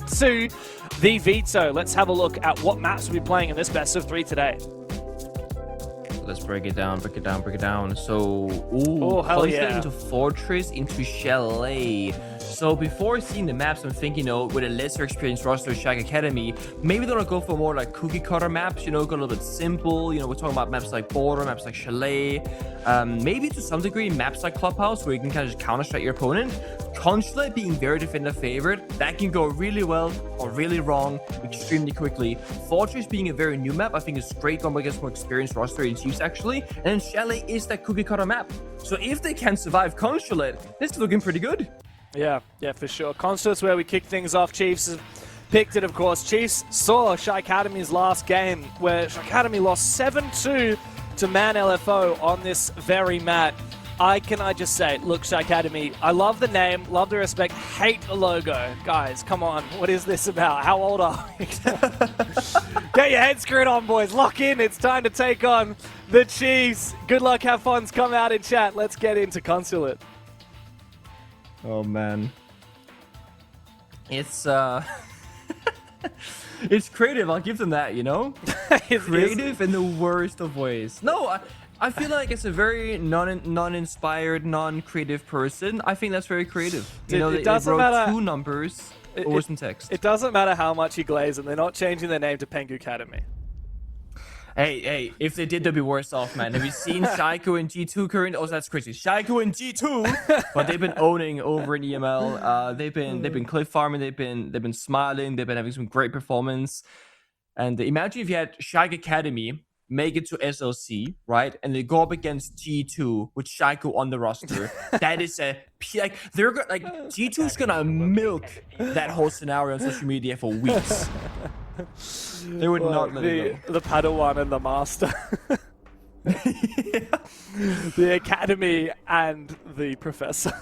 to the veto. Let's have a look at what maps we'll be playing in this best of 3 today. Let's break it down. So, hell yeah. Into Fortress, into Chalet. So before seeing the maps, I'm thinking, with a lesser experienced roster of SHAIIKADEMY, maybe they don't go for more like cookie cutter maps, go a little bit simple. We're talking about maps like Border, maps like Chalet, maybe to some degree maps like Clubhouse, where you can kind of just counter-strike your opponent. Consulate being very defender favorite, that can go really well or really wrong extremely quickly. Fortress being a very new map, I think is great going against more experienced roster in Chiefs actually. And then Chalet is that cookie cutter map. So if they can survive Consulate, this is looking pretty good. Yeah, for sure. Consulate's where we kick things off. Chiefs have picked it, of course. Chiefs saw SHAIIKADEMY's last game, where SHAIIKADEMY lost 7-2 to Man LFO on this very mat. Can I just say, look, SHAIIKADEMY, I love the name, love the respect, hate the logo. Guys, come on, what is this about? How old are we? Get your head screwed on, boys. Lock in. It's time to take on the Chiefs. Good luck, have fun. Come out in chat. Let's get into Consulate. Oh man, it's it's creative. I'll give them that. Creative in the worst of ways. No, I feel like it's a very non-inspired, non-creative person. I think that's very creative. It doesn't wrote matter. 2 numbers or some text. It doesn't matter how much you glaze them. They're not changing their name to Pengu Academy. Hey, if they did, they'd be worse off, man. Have you seen Shaiko and G2 current? Oh, that's crazy. Shaiko and G2, but they've been owning over in EML. They've been cliff farming. They've been smiling. They've been having some great performance. And imagine if you had SHAIIKADEMY make it to SLC, right? And they go up against G2 with Shaiko on the roster. That is G2's gonna milk that whole scenario on social media for weeks. They would not let it go. The Padawan and the Master. The Academy and the Professor.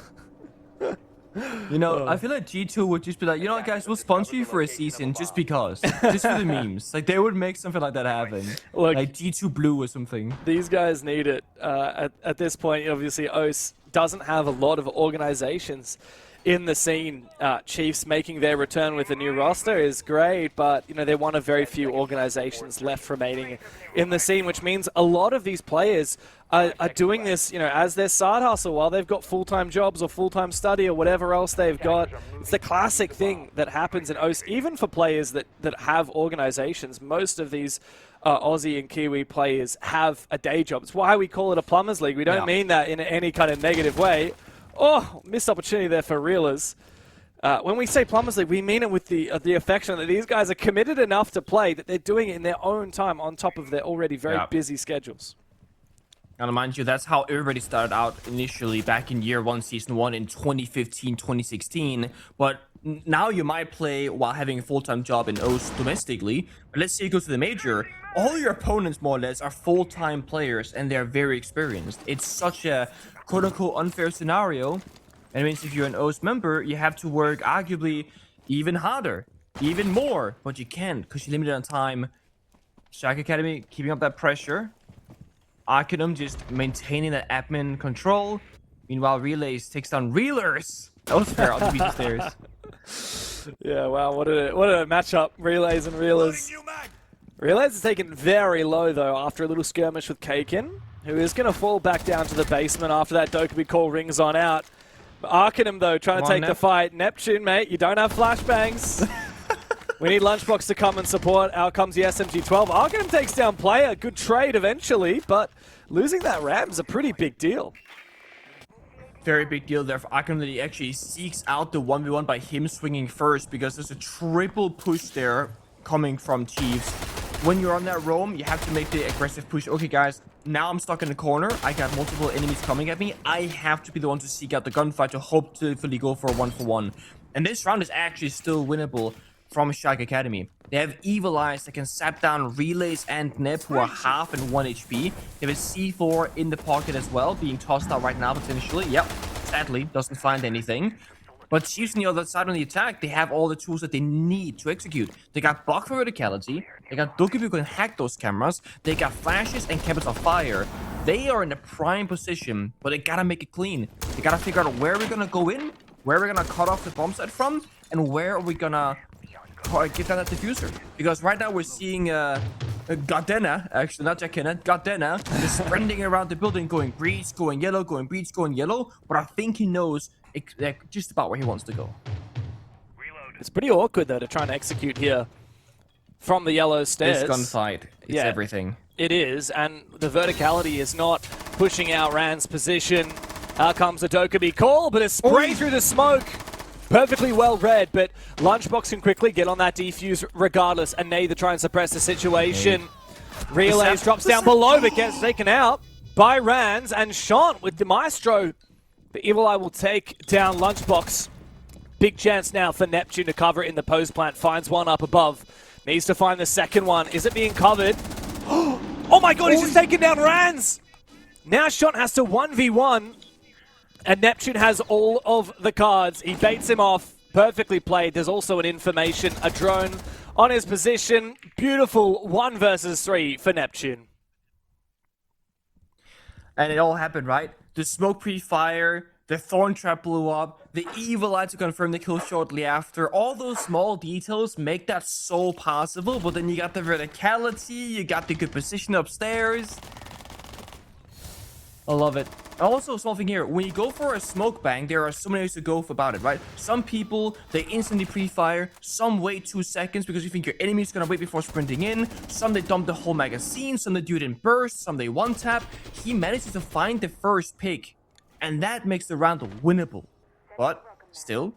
I feel like G2 would just be like, guys, we'll sponsor you for a season just because. Just for the memes. Like, they would make something like that happen. Like G2 Blue or something. These guys need it. At this point, obviously, OCE doesn't have a lot of organizations in the scene. Chiefs making their return with a new roster is great, but they're one of very few organizations left remaining in the scene, which means a lot of these players are doing this as their side hustle while they've got full-time jobs or full-time study or whatever else they've got. It's the classic thing that happens in OCE, even for players that have organizations. Most of these Aussie and Kiwi players have a day job. It's why we call it a plumbers league. We don't mean that in any kind of negative way. Oh, missed opportunity there for reelers. When we say plumbers league, we mean it with the affection that these guys are committed enough to play that they're doing it in their own time on top of their already very busy schedules. And mind you, that's how everybody started out initially back in year 1, season 1 in 2015, 2016. But now you might play while having a full-time job in OCE domestically. But let's say you go to the major. All your opponents, more or less, are full-time players and they're very experienced. It's such a quote-unquote unfair scenario. And it means if you're an OCE member, you have to work arguably even harder, even more. But you can't because you're limited on time. SHAIIKADEMY keeping up that pressure. Arcanum just maintaining that admin control. Meanwhile, Relays takes down Reelers. That was fair. I'll beat the stairs. Yeah, wow, what a matchup. Relays and Reelers. Relays is taken very low, though, after a little skirmish with Kaken, who is going to fall back down to the basement after that Dokkaebi call rings on out. Arcanum, though, trying to take the fight. Neptune, mate, you don't have flashbangs. We need Lunchbox to come and support. Out comes the SMG-12. Arcanum takes down Player. Good trade eventually, but losing that Ram is a pretty big deal. Very big deal there for Arcanum that he actually seeks out the 1v1 by him swinging first because there's a triple push there coming from Chiefs. When you're on that roam, you have to make the aggressive push. Okay, guys, now I'm stuck in the corner. I got multiple enemies coming at me. I have to be the one to seek out the gunfight to hopefully go for a 1-for-1. And this round is actually still winnable from SHAIIKADEMY. They have Evil Eyes that can sap down Relays and Nep, who are half and 1 HP. They have a C4 in the pocket as well, being tossed out right now potentially. Yep, sadly, doesn't find anything. But Chiefs on the other side on the attack, they have all the tools that they need to execute. They got Bug for verticality, they got Dokkaebi who can hack those cameras, they got flashes and cabins of fire. They are in a prime position, but they gotta make it clean. They gotta figure out where we're gonna go in, where we're gonna cut off the bomb site from, and where are we gonna get down that diffuser. Because right now we're seeing Gardena, actually not Jakena, Gardena is sprinting around the building going breach, going yellow, going breach, going yellow. But I think he knows like, just about where he wants to go. It's pretty awkward though to try and execute here from the yellow stairs. This gunfight, it's everything. It is, and the verticality is not pushing out Rand's position. Out comes a Dokkaebi call, but a spray through the smoke. Perfectly well read, but Lunchbox can quickly get on that defuse regardless, and Nade to try and suppress the situation. Relays drops down below, but gets taken out by Rands, and Sean with the Maestro. The Evil Eye will take down Lunchbox. Big chance now for Neptune to cover it in the post plant. Finds one up above. Needs to find the second one. Is it being covered? Oh my god, he's just taken down Rands! Now Sean has to 1v1. And Neptune has all of the cards. He baits him off. Perfectly played. There's also an information, a drone on his position. Beautiful 1 versus 3 for Neptune. And it all happened, right? The smoke pre-fire, the thorn trap blew up, the Evil Eye to confirm the kill shortly after. All those small details make that so possible, but then you got the verticality, you got the good position upstairs. I love it. Also, small thing here, when you go for a smoke bang, there are so many ways to go about it, right? Some people, they instantly pre-fire, some wait 2 seconds because you think your enemy is gonna wait before sprinting in, some they dump the whole magazine, some they do it in bursts, some they one-tap. He manages to find the first pick, and that makes the round winnable. But, still,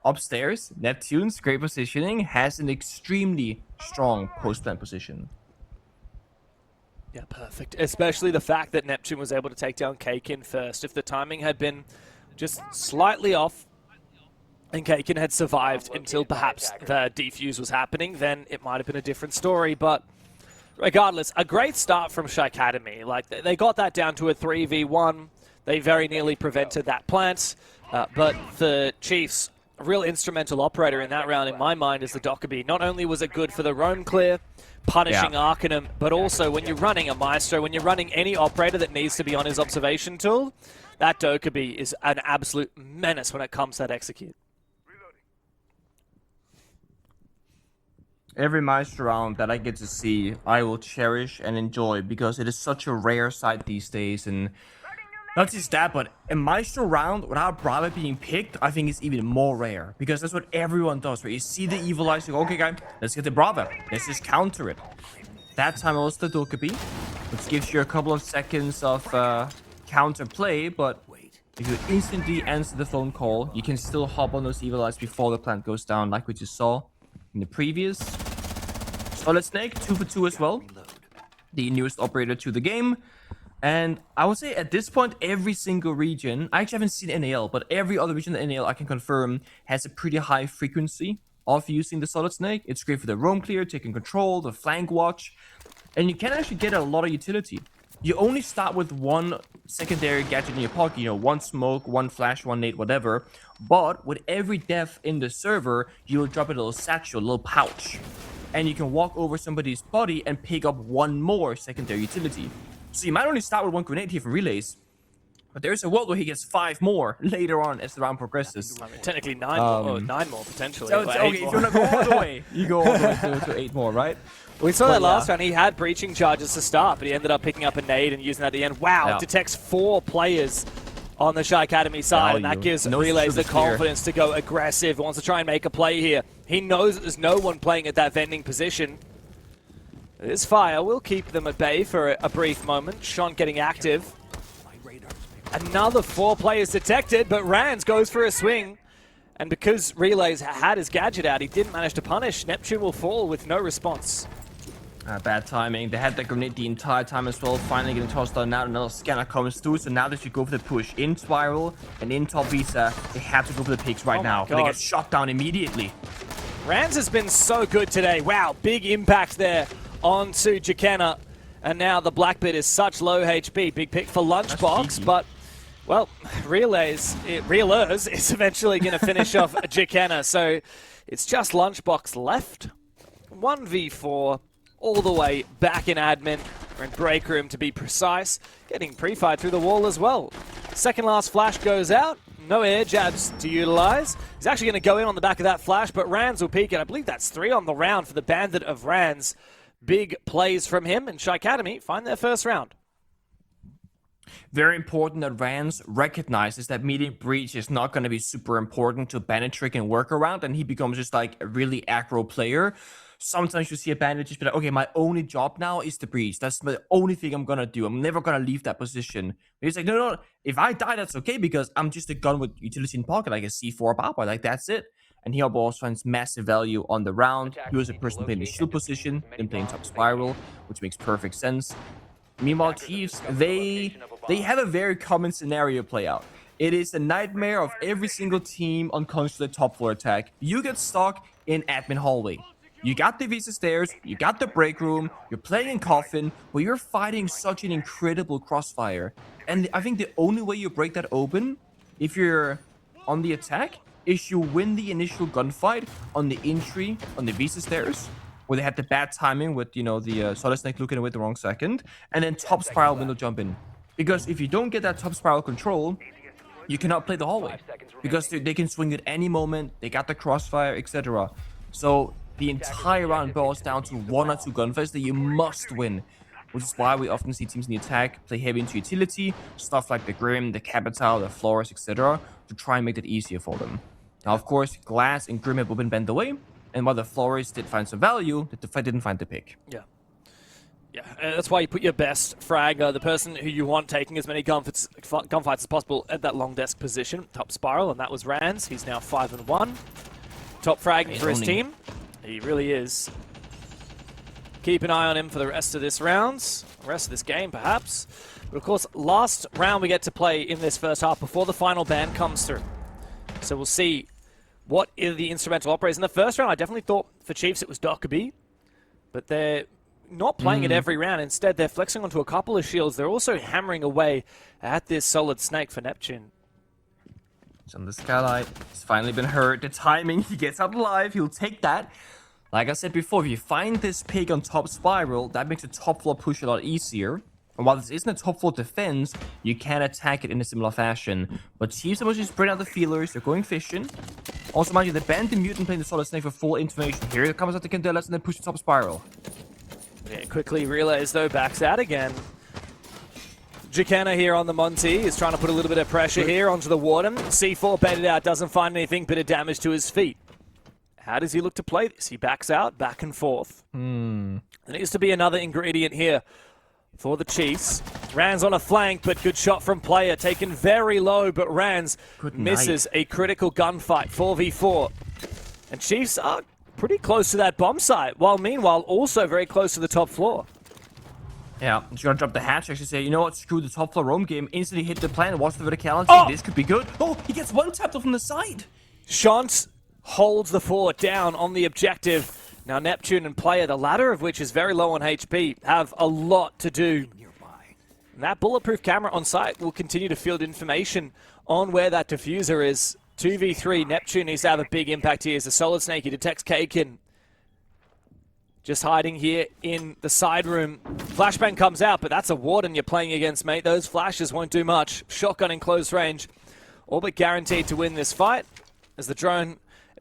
upstairs, Neptune's great positioning has an extremely strong post-plant position. Yeah, perfect. Especially the fact that Neptune was able to take down Kakin first. If the timing had been just slightly off and Kakin had survived until perhaps the defuse was happening, then it might have been a different story. But regardless, a great start from SHAIIKADEMY. Like, they got that down to a 3v1. They very nearly prevented that plant. But the Chiefs, a real instrumental operator in that round, in my mind, is the Dokkaebi. Not only was it good for the roam clear, punishing Arcanum, but also when you're running a Maestro, when you're running any operator that needs to be on his observation tool, that Dokkaebi is an absolute menace when it comes to that execute. Every Maestro round that I get to see, I will cherish and enjoy because it is such a rare sight these days. And not just that, but a Maestro round without Brava being picked, I think is even more rare. Because that's what everyone does, right? You see the Evil Eyes, you go, okay, guys, let's get the Brava. Let's just counter it. That time it was the Dokkaebi, which gives you a couple of seconds of counter play, but if you instantly answer the phone call, you can still hop on those Evil Eyes before the plant goes down, like we just saw in the previous. Solid Snake, 2 for 2 as well. The newest operator to the game. And I would say at this point, every single region, I actually haven't seen NAL, but every other region in NAL I can confirm has a pretty high frequency of using the Solid Snake. It's great for the roam clear, taking control, the flank watch, and you can actually get a lot of utility. You only start with one secondary gadget in your pocket, you know, one smoke, one flash, one nade, whatever. But with every death in the server, you will drop a little satchel, a little pouch. And you can walk over somebody's body and pick up one more secondary utility. So you might only start with 1 grenade here for relays, but there's a world where he gets 5 more later on as the round progresses. Technically 9 more, 9 more potentially. So okay, if you want to go all the way, you go all the way to 8 more, right? We saw that last round. He had breaching charges to start, but he ended up picking up a nade and using that at the end. Wow, detects 4 players on the SHAIIKADEMY side, and that gives Relays the confidence to go aggressive. Wants to try and make a play here. He knows that there's no one playing at that vending position. This fire will keep them at bay for a brief moment. Sean getting active. Another 4 players detected, but Rands goes for a swing. And because Relays had his gadget out, he didn't manage to punish. Neptune will fall with no response. Bad timing. They had that grenade the entire time as well. Finally getting tossed on. Now another scanner comes through. So now they should go for the push. In Spiral and in Top Visa, they have to go for the picks right now. But they get shot down immediately. Rands has been so good today. Wow, big impact there onto Jakena. And now the Blackbeard is such low HP. Big pick for Lunchbox, but, well, Reelers is eventually going to finish off Jakena. So it's just Lunchbox left. 1v4 all the way back in admin, or in break room to be precise. Getting pre-fired through the wall as well. Second last flash goes out. No air jabs to utilize. He's actually going to go in on the back of that flash, but Rands will peek, and I believe that's 3 on the round for the Bandit of Rands. Big plays from him, and SHAIIKADEMY find their first round. Very important that Rands recognizes that meeting breach is not going to be super important to Bandit trick and work around, and he becomes just like a really aggro player. Sometimes you see a Bandit just be like, okay, my only job now is the breach. That's the only thing I'm going to do. I'm never going to leave that position. But he's like, no, if I die, that's okay, because I'm just a gun with utility in pocket, like a C4 power, like that's it. And he also finds massive value on the round. He was a person playing the shield position, then playing top spiral, which makes perfect sense. Meanwhile, Chiefs, they have a very common scenario play out. It is the nightmare of every single team on constantly top floor attack. You get stuck in admin hallway. You got the Visa stairs, you got the break room, you're playing in coffin, but you're fighting such an incredible crossfire. And I think the only way you break that open, if you're on the attack, is you win the initial gunfight on the entry on the Visa stairs, where they had the bad timing with, you know, the Solid Snake looking away the wrong second, and then top spiral window jump in. Because if you don't get that top spiral control, you cannot play the hallway. Because they can swing at any moment, they got the crossfire, etc. So the entire round boils down to 1 or 2 gunfights that you must win. Which is why we often see teams in the attack play heavy into utility, stuff like the Grim, the Capital, the Flores, etc. to try and make that easier for them. Now, of course, Glass and Grim have been bent away, and while the Flores did find some value, the fight didn't find the pick. Yeah. Yeah, that's why you put your best fragger, the person who you want taking as many gunfights as possible at that long desk position, top spiral, and that was Rands. He's now 5-1. Top fragging for his team. He really is. Keep an eye on him for the rest of this rounds, the rest of this game perhaps. But of course, last round we get to play in this first half before the final ban comes through. So we'll see what are the instrumental operators. In the first round, I definitely thought for Chiefs it was Dockerby, but they're not playing it every round. Instead, they're flexing onto a couple of shields. They're also hammering away at this Solid Snake for Neptune. He's on the skylight. He's finally been hurt. The timing, he gets out alive. He'll take that. Like I said before, if you find this pig on top spiral, that makes the top floor push a lot easier. And while this isn't a top floor defense, you can attack it in a similar fashion. But Chiefs are mostly spread out the feelers. They're going fishing. Also, mind you, the Bandit Mutant playing the Solid Snake for full information. Here it comes out the Candelas and then push the top spiral. Yeah, quickly relays though, backs out again. Jacana here on the Monty is trying to put a little bit of pressure here onto the Warden. C4 baited out, doesn't find anything, bit of damage to his feet. How does he look to play this? He backs out, back and forth. There needs to be another ingredient here for the Chiefs. Rands on a flank, but good shot from player. Taken very low, but Rands misses a critical gunfight, 4v4. And Chiefs are pretty close to that bomb site, while meanwhile also very close to the top floor. Yeah, just gonna drop the hatch, actually say, you know what, screw the top floor roam game, instantly hit the plan, watch the verticality, this could be good. Oh, he gets one tapped off from the side. Shant holds the fort down on the objective. Now Neptune and player, the latter of which is very low on HP, have a lot to do. And that bulletproof camera on site will continue to field information on where that diffuser is. 2v3, Neptune needs to have a big impact here as the Solid Snake, he detects Kaiken. Just hiding here in the side room. Flashbang comes out, but that's a Warden you're playing against, mate. Those flashes won't do much. Shotgun in close range. All but guaranteed to win this fight. As the drone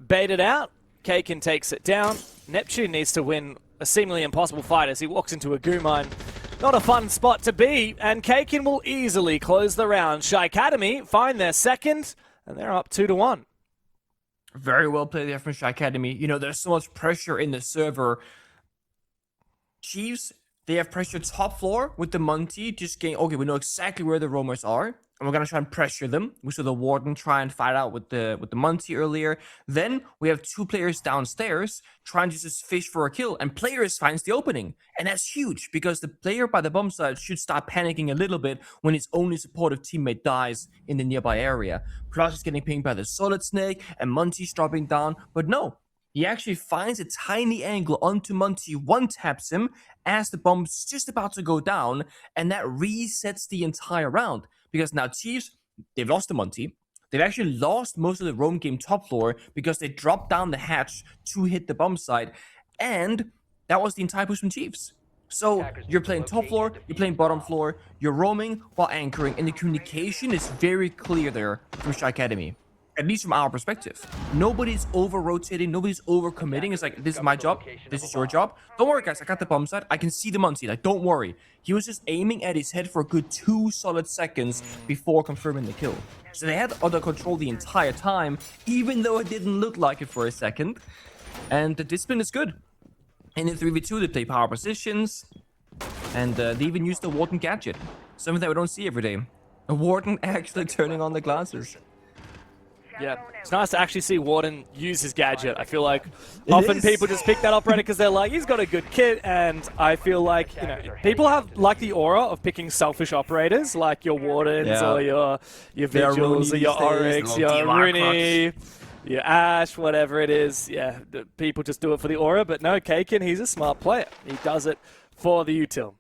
baited out, Kaiken takes it down. Neptune needs to win a seemingly impossible fight as he walks into a goo mine. Not a fun spot to be, and Kaiken will easily close the round. SHAIIKADEMY find their second, and they're up 2-1. Very well played there from SHAIIKADEMY. You know, there's so much pressure in the server. Chiefs, they have pressure top floor with the Monty, just getting, okay, we know exactly where the roamers are, and we're gonna try and pressure them. We saw the Warden try and fight out with the Monty earlier. Then we have 2 players downstairs trying to just fish for a kill, and players finds the opening. And that's huge, because the player by the bomb site should start panicking a little bit when his only supportive teammate dies in the nearby area. Plus he's getting pinged by the Solid Snake, and Monty's dropping down, but no. He actually finds a tiny angle onto Monty, one-taps him as the bomb's just about to go down, and that resets the entire round. Because now Chiefs, they've lost the Monty. They've actually lost most of the roam game top floor because they dropped down the hatch to hit the bomb site, and that was the entire push from Chiefs. So you're playing top floor, you're playing bottom floor, you're roaming while anchoring, and the communication is very clear there from SHAIIKADEMY. At least from our perspective. Nobody's over-rotating, nobody's over-committing. It's like, this is my job, this is your job. Don't worry, guys, I got the bomb site. I can see the Monty, like, don't worry. He was just aiming at his head for a good 2 solid seconds before confirming the kill. So they had under control the entire time, even though it didn't look like it for a second. And the discipline is good. And in 3v2, they play power positions. And they even used the Warden gadget. Something that we don't see every day. A Warden actually turning on the glasses. Yeah, it's nice to actually see Warden use his gadget. I feel like often people just pick that operator because they're like, he's got a good kit, and I feel like, you know, people have like the aura of picking selfish operators, like your Wardens or your Vigils or your Oryx, your Rooney, your Ash, whatever it is. Yeah, people just do it for the aura, but no, Kaken, he's a smart player. He does it for the util.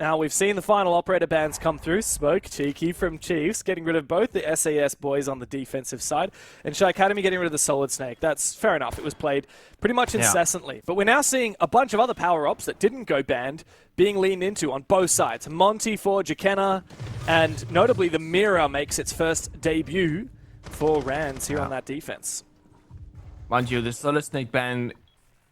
Now, we've seen the final operator bans come through. Smoke, Cheeky from Chiefs, getting rid of both the SAS boys on the defensive side, and SHAIIKADEMY getting rid of the Solid Snake. That's fair enough. It was played pretty much incessantly. But we're now seeing a bunch of other power-ups that didn't go banned being leaned into on both sides. Monty for Jakenna, and notably the Mirror makes its first debut for Rands here on that defense. Mind you, the Solid Snake ban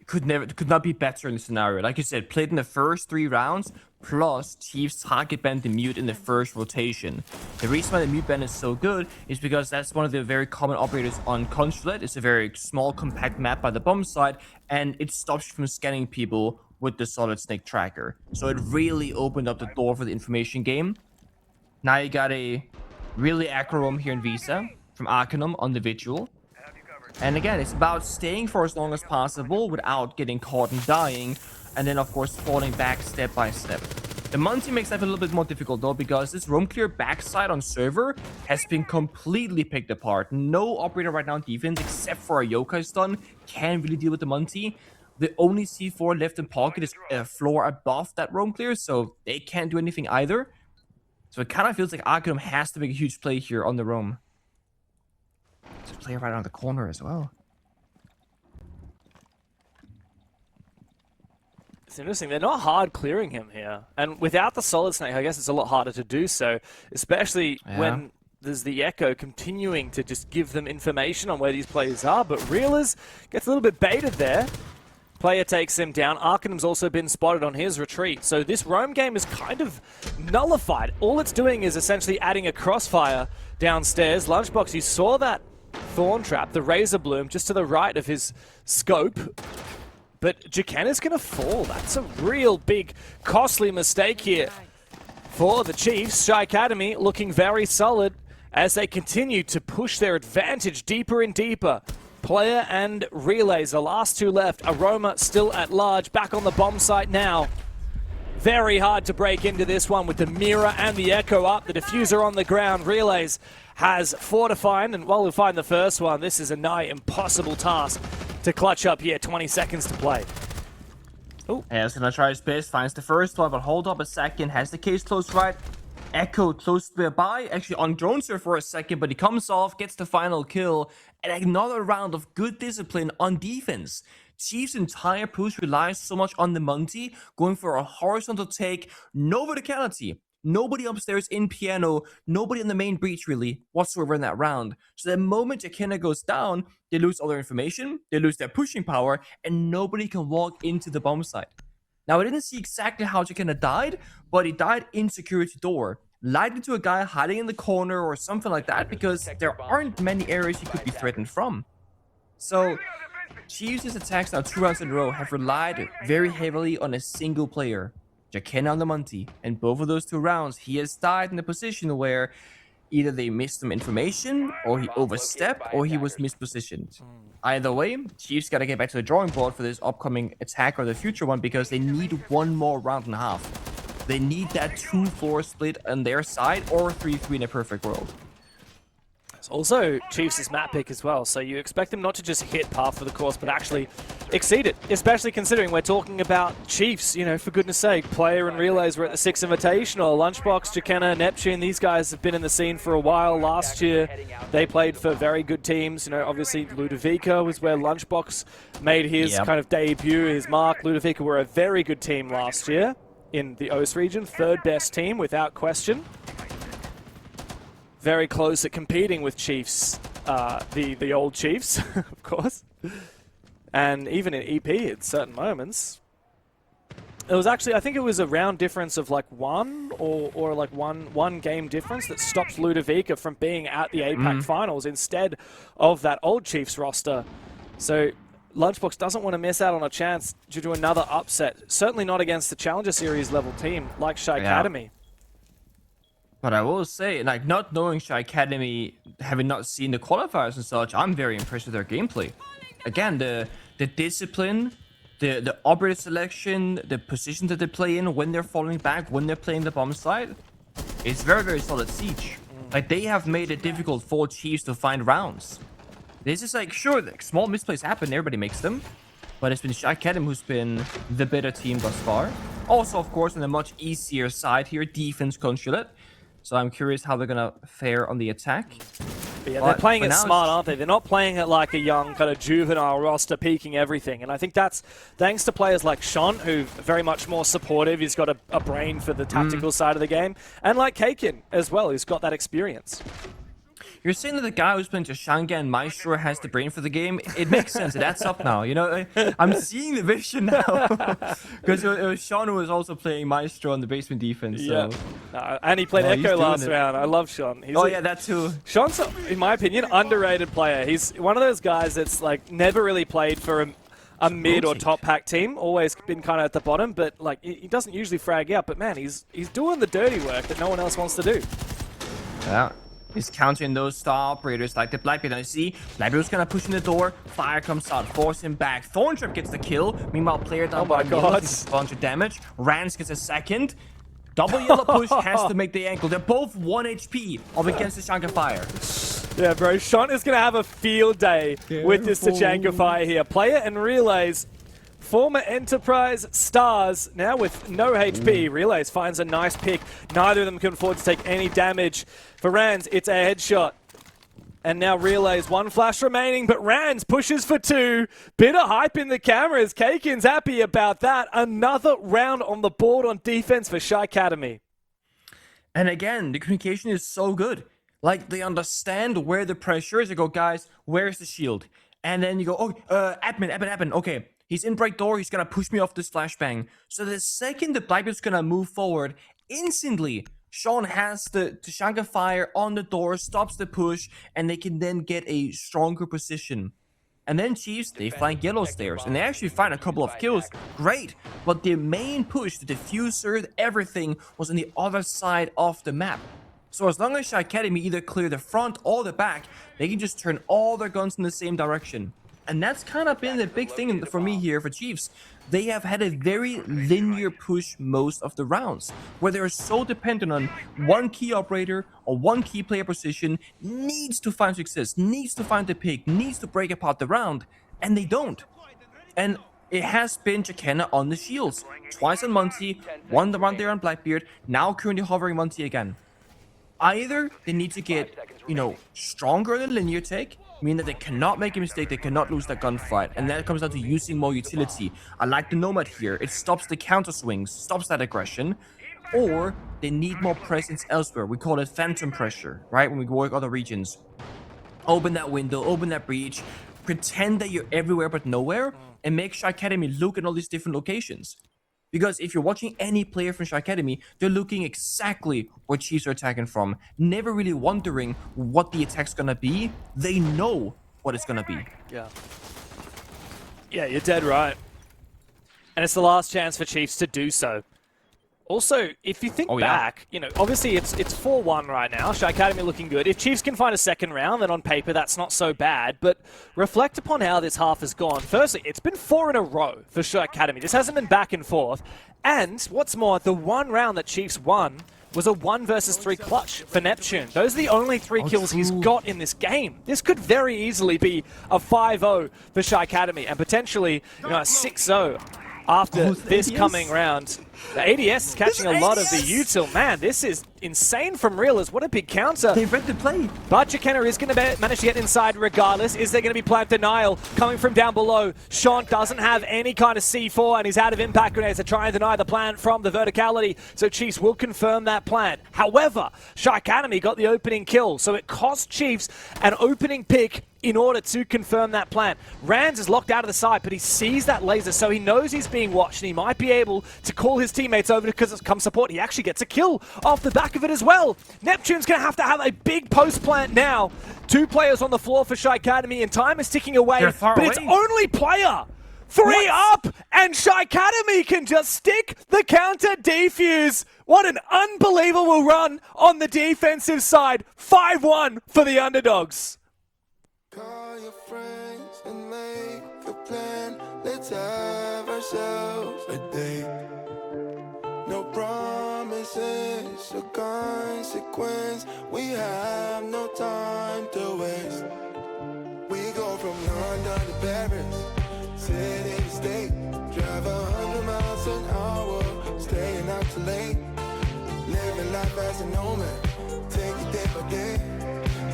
could not be better in the scenario. Like you said, played in the first 3 rounds, plus Chiefs target banned the mute in the first rotation. The reason why the mute ban is so good is because that's one of the very common operators on Consulate. It's a very small, compact map by the bomb site, and it stops you from scanning people with the Solid Snake tracker. So it really opened up the door for the information game. Now you got a really aggro roam here in Visa from Arcanum on the Vigil. And again, it's about staying for as long as possible without getting caught and dying, and then of course falling back step by step. The Monty makes life a little bit more difficult though, because this roam clear backside on server has been completely picked apart. No operator right now on defense, except for a Yokai stun, can really deal with the Monty. The only C4 left in pocket is a floor above that roam clear, so they can't do anything either. So it kind of feels like Arcanum has to make a huge play here on the roam. There's a player right around the corner as well. It's interesting. They're not hard clearing him here. And without the Solid Snake, I guess it's a lot harder to do so, especially when there's the Echo continuing to just give them information on where these players are. But Reelers gets a little bit baited there. Player takes him down. Arcanum's also been spotted on his retreat. So this roam game is kind of nullified. All it's doing is essentially adding a crossfire downstairs. Lunchbox, you saw that Thorn Trap, the Razor Bloom, just to the right of his scope. But Jakenna's going to fall. That's a real big, costly mistake here for the Chiefs. SHAIIKADEMY looking very solid as they continue to push their advantage deeper and deeper. Player and Relays, the last 2 left. Aroma still at large, back on the bomb site now. Very hard to break into this one with the Mirror and the Echo up. The diffuser on the ground. Relays has 4 to find, and while we find the first one, this is a nigh impossible task to clutch up here. 20 seconds to play. Oh, yeah, he's gonna try his best, finds the first one, but hold up a second, has the case close right. Echo close by, actually on drone surf for a second, but he comes off, gets the final kill, and another round of good discipline on defense. Chiefs' entire push relies so much on the Monty, going for a horizontal take, no verticality. Nobody upstairs in piano, nobody in the main breach really whatsoever in that round. So the moment Jakenna goes down, they lose all their information, they lose their pushing power, and nobody can walk into the bomb site. Now, I didn't see exactly how Jakenna died, but he died in security door. Lied into a guy hiding in the corner or something like that, because there aren't many areas he could be threatened from. So, Chiefs' attacks now 2 rounds in a row have relied very heavily on a single player. Jakenna on the Monty, and both of those 2 rounds, he has died in a position where either they missed some information, or he overstepped, or he was mispositioned. Either way, Chiefs gotta get back to the drawing board for this upcoming attack or the future one, because they need 1 more round and a half. They need that 2-4 split on their side, or 3-3 in a perfect world. It's also Chiefs' map pick as well, so you expect them not to just hit par for the course, but actually exceed it, especially considering we're talking about Chiefs, you know, for goodness sake. Player and Relays were at the 6 Invitational. Lunchbox, Jakenna, Neptune, these guys have been in the scene for a while. Last year, they played for very good teams. You know, obviously, Ludovica was where Lunchbox made his kind of debut, his mark. Ludovica were a very good team last year in the OCE region. Third best team without question. Very close at competing with Chiefs, the old Chiefs, of course. And even in EP at certain moments. It was actually, I think it was a round difference of like one or like one game difference that stopped Ludovica from being at the APAC finals instead of that old Chiefs roster. So Lunchbox doesn't want to miss out on a chance due to another upset. Certainly not against the Challenger Series level team like SHAIIKADEMY. Yeah. But I will say, like, not knowing SHAIIKADEMY, having not seen the qualifiers and such, I'm very impressed with their gameplay. Again, the discipline, the operator selection, the position that they play in when they're falling back, when they're playing the bomb side, it's very, very solid siege. Like, they have made it difficult for Chiefs to find rounds. This is like, sure, like, small misplays happen, everybody makes them, but it's been SHAIIKADEMY who's been the better team thus far. Also, of course, on a much easier side here, defense consulate. So I'm curious how they're gonna fare on the attack. But yeah, they're playing it smart, aren't they? They're not playing it like a young kind of juvenile roster peaking everything. And I think that's thanks to players like Sean, who very much more supportive. He's got a brain for the tactical side of the game. And like Kaikin as well, who's got that experience. You're saying that the guy who's playing Shanga and Maestro has the brain for the game. It makes sense. It adds up now. You know, I'm seeing the vision now. Because it was Sean who was also playing Maestro on the basement defense. So. Yeah. And he played Echo last round. I love Sean. Yeah, that too. Sean's, in my opinion, underrated player. He's one of those guys that's like never really played for a mid or top pack team. Always been kind of at the bottom, but like he doesn't usually frag out. But man, he's doing the dirty work that no one else wants to do. Yeah. He's countering those star operators like the Blackbeard. Now you see, Blackbeard's gonna push in the door. Fire comes out, force him back. Thorntrap gets the kill. Meanwhile, player down by a bunch of damage. Rans gets a second. Double yellow push has to make the ankle. They're both 1 HP up against the Tachanka Fire. Yeah, bro. Sean is gonna have a field day with this Tachanka Fire here. Player and Relays. Former Enterprise stars, now with no HP. Relays finds a nice pick. Neither of them can afford to take any damage. For Rands, it's a headshot. And now Relays, one flash remaining, but Rands pushes for two. Bit of hype in the cameras. Kaikin's happy about that. Another round on the board on defense for SHAIIKADEMY. And again, the communication is so good. Like, they understand where the pressure is. They go, guys, where's the shield? And then you go, oh, admin, okay. He's in break door, he's gonna push me off this flashbang. So the second the Blackbeard's gonna move forward, instantly, Sean has the Tachanka Fire on the door, stops the push, and they can then get a stronger position. And then Chiefs, they flank yellow stairs, and they actually find a couple of kills. Great, but the main push, the diffuser, everything was on the other side of the map. So as long as SHAIIKADEMY either clear the front or the back, they can just turn all their guns in the same direction. And that's kind of been the big thing for me here for Chiefs. They have had a very linear push most of the rounds, where they're so dependent on one key operator or one key player position needs to find success, needs to find the pick, needs to break apart the round, and they don't. And it has been Jakenna on the shields. Twice on Monty, one round there on Blackbeard, now currently hovering Monty again. Either they need to get, stronger than linear take, meaning that they cannot make a mistake, they cannot lose that gunfight, and that comes down to using more utility. I like the Nomad here, it stops the counter swings, stops that aggression, or they need more presence elsewhere. We call it phantom pressure, right, when we work other regions. Open that window, open that breach, pretend that you're everywhere but nowhere, and make SHAIIKADEMY look at all these different locations. Because if you're watching any player from SHAIIKADEMY, they're looking exactly where Chiefs are attacking from. Never really wondering what the attack's gonna be. They know what it's gonna be. Yeah, you're dead right. And it's the last chance for Chiefs to do so. Also, if you think back, obviously it's 4-1 right now. SHAIIKADEMY looking good. If Chiefs can find a second round, then on paper that's not so bad. But reflect upon how this half has gone. Firstly, it's been 4 in a row for SHAIIKADEMY. This hasn't been back and forth. And what's more, the one round that Chiefs won was a 1 versus 3 clutch for Neptune. Those are the only 3 kills he's got in this game. This could very easily be a 5-0 for SHAIIKADEMY and potentially a 6-0. after the this ADS? coming round. The ADS is catching a lot of the util. Man, this is insane from Realers. What a big counter. They read the play. But Jakenna is going to manage to get inside regardless. Is there going to be plant denial coming from down below? Sean doesn't have any kind of C4 and he's out of impact grenades to try and deny the plant from the verticality. So Chiefs will confirm that plant. However, SHAIIKADEMY got the opening kill. So it cost Chiefs an opening pick in order to confirm that plant. Rands is locked out of the site, but he sees that laser, so he knows he's being watched, and he might be able to call his teammates over because it's come support. He actually gets a kill off the back of it as well. Neptune's going to have a big post plant now. 2 players on the floor for SHAIIKADEMY, and time is ticking away, but it's only player 3 up, and SHAIIKADEMY can just stick the counter defuse. What an unbelievable run on the defensive side. 5-1 for the underdogs. Call your friends and make a plan. Let's have ourselves a date. No promises or consequence. We have no time to waste. We go from London to Paris, city to state. Drive 100 miles an hour, staying out too late. Living life as a nomad, take it day by day.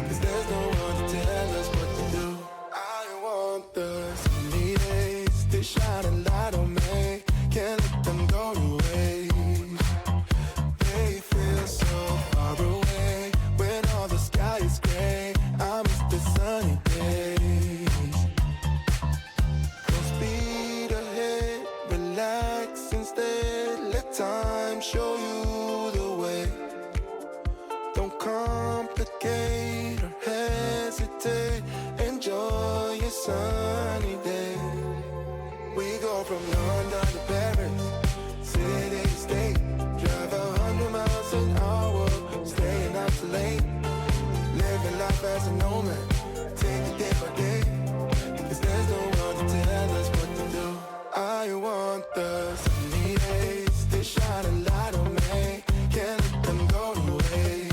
'Cause there's no one to tell us what to do. I want the sunny days to shine a light on me. Can't let them go to waste. They feel so far away when all the sky is gray. I miss the sunny days. Full speed ahead, relax instead. Let time show you the way. Don't complicate or hesitate. Enjoy your sunny day. We go from London to Paris, city to state. Drive 100 miles an hour, staying out too late. Living life as a nomad, take it day by day. 'Cause there's no one to tell us what to do. I want the sunny days to shine a light on me. Can't let them go to waste.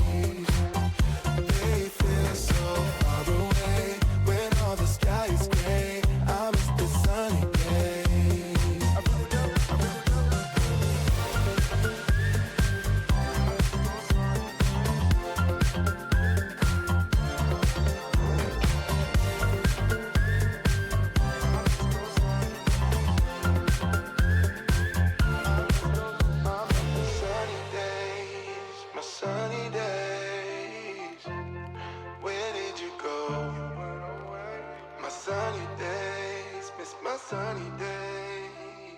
They feel so far away when all the sky is gray. I miss the sunny days. Sunny days, my sunny days. Where did you go? My sunny days, miss my sunny days.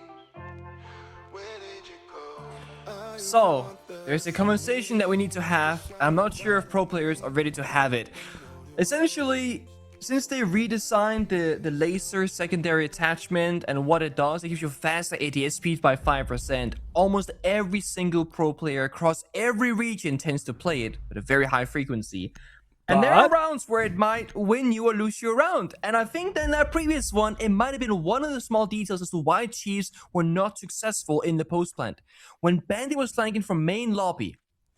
Where did you go? So, there's a conversation that we need to have. I'm not sure if pro players are ready to have it. Essentially, since they redesigned the laser secondary attachment and what it does, it gives you faster ATS speed by 5%. Almost every single pro player across every region tends to play it with a very high frequency. And there are rounds where it might win you or lose you a round. And I think that in that previous one, it might have been one of the small details as to why Chiefs were not successful in the post plant. When Bandy was flanking from main lobby,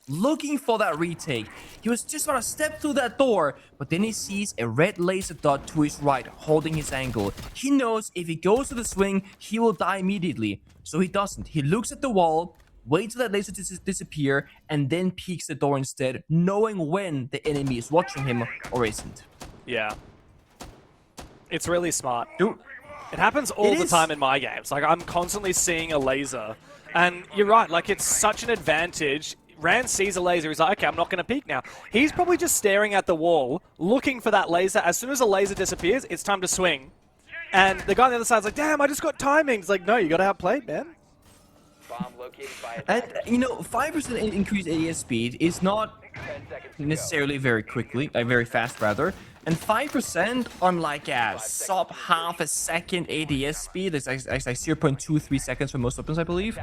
looking for that retake, he was just about to step through that door, but then he sees a red laser dot to his right, holding his angle. He knows if he goes to the swing, he will die immediately. So he doesn't. He looks at the wall, waits for that laser to disappear, and then peeks the door instead, knowing when the enemy is watching him or isn't. Yeah. It's really smart. Dude, It happens all the time in my games. Like, I'm constantly seeing a laser. And you're right, like, it's such an advantage. Rand sees a laser, he's like, okay, I'm not going to peek now. He's probably just staring at the wall, looking for that laser. As soon as the laser disappears, it's time to swing. And the guy on the other side's like, damn, I just got timing. It's like, no, you got to have played, man. And, you know, 5% increased ADS speed is not necessarily very quickly, very fast rather. And 5% on like a sub half a second ADS speed, it's like 0.23 seconds for most weapons, I believe.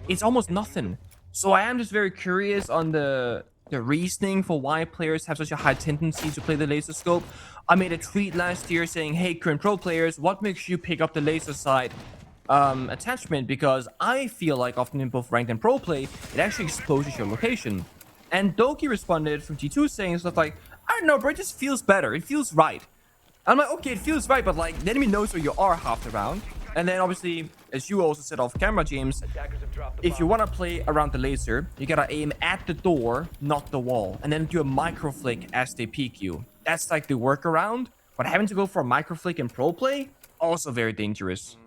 It's almost nothing. So I am just very curious on the reasoning for why players have such a high tendency to play the laser scope. I made a tweet last year saying, hey, current pro players, what makes you pick up the laser sight attachment? Because I feel like often in both ranked and pro play, it actually exposes your location. And Doki responded from G2 saying stuff like, I don't know, bro, it just feels better. It feels right. I'm like, okay, it feels right, but like, the enemy knows where you are half the round. And then obviously, as you also said off camera, James, if you want to play around the laser, you gotta aim at the door, not the wall, and then do a micro flick as they peek you. That's like the workaround, but having to go for a micro flick in pro play, also very dangerous.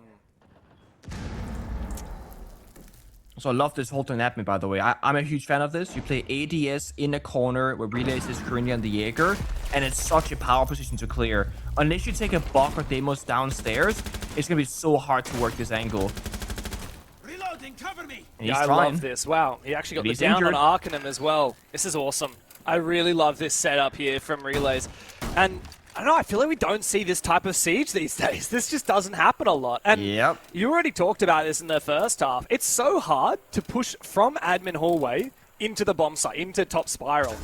So I love this whole turn admin, by the way. I'm a huge fan of this. You play ADS in a corner where Relays is currently on the Jaeger, and it's such a power position to clear. Unless you take a Buck or Deimos downstairs, it's going to be so hard to work this angle. Reloading, cover me. Yeah, I love this. Wow, he actually got the down on Arcanum as well. This is awesome. I really love this setup here from Relays. And I don't know, I feel like we don't see this type of siege these days. This just doesn't happen a lot. And you already talked about this in the first half. It's so hard to push from admin hallway into the bomb site, into top spiral.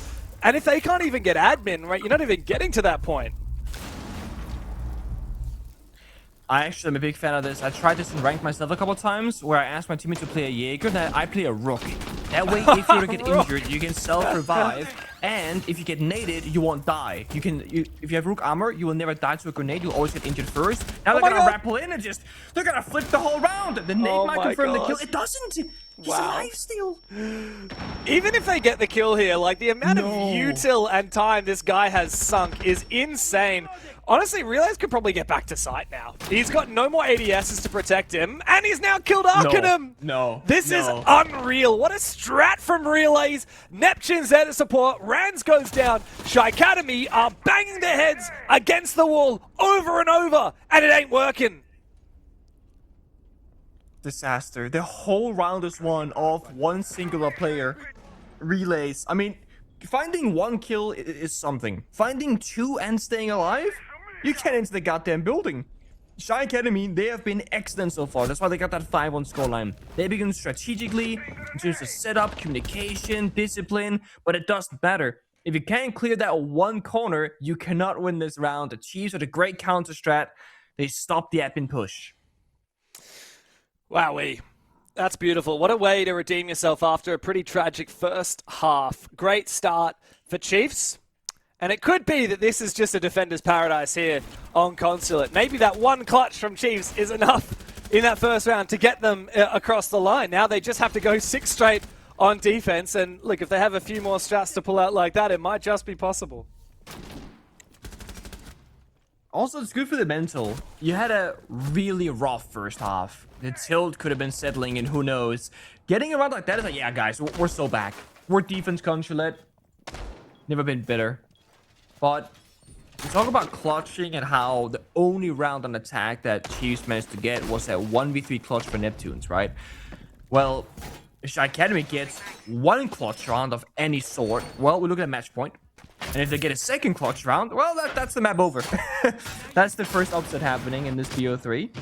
And if they can't even get admin, right, you're not even getting to that point. I actually am a big fan of this. I tried this in ranked myself a couple times, where I asked my teammate to play a Jaeger, and I play a Rook. That way, if you get injured, you can self-revive, and if you get naded, you won't die. If you have Rook armor, you will never die to a grenade. You'll always get injured first. Now they're gonna rappel in and they're gonna flip the whole round. The nade might confirm the kill. It doesn't. He's alive still. Even if they get the kill here, like the amount of util and time this guy has sunk is insane. Honestly, Relays could probably get back to site now. He's got no more ADSs to protect him, and he's now killed Arcanum. This is unreal. What a strat from Relays. Neptune's there to support. Rans goes down. SHAIIKADEMY are banging their heads against the wall over and over, and it ain't working. Disaster. The whole round is won off one singular player. Relays. I mean, finding one kill is something. Finding two and staying alive? You can't into the goddamn building. SHAIIKADEMY, they have been excellent so far. That's why they got that 5-1 scoreline. They begin strategically, in terms of setup, communication, discipline, but it doesn't matter. If you can't clear that one corner, you cannot win this round. The Chiefs with a great counter strat. They stop the admin push. Wowee. That's beautiful. What a way to redeem yourself after a pretty tragic first half. Great start for Chiefs. And it could be that this is just a defender's paradise here on Consulate. Maybe that one clutch from Chiefs is enough in that first round to get them across the line. Now they just have to go 6 straight on defense. And look, if they have a few more strats to pull out like that, it might just be possible. Also, it's good for the mental. You had a really rough first half. The tilt could have been settling in, who knows. Getting around like that is like, yeah, guys, we're so back. We're defense Consulate. Never been better. But we talk about clutching and how the only round on attack that Chiefs managed to get was that 1v3 clutch for Neptunes, right? Well, if SHAIIKADEMY gets one clutch round of any sort, well, we look at match point. And if they get a second clutch round, well, that's the map over. That's the first upset happening in this BO3.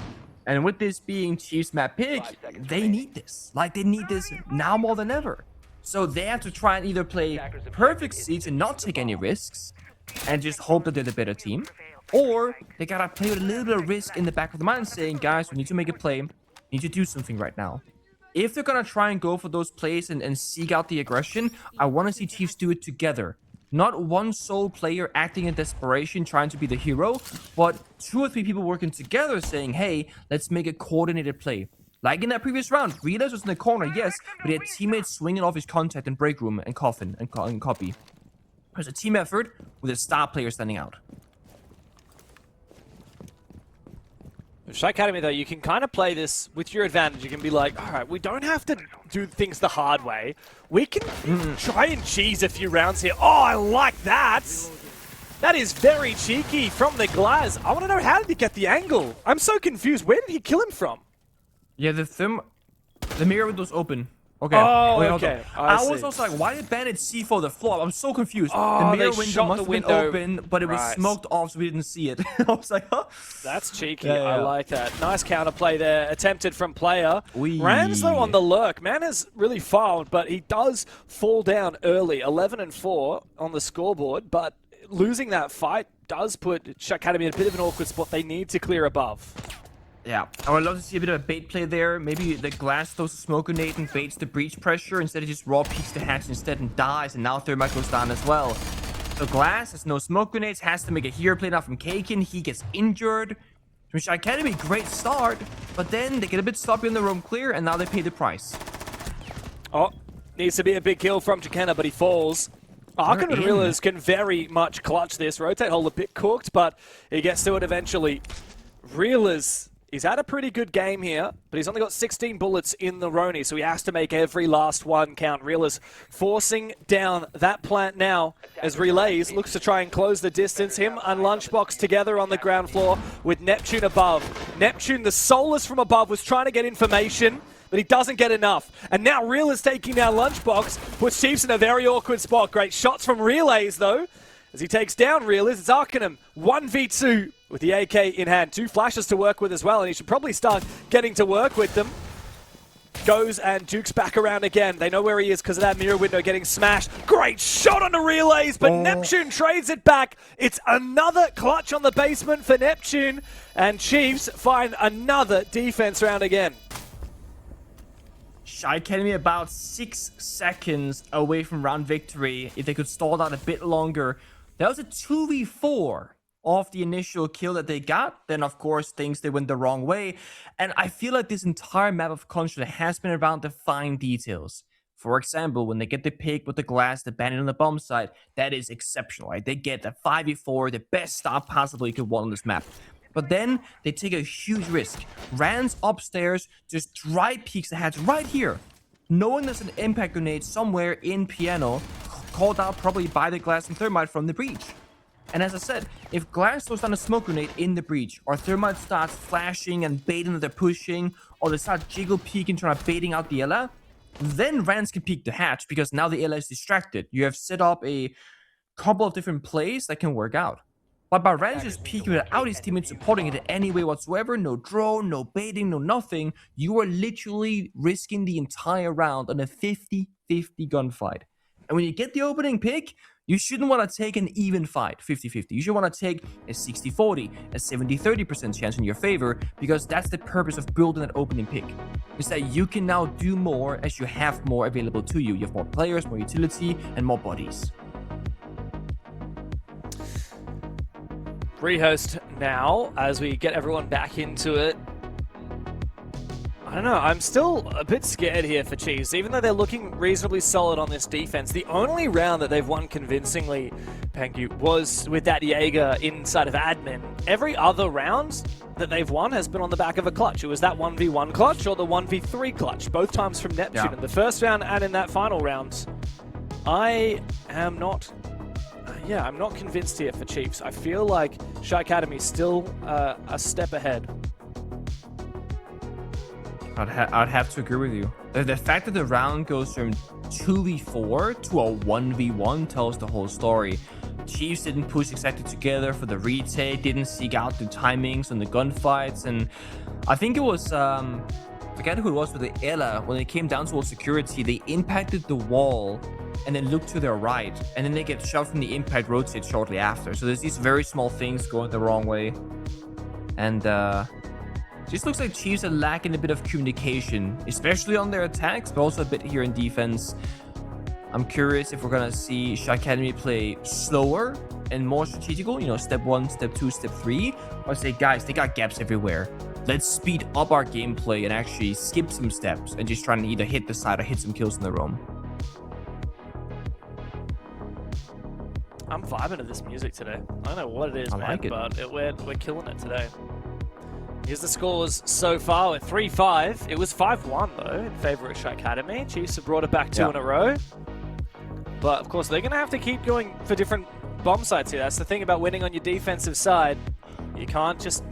And with this being Chiefs map pick, they need this. Like, they need this now more than ever. So they have to try and either play perfect siege and not take any risks, and just hope that they're the better team. Or they gotta play with a little bit of risk in the back of the mind, saying, guys, we need to make a play. We need to do something right now. If they're gonna try and go for those plays and seek out the aggression, I want to see Chiefs do it together. Not one sole player acting in desperation, trying to be the hero, but 2 or 3 people working together saying, hey, let's make a coordinated play. Like in that previous round, Rilas was in the corner, yes, but he had teammates swinging off his contact in break room and coffin and copy. There's a team effort with a star player standing out. With SHAIIKADEMY, though, you can kind of play this with your advantage. You can be like, all right, we don't have to do things the hard way. We can try and cheese a few rounds here. Oh, I like that. That is very cheeky from the Glaz. I want to know, how did he get the angle? I'm so confused. Where did he kill him from? Yeah, the mirror window's open. Okay. Oh, wait, okay. I was also like, why did Bandit C4 the floor? I'm so confused. Oh, the mirror they window shot must the have been window. open, but it was smoked off, so we didn't see it. I was like, huh? That's cheeky. Yeah. I like that. Nice counterplay there, attempted from player. Wee. Rams, though, on the lurk. Man has really fouled, but he does fall down early. 11-4 on the scoreboard, but losing that fight does put SHAIIKADEMY in a bit of an awkward spot. They need to clear above. Yeah, I would love to see a bit of a bait play there. Maybe the Glass throws a smoke grenade and baits the breach pressure instead of just raw peeks the hatch instead and dies, and now Thermite goes down as well. So Glass has no smoke grenades, has to make a hero play now from Kaken. He gets injured. From SHAIIKADEMY, great start, but then they get a bit sloppy in the roam clear, and now they pay the price. Oh, needs to be a big kill from Chikena, but he falls. Arkin and Reelers can very much clutch this. Rotate Hole a bit cooked, but he gets to it eventually. Reelers, he's had a pretty good game here, but he's only got 16 bullets in the Roni, so he has to make every last one count. Reelers forcing down that plant now as Relays looks to try and close the distance. Him and Lunchbox together on the ground floor with Neptune above. Neptune, the Soulless from above, was trying to get information, but he doesn't get enough. And now Reelers taking down Lunchbox, puts Chiefs in a very awkward spot. Great shots from Relays, though, as he takes down Reelers. It's Arcanum, 1v2 with the AK in hand. 2 flashes to work with as well, and he should probably start getting to work with them. Goes and Duke's back around again. They know where he is because of that mirror window getting smashed. Great shot on the Relays, but Neptune trades it back. It's another clutch on the basement for Neptune, and Chiefs find another defense round again. SHAIIKADEMY about 6 seconds away from round victory. If they could stall out a bit longer. That was a 2v4 off the initial kill that they got. Then, of course, things they went the wrong way. And I feel like this entire map of Contra has been around the fine details. For example, when they get the pick with the glass, the bandit on the bomb side, that is exceptional, right? They get the 5v4, the best start possible you could want on this map. But then they take a huge risk. Rans upstairs, just dry peeks the hatch right here, knowing there's an impact grenade somewhere in piano, called out probably by the glass and thermite from the breach. And as I said, if glass throws down a smoke grenade in the breach, or thermite starts flashing and baiting that they're pushing, or they start jiggle peeking trying to baiting out the Ela, then Rans can peek the hatch because now the Ela is distracted. You have set up a couple of different plays that can work out. But by Rans just peeking without his teammates supporting it in any way whatsoever, no drone, no baiting, no nothing, you are literally risking the entire round on a 50-50 gunfight. And when you get the opening pick, you shouldn't want to take an even fight, 50-50. You should want to take a 60-40, a 70-30% chance in your favor, because that's the purpose of building that opening pick. Is that you can now do more as you have more available to you. You have more players, more utility, and more bodies. Rehost now as we get everyone back into it. I don't know, I'm still a bit scared here for Chiefs, even though they're looking reasonably solid on this defense. The only round that they've won convincingly, Pengu, was with that Jaeger inside of admin. Every other round that they've won has been on the back of a clutch. It was that 1v1 clutch or the 1v3 clutch, both times from Neptune in the first round and in that final round. I am not... I'm not convinced here for Chiefs. I feel like SHAIIKADEMY is still a step ahead. I'd have to agree with you. The fact that the round goes from 2v4 to a 1v1 tells the whole story. Chiefs didn't push exactly together for the retake, didn't seek out the timings on the gunfights, and I think it was... I forget who it was with the Ela. When it came down to all security, they impacted the wall and then look to their right, and then they get shoved from the impact rotate shortly after. So there's these very small things going the wrong way, and just looks like Chiefs are lacking a bit of communication, especially on their attacks, but also a bit here in defense. I'm curious if we're gonna see SHAIIKADEMY play slower and more strategical, you know, step 1, step 2, step 3, or say, guys, they got gaps everywhere. Let's speed up our gameplay and actually skip some steps and just try and either hit the side or hit some kills in the roam. I'm vibing to this music today. I don't know what it is, man, but we're killing it today. Here's the scores so far with 3-5. It was 5-1, though, in favor of SHAIIKADEMY. Chiefs have brought it back 2 in a row. But, of course, they're going to have to keep going for different bomb sites here. That's the thing about winning on your defensive side. You can't just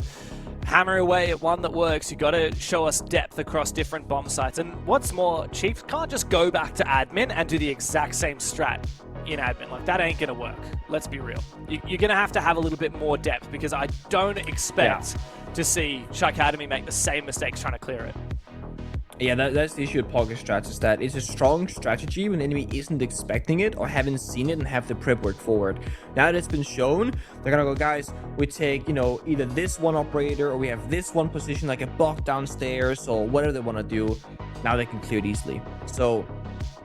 hammer away at one that works. You've got to show us depth across different bomb sites. And what's more, Chiefs can't just go back to admin and do the exact same strat in admin. Like, that ain't gonna work. Let's be real. You're gonna have to have a little bit more depth, because I don't expect to see SHAIIKADEMY make the same mistakes trying to clear it. Yeah, that's the issue with pocket strats, is that it's a strong strategy when the enemy isn't expecting it or haven't seen it and have the prep work forward. Now that it's been shown, they're gonna go, guys, we take, you know, either this one operator or we have this one position, like a block downstairs or whatever they want to do. Now they can clear it easily. So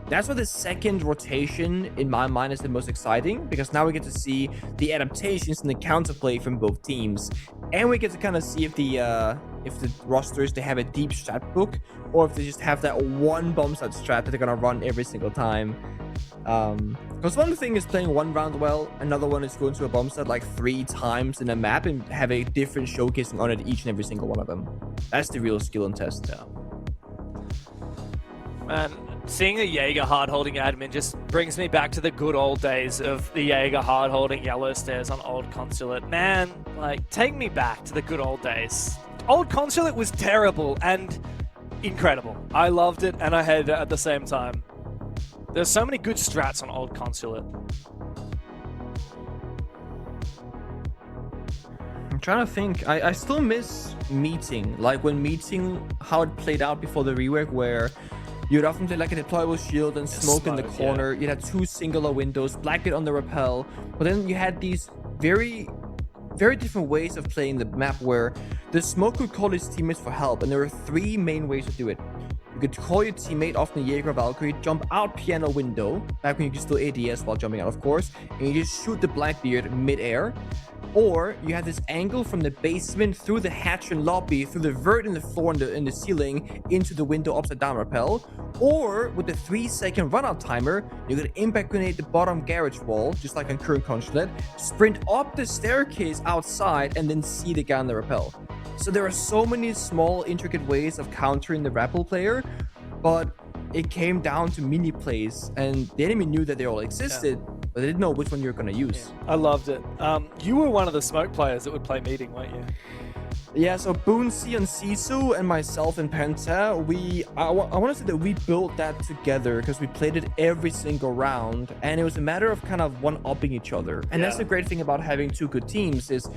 That's why the second rotation, in my mind, is the most exciting, because now we get to see the adaptations and the counterplay from both teams, and we get to kind of see if the rosters, they have a deep strat book, or if they just have that one bomb site strat that they're gonna run every single time. Because one thing is playing one round well, another one is going to a bomb set like 3 times in a map and have a different showcasing on it each and every single one of them. That's the real skill and test. Yeah. Man, seeing the Jaeger hard-holding admin just brings me back to the good old days of the Jaeger hard-holding yellow stairs on Old Consulate. Man, like, take me back to the good old days. Old Consulate was terrible and incredible. I loved it and I hated it at the same time. There's so many good strats on Old Consulate. I'm trying to think. I still miss Meeting. Like when Meeting, how it played out before the rework, where you'd often play like a deployable shield and smoke in the corner. Yeah. You'd have 2 singular windows, Blackbeard on the rappel. But then you had these very different ways of playing the map where the smoke could call his teammates for help. And there were 3 main ways to do it. You could call your teammate, often Jaeger or Valkyrie, jump out piano window, back when you could still ADS while jumping out, of course, and you just shoot the Blackbeard mid-air. Or you have this angle from the basement through the hatch and lobby, through the vert in the floor and in the ceiling, into the window upside down rappel. Or with the 3-second runout timer, you could impact grenade the bottom garage wall, just like on current Consulate, sprint up the staircase outside, and then see the guy on the rappel. So there are so many small, intricate ways of countering the rappel player, but it came down to mini plays, and the enemy knew that they all existed, but they didn't know which one you were going to use. Yeah, I loved it. You were one of the smoke players that would play Meeting, weren't you? Yeah, so Boonsy and Sisu and myself and Penta, I want to say that we built that together because we played it every single round, and it was a matter of kind of one-upping each other. And that's the great thing about having 2 good teams is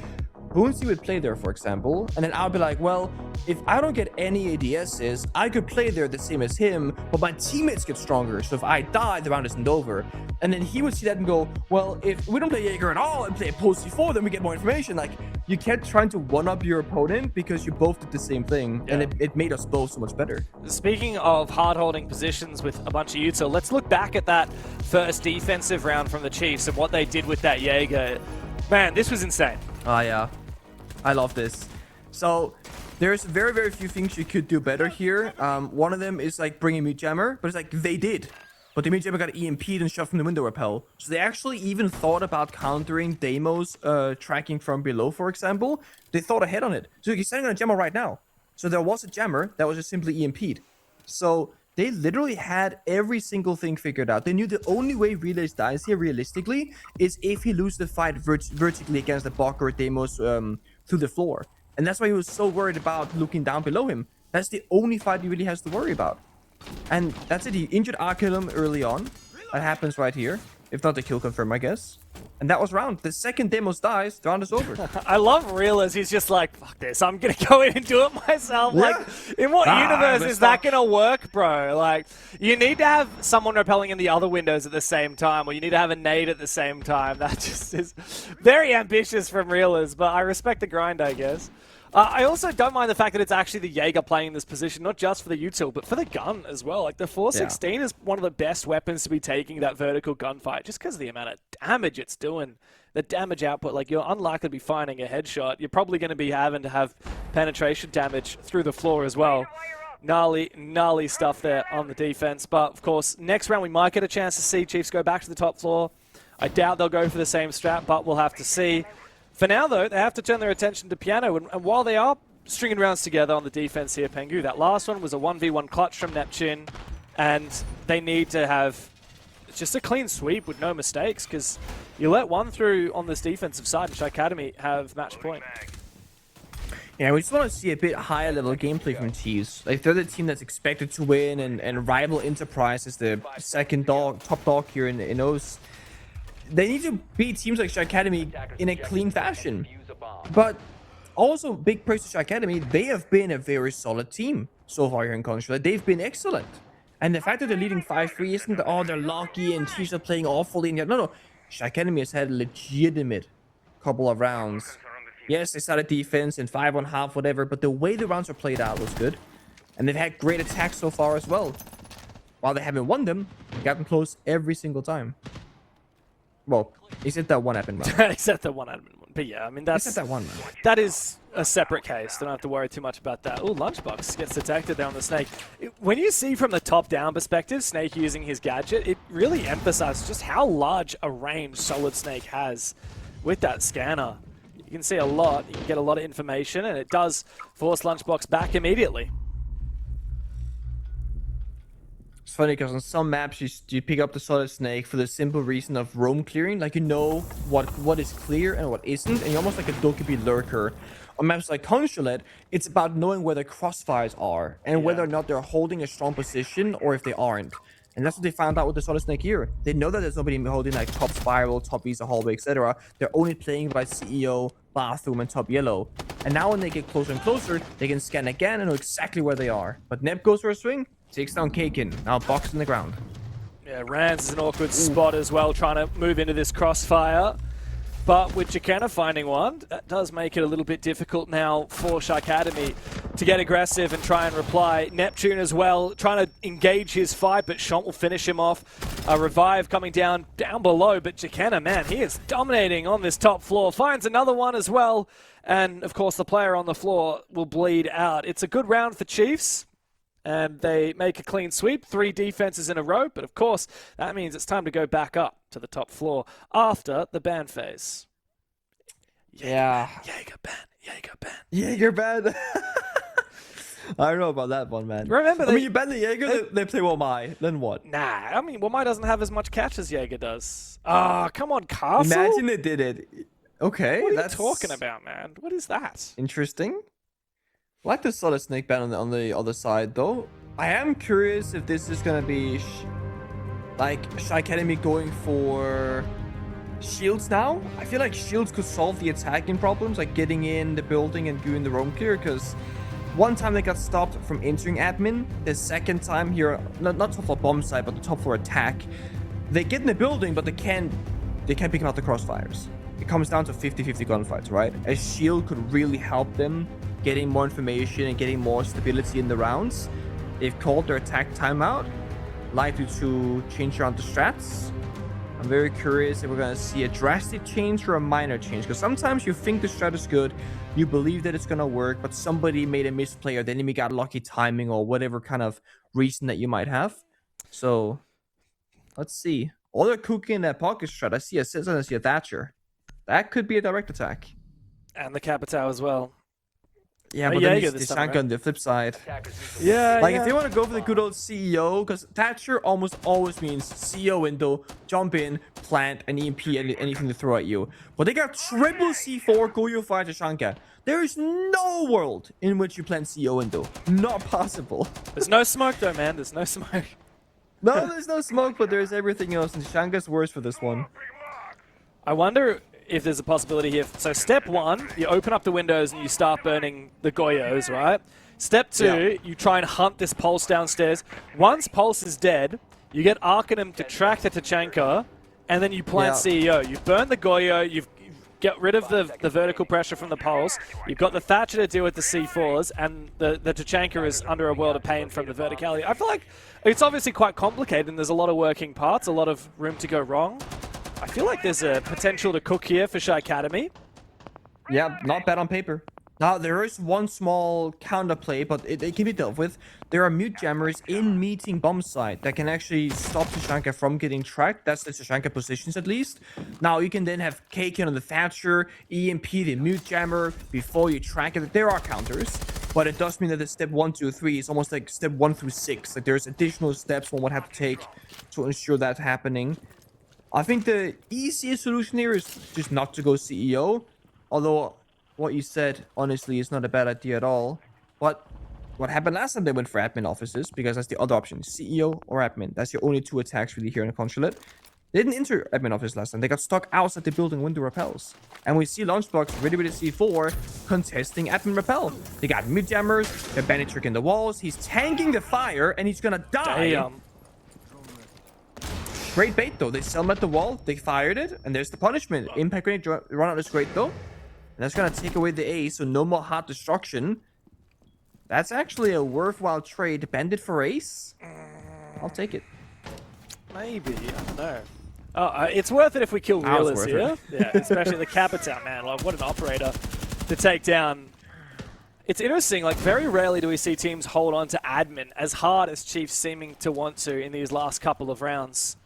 Boonsy would play there, for example, and then I'll be like, well, if I don't get any ADSs, I could play there the same as him, but my teammates get stronger, so if I die, the round isn't over. And then he would see that and go, well, if we don't play Jaeger at all and play post C4, then we get more information. Like, you kept trying to one-up your opponent because you both did the same thing, and it made us both so much better. Speaking of hard-holding positions with a bunch of util, let's look back at that first defensive round from the Chiefs and what they did with that Jaeger. Man, this was insane. Oh, yeah. I love this. So there's very, very few things you could do better here. One of them is like bringing Meat Jammer, but it's like they did. But the Meat Jammer got EMP'd and shoved from the window rappel. So they actually even thought about countering Deimo's tracking from below, for example. They thought ahead on it. So you're standing on a jammer right now. So there was a jammer that was just simply EMP'd. So they literally had every single thing figured out. They knew the only way Relays dies here, realistically, is if he loses the fight vertically against the Bok or Deimos through the floor. And that's why he was so worried about looking down below him. That's the only fight he really has to worry about. And that's it. He injured Arkelum early on. That happens right here. If not the kill confirm, I guess. And that was round. The second Deimos dies, the round is over. I love Real as he's just like, fuck this, I'm going to go in and do it myself. Yeah. Like, in what universe is that going to work, bro? Like, you need to have someone repelling in the other windows at the same time, or you need to have a nade at the same time. That just is very ambitious from Realers, but I respect the grind, I guess. I also don't mind the fact that it's actually the Jaeger playing this position, not just for the util, but for the gun as well. Like, the 416 is one of the best weapons to be taking that vertical gunfight, just because of the amount of damage it's doing. The damage output, like, you're unlikely to be finding a headshot. You're probably going to be having to have penetration damage through the floor as well. Gnarly stuff there on the defense. But, of course, next round we might get a chance to see Chiefs go back to the top floor. I doubt they'll go for the same strat, but we'll have to see. For now, though, they have to turn their attention to Piano, and while they are stringing rounds together on the defense here, Pengu, that last one was a 1v1 clutch from Neptune, and they need to have just a clean sweep with no mistakes, because you let one through on this defensive side, and SHAIIKADEMY have match point. Yeah, we just want to see a bit higher level gameplay from Chiefs. Like, they're the team that's expected to win, and rival Enterprise is the second top dog here in OCE. They need to beat teams like SHAIIKADEMY in a clean fashion. But also, big praise to SHAIIKADEMY, they have been a very solid team so far here in Consulate. They've been excellent. And the fact that they're leading 5-3 isn't, oh, they're lucky and Chiefs are playing awfully. No. SHAIIKADEMY has had a legitimate couple of rounds. Yes, they started defense in 5-on-half, whatever, but the way the rounds are played out was good. And they've had great attacks so far as well. While they haven't won them, got them close every single time. Well, except that one admin round. Except the one admin one. But yeah, I mean, that's... Except that one, man. That is a separate case. Don't have to worry too much about that. Oh, Lunchbox gets detected there on the Snake. When you see from the top-down perspective, Snake using his gadget, it really emphasizes just how large a range Solid Snake has with that scanner. You can see a lot. You can get a lot of information, and it does force Lunchbox back immediately. It's funny because on some maps you pick up the Solid Snake for the simple reason of roam clearing. Like, you know what is clear and what isn't, and you're almost like a Dokkaebi lurker. On maps like Consulate, it's about knowing where the crossfires are and whether or not they're holding a strong position or if they aren't. And that's what they found out with the Solid Snake here. They know that there's nobody holding like top spiral, top visa hallway, etc. They're only playing by CEO, bathroom, and top yellow. And now when they get closer and closer, they can scan again and know exactly where they are. But Neb goes for a swing, takes down Kaken, now boxed in the ground. Yeah, Rands is an awkward spot as well, trying to move into this crossfire. But with Chikana finding one, that does make it a little bit difficult now for SHAIIKADEMY to get aggressive and try and reply. Neptune as well, trying to engage his fight, but Shont will finish him off. A revive coming down below, but Chikana, man, he is dominating on this top floor. Finds another one as well, and of course the player on the floor will bleed out. It's a good round for Chiefs, and they make a clean sweep, 3 defenses in a row, but of course that means it's time to go back up to the top floor after the ban phase. Yeah. Jaeger ban. Jaeger ban. I don't know about that one, man. Remember, I mean, you ban the Jaeger, they play Womai, then what? Nah, I mean, Womai doesn't have as much catch as Jaeger does. Ah, come on, Castle. Imagine they did it. Okay, what are that's you talking about, man? What is that? Interesting. I like the Solid Snake ban on the other side, though. I am curious if this is gonna be like SHAIIKADEMY going for shields now. I feel like shields could solve the attacking problems, like getting in the building and doing the roam clear. Because one time they got stopped from entering admin. The second time here, not top floor bomb site, but the top floor attack, they get in the building, but they can't pick out the crossfires. It comes down to 50-50 gunfights, right? A shield could really help them getting more information and getting more stability in the rounds. They've called their attack timeout, likely to change around the strats. I'm very curious if we're going to see a drastic change or a minor change, because sometimes you think the strat is good, you believe that it's going to work, but somebody made a misplay or the enemy got lucky timing or whatever kind of reason that you might have. So let's see. All they're cooking in that pocket strat, I see a Citizen, I see a Thatcher. That could be a direct attack. And the Capitao as well. Yeah, but then the Shanka on the flip side. Yeah, like if they want to go for the good old CEO, because Thatcher almost always means CEO window, jump in, plant, and EMP anything to throw at you. But they got triple C4 Goyo fire to Shanka. There is no world in which you plant CEO window. Not possible. There's no smoke though, man. There's no smoke. No, there's no smoke, but there's everything else, and Shanka's worse for this one. I wonder if there's a possibility here. So step 1, you open up the windows and you start burning the Goyos, right? Step 2, you try and hunt this Pulse downstairs. Once Pulse is dead, you get Arcanum to track the Tachanka, and then you plant CEO. You burn the Goyo, you've get rid of the vertical pressure from the Pulse, you've got the Thatcher to deal with the C4s, and the Tachanka is under a world of pain from the verticality. I feel like it's obviously quite complicated, and there's a lot of working parts, a lot of room to go wrong. I feel like there's a potential to cook here for SHAIIKADEMY. Yeah, not bad on paper. Now, there is one small counterplay, but it can be dealt with. There are mute jammers in meeting bomb site that can actually stop Tachanka from getting tracked. That's the Tachanka positions, at least. Now, you can then have Kaken on the Thatcher, EMP the mute jammer before you track it. There are counters, but it does mean that the step 1, 2, 3 is almost like step 1 through 6. Like, there's additional steps one would have to take to ensure that's happening. I think the easiest solution here is just not to go CEO. Although, what you said, honestly, is not a bad idea at all. But what happened last time they went for admin offices, because that's the other option, CEO or admin. That's your only 2 attacks really here in the consulate. They didn't enter admin office last time. They got stuck outside the building window repels. And we see Lunchbox ready with the C4 contesting admin repel. They got mid jammers, they're bandit tricking the walls. He's tanking the fire, and he's gonna die. Damn. Great bait though. They sell him at the wall, they fired it, and there's the punishment. Impact grenade run out is great though. And that's gonna take away the A, so no more hard destruction. That's actually a worthwhile trade. Bandit for ace? I'll take it. Maybe, I don't know. Oh, it's worth it if we kill That was Realist worth here. Yeah, especially the Capitan, man. Like, what an operator to take down. It's interesting, like, very rarely do we see teams hold on to admin as hard as Chiefs seeming to want to in these last couple of rounds.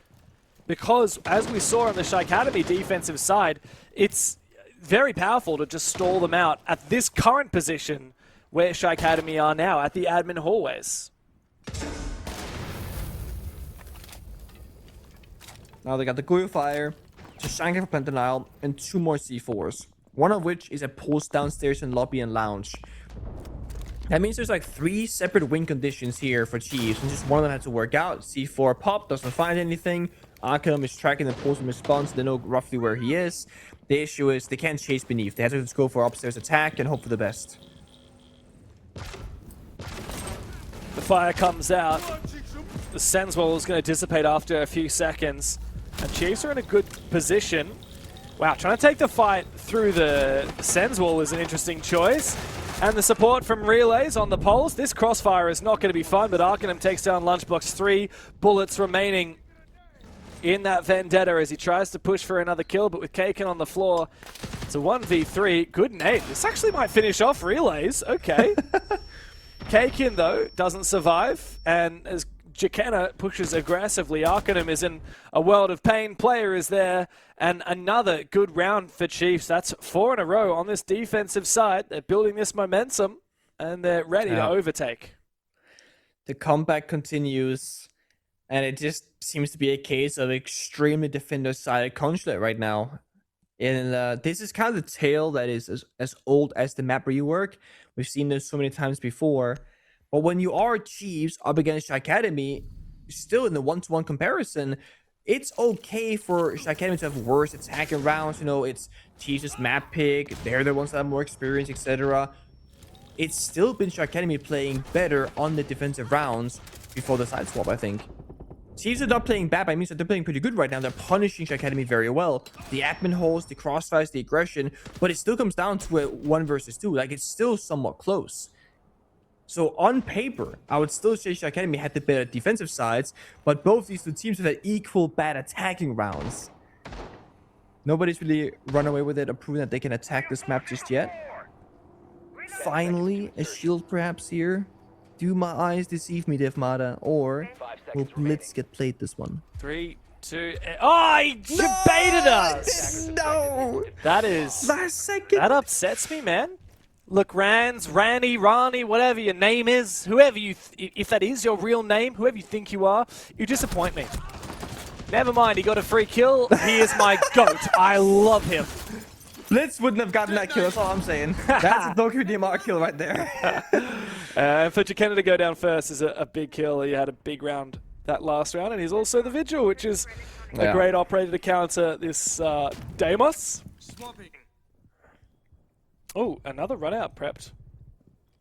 Because, as we saw on the SHAIIKADEMY defensive side, it's very powerful to just stall them out at this current position where SHAIIKADEMY are now, at the admin hallways. Now they got the Glue Fire, Shashanka for Plant Denial, and 2 more C4s. One of which is a pulse downstairs in lobby and lounge. That means there's like 3 separate win conditions here for Chiefs, and just one of them had to work out. C4 pop, doesn't find anything. Arkham is tracking the pulse in response, they know roughly where he is. The issue is they can't chase beneath. They have to just go for upstairs attack and hope for the best. The fire comes out. The Senswell is going to dissipate after a few seconds. And Chiefs are in a good position. Wow, trying to take the fight through the Senswell is an interesting choice. And the support from Relays on the poles. This crossfire is not going to be fun, but Arcanum takes down Lunchbox. 3 bullets remaining in that Vendetta as he tries to push for another kill, but with Kaken on the floor, it's a 1v3. Good nade. This actually might finish off Relays. Okay. Kaken, though, doesn't survive, and as Jakena pushes aggressively, Arcanum is in a world of pain. Player is there, and another good round for Chiefs. That's 4 in a row on this defensive side. They're building this momentum, and they're ready to overtake. The comeback continues, and it just seems to be a case of extremely defender-sided consulate right now. And this is kind of the tale that is as old as the map rework. We've seen this so many times before. But when you are Chiefs up against SHAIIKADEMY, still in the 1-to-1 comparison, it's okay for SHAIIKADEMY to have worse attacking rounds. You know, it's Chiefs' map pick. They're the ones that have more experience, etc. It's still been SHAIIKADEMY playing better on the defensive rounds before the side swap, I think. Chiefs are not playing bad, but I mean that they're playing pretty good right now. They're punishing SHAIIKADEMY very well. The admin holes, the crossfires, the aggression, but it still comes down to a 1 versus 2. Like, it's still somewhat close. So on paper, I would still say SHAIIKADEMY had the better defensive sides, but both these 2 teams have had equal bad attacking rounds. Nobody's really run away with it or proven that they can attack this map just yet. Finally, a shield perhaps here. Do my eyes deceive me, Devmata, or will Blitz get played this one? 3, 2, oh, he baited us! No! That is... Last second! That upsets me, man. Look, Randy, Rani, whatever your name is, whoever you... if that is your real name, whoever you think you are, you disappoint me. Never mind, he got a free kill. He is my GOAT. I love him. Blitz wouldn't have gotten that kill, that's all I'm saying. That's a Doku DMR kill right there. For Jakena to go down first is a big kill. He had a big round that last round, and he's also the Vigil, which is a great operator to counter this Deimos. Oh, another run out prepped.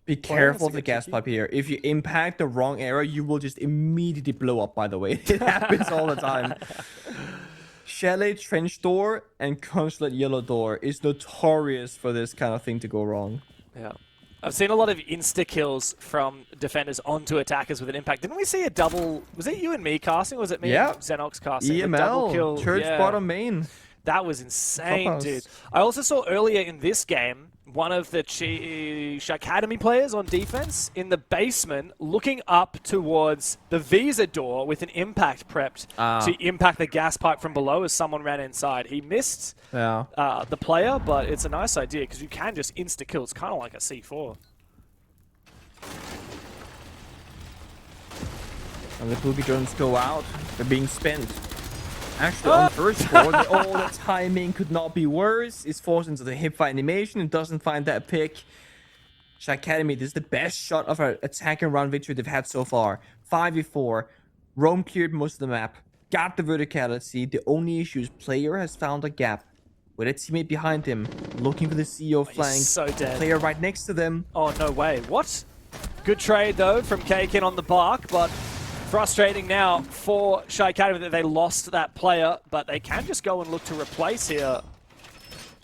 Be careful of the gas pipe here. If you impact the wrong area, you will just immediately blow up, by the way. It happens all the time. Chalet Trench Door and Consulate Yellow Door is notorious for this kind of thing to go wrong. Yeah. I've seen a lot of insta-kills from defenders onto attackers with an impact. Didn't we see a double... Was it you and me casting, or was it me and Xenox casting? EML, double kill? Church bottom main. That was insane, dude. I also saw earlier in this game, one of the SHAIIKADEMY players on defense in the basement looking up towards the Visa door with an impact prepped to impact the gas pipe from below as someone ran inside. He missed the player, but it's a nice idea because you can just insta-kill. It's kind of like a C4. And the Boogie drones go out. They're being spent. Actually, on first floor, the timing could not be worse. Is forced into the hipfire animation and doesn't find that pick. SHAIIKADEMY, this is the best shot of our attack and run victory they've had so far. 5v4. Rome cleared most of the map. Got the verticality. The only issue is player has found a gap. With a teammate behind him, looking for the CEO flank. He's so dead. Player right next to them. Oh, no way. What? Good trade, though, from Kaken on the bark, but... frustrating now for SHAIIKADEMY that they lost that player, but they can just go and look to replace here.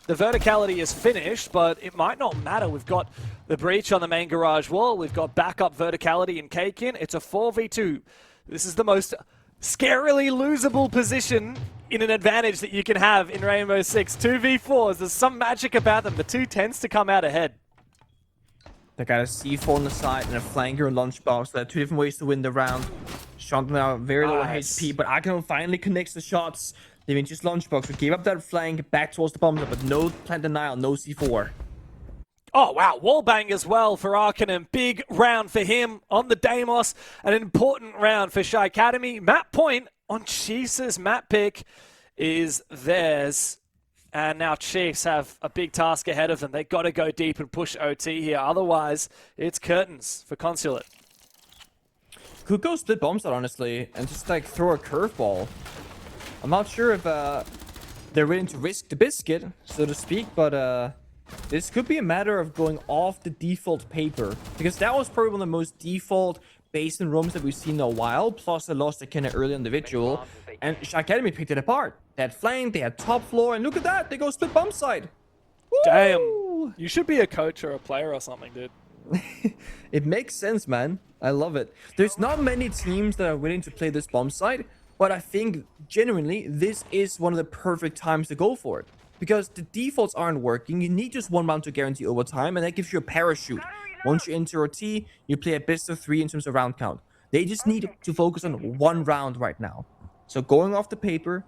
The verticality is finished, but it might not matter. We've got the breach on the main garage wall. We've got backup verticality in Kaken. It's a 4v2. This is the most scarily losable position in an advantage that you can have in Rainbow Six. 2v4s, there's some magic about them. The 2 tends to come out ahead. They got a C4 on the side and a flanker and lunchbox. There are 2 different ways to win the round. Shot now very low HP, but Arkanow finally connects the shots. Leaving just lunchbox. We gave up that flank back towards the bomb, but no plant denial, no C4. Oh, wow. Wallbang as well for Arkanow. Big round for him on the Deimos. An important round for SHAIIKADEMY. Map point on Chiefs' map pick is theirs. And now Chiefs have a big task ahead of them. They've got to go deep and push OT here. Otherwise, it's curtains for Consulate. Could go split bomb side, honestly, and just like throw a curveball. I'm not sure if they're willing to risk the biscuit, so to speak, but this could be a matter of going off the default paper, because that was probably one of the most default basement rooms that we've seen in a while, plus they lost the kind of early individual, and SHAIIKADEMY picked it apart. They had flank, they had top floor, and look at that, they go split bomb side. Woo! Damn, you should be a coach or a player or something, dude. It makes sense, man. I love it. There's not many teams that are willing to play this bomb side, but I think genuinely this is one of the perfect times to go for it. Because the defaults aren't working, you need just 1 round to guarantee overtime, and that gives you a parachute. Once you enter OT, you play a best of 3 in terms of round count. They just need to focus on 1 round right now. So going off the paper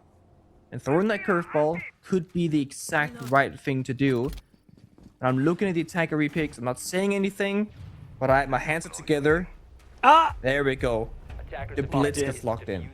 and throwing that curveball could be the exact right thing to do. And I'm looking at the attacker repicks, I'm not saying anything, but my hands are together. There we go. The blitz gets locked in.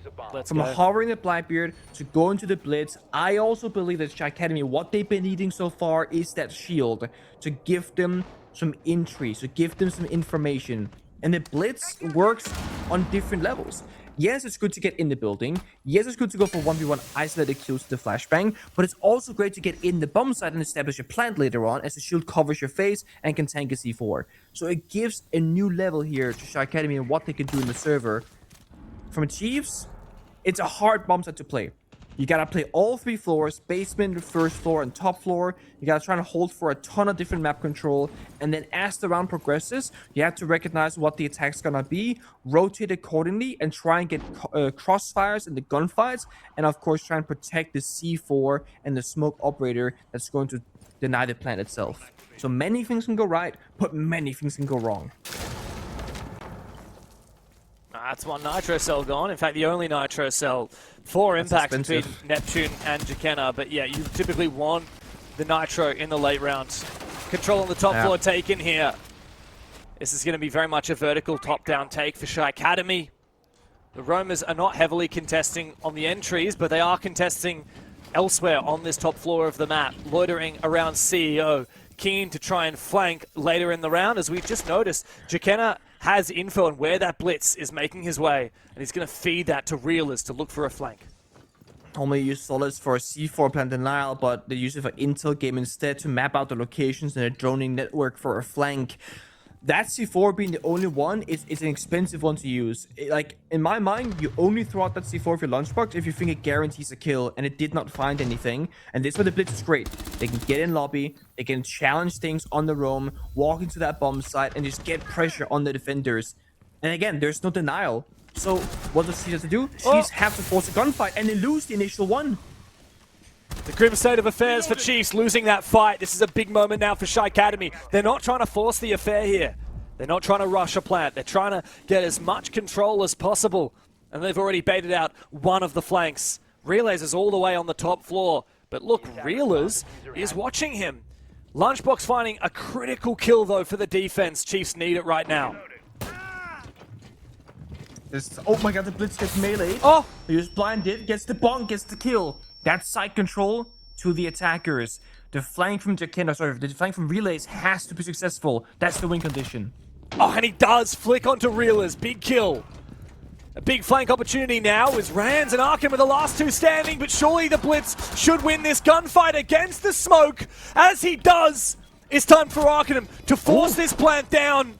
From hovering the Blackbeard to going to the blitz, I also believe that SHAIIKADEMY, what they've been needing so far is that shield to give them some entry, to give them some information. And the blitz works on different levels. Yes, it's good to get in the building. Yes, it's good to go for 1v1 isolated kills to the flashbang, but it's also great to get in the bomb site and establish a plant later on, as the shield covers your face and can tank a C4. So it gives a new level here to SHAIIKADEMY and what they can do in the server. From Chiefs, it's a hard bomb set to play. You gotta play all 3 floors, basement, first floor, and top floor. You gotta try and hold for a ton of different map control. And then as the round progresses, you have to recognize what the attack's gonna be, rotate accordingly, and try and get crossfires in the gunfights. And of course, try and protect the C4 and the smoke operator that's going to deny the plant itself. So many things can go right, but many things can go wrong. That's one Nitro Cell gone. In fact, the only Nitro Cell for impact between Neptune and Jekena. But yeah, you typically want the Nitro in the late rounds. Control on the top floor taken here. This is going to be very much a vertical top-down take for SHAIIKADEMY. The Roamers are not heavily contesting on the entries, but they are contesting elsewhere on this top floor of the map, loitering around CEO, keen to try and flank later in the round. As we've just noticed, Jekena has info on where that blitz is making his way, and he's going to feed that to Reelers to look for a flank. Normally use Solids for a C4 plant denial, but they use it for intel game instead to map out the locations in a droning network for a flank. That C4 being the only one is an expensive one to use. Like, in my mind, you only throw out that C4 with your lunchbox if you think it guarantees a kill, and it did not find anything. And this is where the blitz is great. They can get in lobby, they can challenge things on the roam, walk into that bomb site, and just get pressure on the defenders. And again, there's no denial. So, what does Chiefs have to do? Chiefs have to force a gunfight, and they lose the initial one. The grim state of affairs for Chiefs, losing that fight. This is a big moment now for SHAIIKADEMY. They're not trying to force the affair here. They're not trying to rush a plant. They're trying to get as much control as possible. And they've already baited out one of the flanks. Relays is all the way on the top floor. But look, Reelers is watching him. Lunchbox finding a critical kill, though, for the defense. Chiefs need it right now. Oh my god, the blitz gets melee. Oh! He was blinded, gets the bonk, gets the kill. That's side control to the attackers. The flank from Jekena, sorry, the flank from Relays has to be successful. That's the win condition. Oh, and he does flick onto Reelers. Big kill. A big flank opportunity now is Rands and Arkham with the last 2 standing, but surely the Blitz should win this gunfight against the smoke. As he does, it's time for Arkham to force this plant down.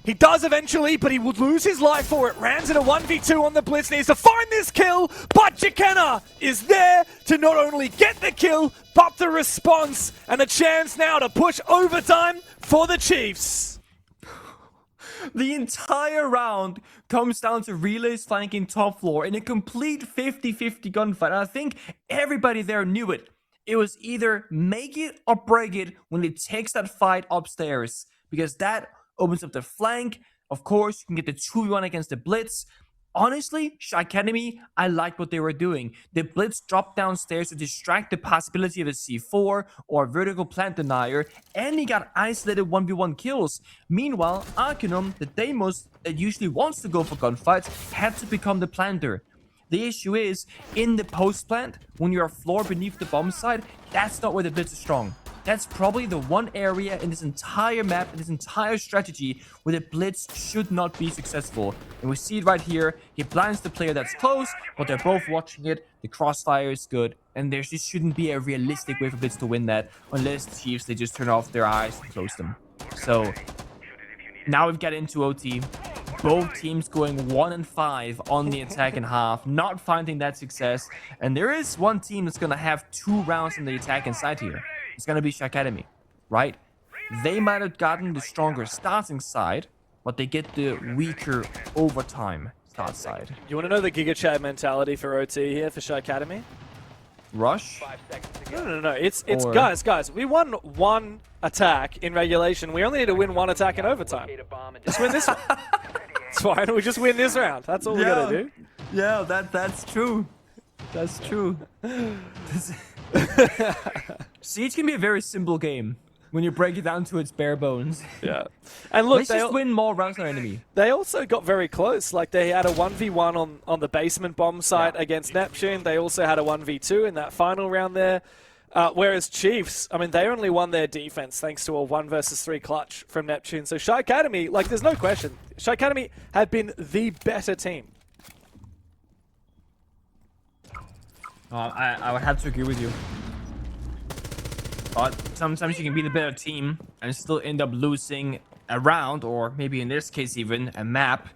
He does eventually, but he would lose his life for it. Rands in a 1v2 on the Blitz, needs to find this kill, but Jekena is there to not only get the kill, but the response, and a chance now to push overtime for the Chiefs. The entire round comes down to relays flanking top floor in a complete 50-50 gunfight. And I think everybody there knew it. It was either make it or break it when it takes that fight upstairs, because that opens up the flank. Of course, you can get the 2v1 against the Blitz. Honestly, SHAIIKADEMY, I liked what they were doing. The Blitz dropped downstairs to distract the possibility of a C4 or a vertical plant denier, and he got isolated 1v1 kills. Meanwhile, Arcanum, the Deimos that usually wants to go for gunfights, had to become the planter. The issue is, in the post plant, when you're a floor beneath the bomb site, that's not where the Blitz is strong. That's probably the one area in this entire map, in this entire strategy, where the Blitz should not be successful. And we see it right here. He blinds the player that's close, but they're both watching it. The crossfire is good, and there just shouldn't be a realistic way for Blitz to win that, unless the Chiefs, they just turn off their eyes and close them. So, now we've got into OT. Both teams going 1-5 on the attack in half, not finding that success. And there is one team that's going to have 2 rounds in the attack inside here. It's going to be SHAIIKADEMY, right? They might have gotten the stronger starting side, but they get the weaker overtime start side. You want to know the Giga Chad mentality for OT here for SHAIIKADEMY? Rush? No. It's guys. We won 1 attack in regulation. We only need to win 1 attack in overtime. Just win this one. It's fine. We just win this round. That's all we gotta do. Yeah, that's true. That's true. Siege can be a very simple game when you break it down to its bare bones. Yeah. And look, let's just win more rounds on enemy. They also got very close. Like, they had a 1v1 on the basement bomb site against Neptune. They also had a 1v2 in that final round there. Whereas Chiefs, I mean, they only won their defense thanks to a 1 versus 3 clutch from Neptune. So SHAIIKADEMY, like, there's no question. SHAIIKADEMY have been the better team. I would have to agree with you. But sometimes you can be the better team and still end up losing a round, or maybe in this case even a map.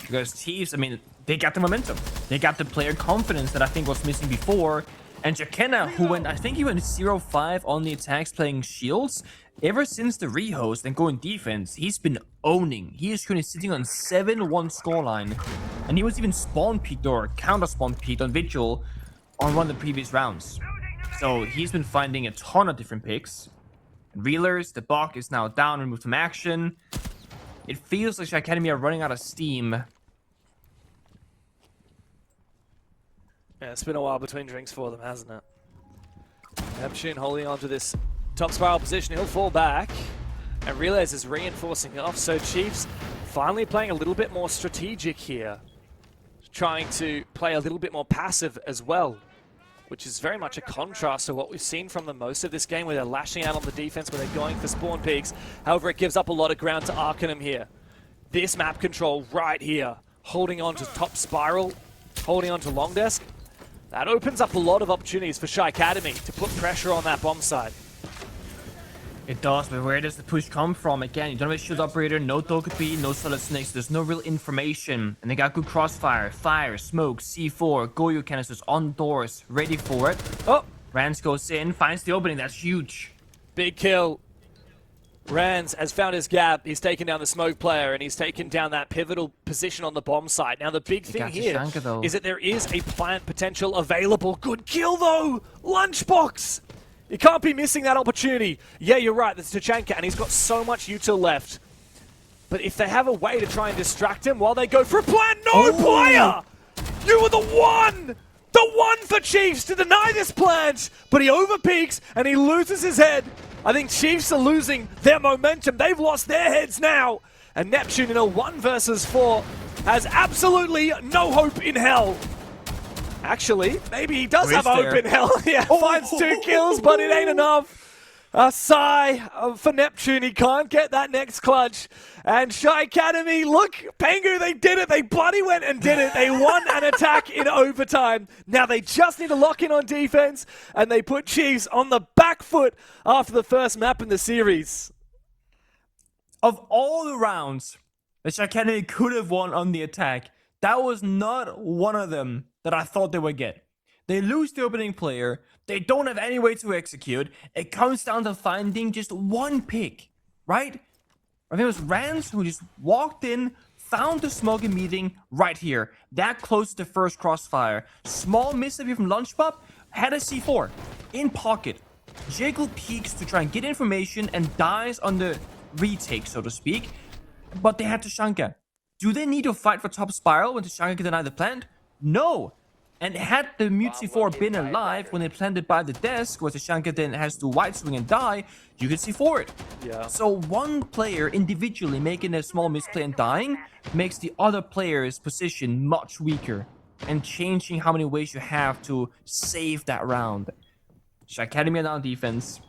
Because Chiefs, I mean, they got the momentum. They got the player confidence that I think was missing before. And Jakena, who went, I think he went 0-5 on the attacks playing shields. Ever since the rehost and going defense, he's been owning. He is currently sitting on 7-1 scoreline. And he was even spawn peaked or counter spawn peaked on Vigil on one of the previous rounds. So he's been finding a ton of different picks. Reelers, the Bok is now down, removed from action. It feels like SHAIIKADEMY are running out of steam. Yeah, it's been a while between drinks for them, hasn't it? Neptune holding on to this top spiral position. He'll fall back. And Relays is reinforcing it off. So Chiefs finally playing a little bit more strategic here. Trying to play a little bit more passive as well, which is very much a contrast to what we've seen from them most of this game, where they're lashing out on the defense, where they're going for spawn peaks. However, it gives up a lot of ground to Arcanum here. This map control right here, holding on to top spiral, holding on to long desk. That opens up a lot of opportunities for SHAIIKADEMY to put pressure on that bomb side. It does, but where does the push come from? Again, you don't have a shield operator, no Dokkaebi, no solid snakes, there's no real information. And they got good crossfire, fire, smoke, C4, Goyo canisters on doors, ready for it. Oh! Rans goes in, finds the opening, that's huge. Big kill. Rans has found his gap, he's taken down the smoke player, and he's taken down that pivotal position on the bomb site. Now the big thing here is that there is a plant potential available. Good kill though! Lunchbox! You can't be missing that opportunity. Yeah, you're right, that's Tachanka, and he's got so much util left. But if they have a way to try and distract him while they go for a plant, no player! You were the one! The one for Chiefs to deny this plant! But he overpeaks and he loses his head. I think Chiefs are losing their momentum. They've lost their heads now. And Neptune in a 1 versus 4 has absolutely no hope in hell. Actually, maybe he does have hope in hell. Yeah, finds 2 kills, but it ain't enough. A sigh for Neptune. He can't get that next clutch. And SHAIIKADEMY, look, Pengu, they did it. They bloody went and did it. They won an attack in overtime. Now they just need to lock in on defense, and they put Chiefs on the back foot after the first map in the series. Of all the rounds that SHAIIKADEMY could have won on the attack, that was not one of them that I thought they would get. They lose the opening player. They don't have any way to execute. It comes down to finding just one pick, right? I think it was Rans who just walked in, found the smoking meeting right here. That close to the first crossfire. Small misstep here from Lunchpop. Had a C4 in pocket. Jiggle peeks to try and get information and dies on the retake, so to speak. But they had Tashanka. Do they need to fight for top spiral when Tashanka can deny the plant? No. And had the Mute C4 been alive when they planted by the desk, where Tashanka then has to wide swing and die, you could C4 it. Yeah. So one player individually making a small misplay and dying makes the other player's position much weaker, and changing how many ways you have to save that round. SHAIIKADEMY on defense.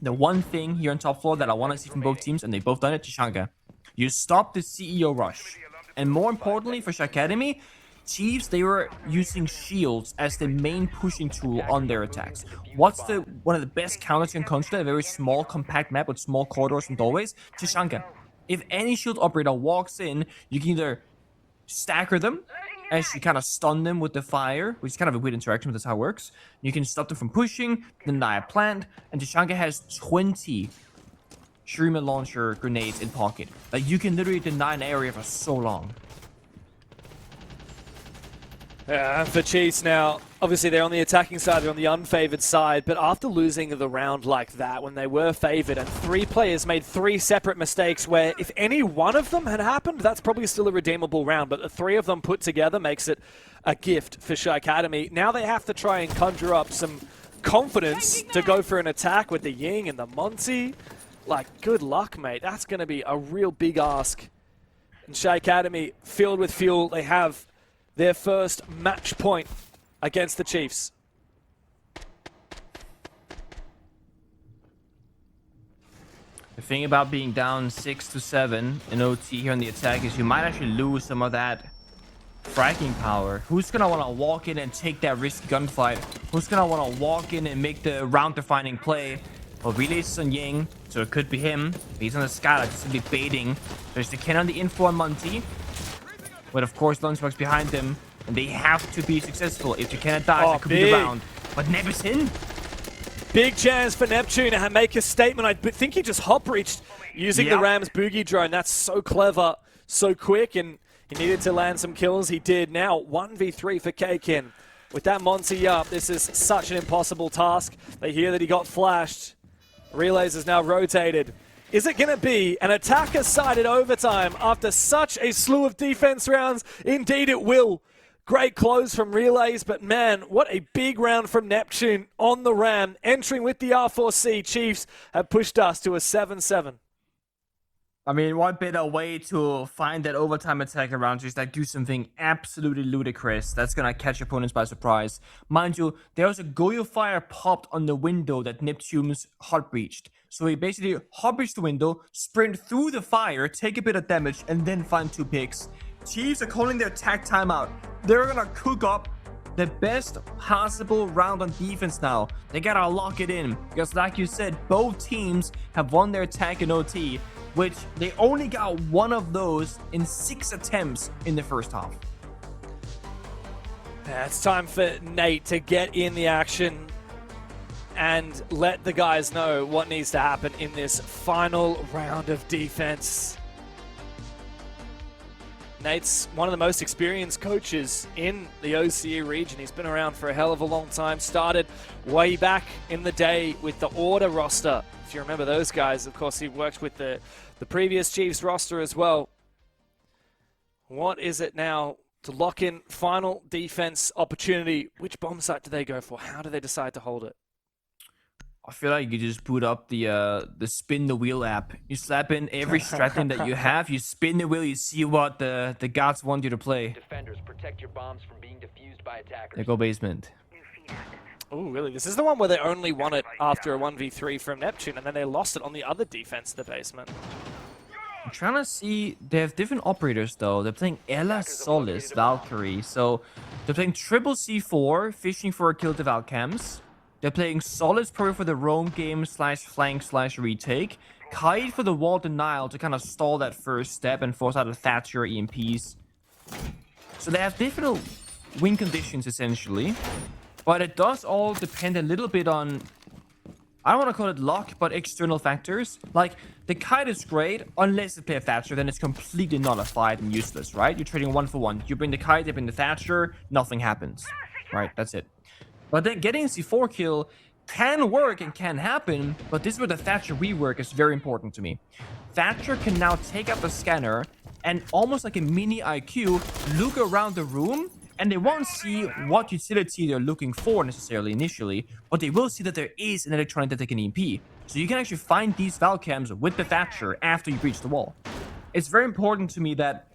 The one thing here on top floor that I want to see from both teams, and they both done it, Tashanka. You stop the CEO rush. And more importantly for SHAIIKADEMY, Chiefs, they were using shields as the main pushing tool on their attacks. What's one of the best counters you can consider a very small, compact map with small corridors and doorways? Tashanka. If any shield operator walks in, you can either stagger them as you kind of stun them with the fire, which is kind of a weird interaction, but that's how it works. You can stop them from pushing, deny a plant, and Tashanka has 20 streamer launcher grenades in pocket. Like, you can literally deny an area for so long. Yeah, and for Chiefs now, obviously they're on the attacking side, they're on the unfavored side, but after losing the round like that, when they were favored, and 3 players made 3 separate mistakes where if any one of them had happened, that's probably still a redeemable round, but the 3 of them put together makes it a gift for SHAIIKADEMY. Now they have to try and conjure up some confidence to go for an attack with the Ying and the Monty. Like, good luck, mate. That's going to be a real big ask. And SHAIIKADEMY, filled with fuel, they have their first match point against the Chiefs. The thing about being down 6-7 in OT here on the attack is you might actually lose some of that fracking power. Who's gonna want to walk in and take that risky gunfight? Who's gonna want to walk in and make the round-defining play? Well, Relays is on Ying, so it could be him. He's on the skyline, just simply baiting. There's the Ken on the info on Monty. But of course, Lunchbox behind them, and they have to be successful. If Jakenna dies, that could be the round. But Neb is in. Big chance for Neptune to make a statement. I think he just hop reached using the Rams boogie drone. That's so clever, so quick, and he needed to land some kills. He did. Now 1v3 for K-Kin. With that Monty up, this is such an impossible task. They hear that he got flashed. Relays is now rotated. Is it going to be an attacker-sided overtime after such a slew of defense rounds? Indeed it will. Great close from Relays, but man, what a big round from Neptune on the Ram. Entering with the R4C, Chiefs have pushed us to a 7-7. I mean, what better way to find that overtime attack around just like do something absolutely ludicrous that's gonna catch opponents by surprise. Mind you, there was a Goyo fire popped on the window that Neptune's hot breached. So he basically hot breached the window, sprint through the fire, take a bit of damage, and then find 2 picks. Chiefs are calling their attack timeout. They're gonna cook up the best possible round on defense now. They gotta lock it in, because like you said, both teams have won their attack in OT, which they only got 1 of those in 6 attempts in the first half. Yeah, it's time for Nate to get in the action and let the guys know what needs to happen in this final round of defense. Nate's one of the most experienced coaches in the OCE region. He's been around for a hell of a long time. Started way back in the day with the Order roster. If you remember those guys, of course, he worked with the previous Chiefs roster as well. What is it now to lock in final defense opportunity? Which bomb site do they go for? How do they decide to hold it? I feel like you just boot up the spin the wheel app. You slap in every strat that you have, you spin the wheel, you see what the gods want you to play. Defenders, protect your bombs from being defused by attackers. They go basement. Oh, really? This is the one where they only won it after a 1v3 from Neptune, and then they lost it on the other defense of the basement. I'm trying to see, they have different operators though. They're playing Ella Solis, Valkyrie. So they're playing triple C4, fishing for a kill to Valcams. They're playing Solis probably for the roam game / flank / retake. Kite for the wall denial to kind of stall that first step and force out a Thatcher EMPs. So they have different win conditions essentially. But it does all depend a little bit on I don't want to call it luck, but external factors. Like, the kite is great, unless they play a Thatcher, then it's completely nullified and useless, right? You're trading 1 for 1. You bring the kite, they bring the Thatcher, nothing happens. Right, that's it. But then getting a C4 kill can work and can happen, but this is where the Thatcher rework is very important to me. Thatcher can now take up a scanner and almost like a mini IQ, look around the room, and they won't see what utility they're looking for necessarily initially, but they will see that there is an electronic that they can EMP. So you can actually find these Valcams with the Thatcher after you breach the wall. It's very important to me that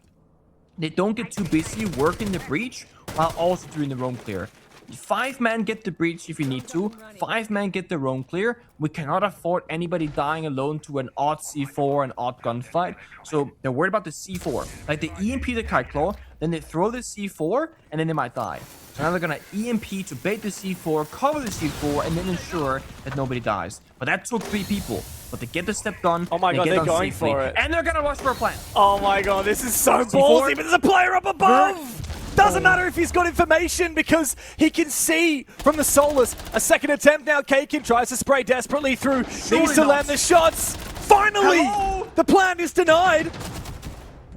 they don't get too busy working the breach while also doing the roam clear. 5-man get the breach if you need to. 5-man get the roam clear. We cannot afford anybody dying alone to an odd C4 and odd gunfight. So they're worried about the C4. Like, they EMP the Kite Claw, then they throw the C4, and then they might die. So now they're gonna EMP to bait the C4, cover the C4, and then ensure that nobody dies. But that took 3 people. But they get the step done. Oh my god, they're going safely, for it. and they're gonna rush for a plant. Oh my god, this is so C4. ballsy, but there's a player up above! Doesn't matter if he's got information because he can see from the Solus. A second attempt now. Kakin tries to spray desperately through. Needs to land the shots. Finally! Hello? The plan is denied.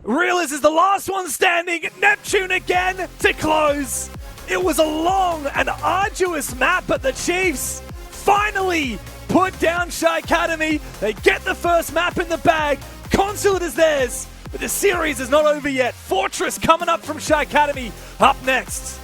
Realiz is the last one standing. Neptune again to close. It was a long and arduous map, but the Chiefs finally put down SHAIIKADEMY. They get the first map in the bag. Consulate is theirs. But the series is not over yet. Fortress coming up from SHAIIKADEMY up next.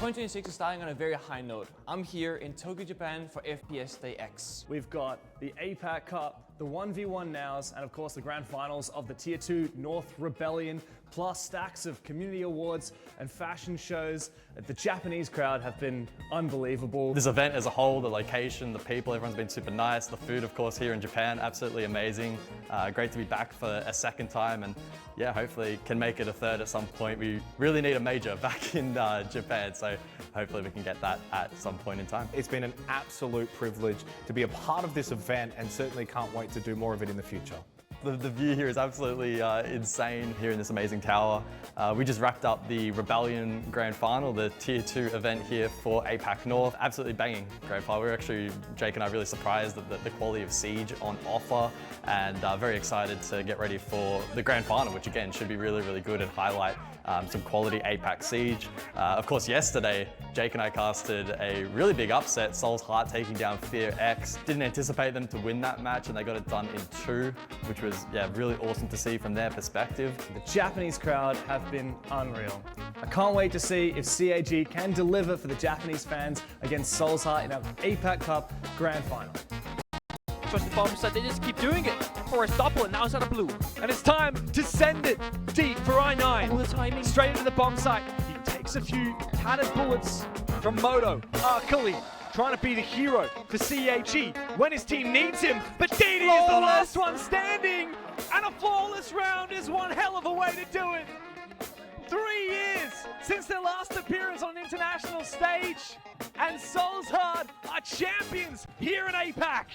'26 is starting on a very high note. I'm here in Tokyo, Japan for FPS Day X. We've got the APAC Cup, the 1v1 nows, and of course the grand finals of the Tier 2 North Rebellion, plus stacks of community awards and fashion shows. The Japanese crowd have been unbelievable. This event as a whole, the location, the people, everyone's been super nice. The food, of course, here in Japan, absolutely amazing. Great to be back for a second time, and yeah, hopefully can make it a third at some point. We really need a major back in Japan, so hopefully we can get that at some point in time. It's been an absolute privilege to be a part of this event, and certainly can't wait to do more of it in the future. The view here is absolutely insane here in this amazing tower. We just wrapped up the Rebellion Grand Final, the Tier 2 event here for APAC North. Absolutely banging Grand Final. We were actually, Jake and I, really surprised at the quality of Siege on offer, and very excited to get ready for the Grand Final, which again should be really, really good and highlight some quality APAC Siege. Of course, yesterday, Jake and I casted a really big upset, Soul's Heart taking down Fear X. Didn't anticipate them to win that match, and they got it done in 2, which was, yeah, really awesome to see from their perspective. The Japanese crowd have been unreal. I can't wait to see if CAG can deliver for the Japanese fans against Soul's Heart in our APAC Cup Grand Final. Trust the bomb side, they just keep doing it. Forest double, and now it's out of blue. And it's time to send it deep for I9. All the timing. Straight into the bomb site. He takes a few tattered bullets from Moto. Arkali trying to be the hero for CHE when his team needs him. But Didi is the last one standing. And a flawless round is one hell of a way to do it. 3 years since their last appearance on an international stage. And Soul's Heart are champions here in APAC.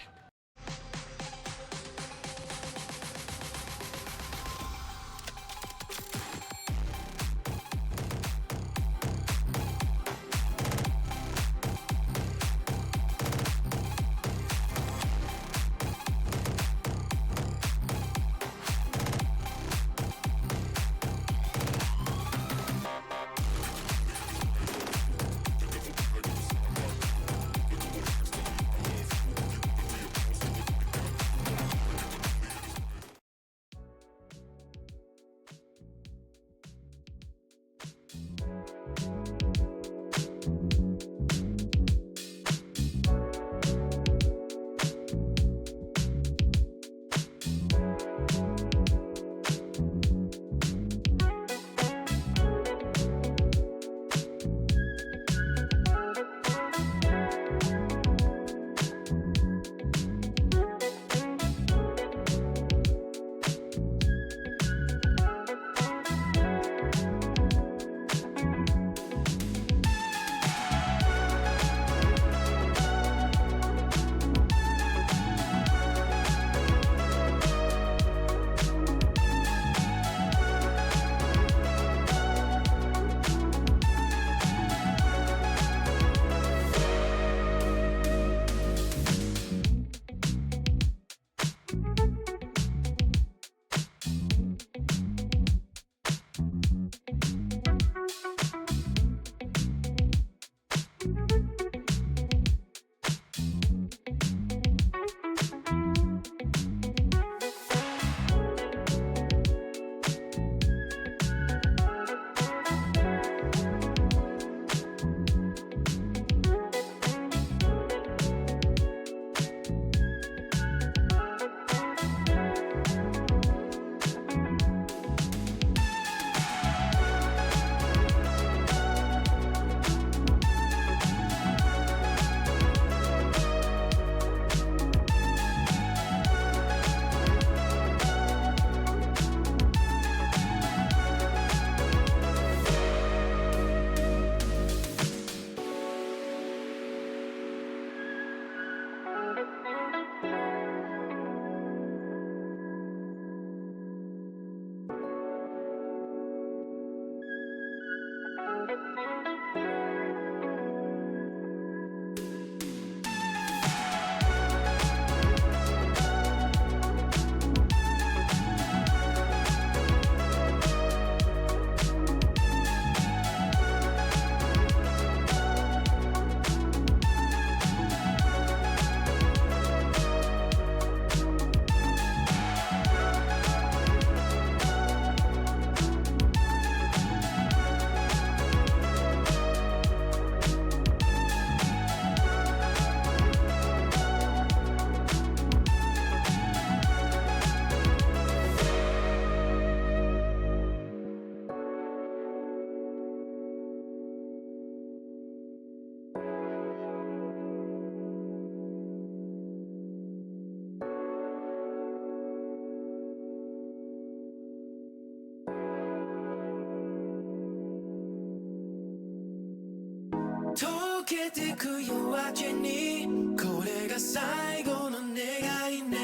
けてく夜明けにこれが最後の願いね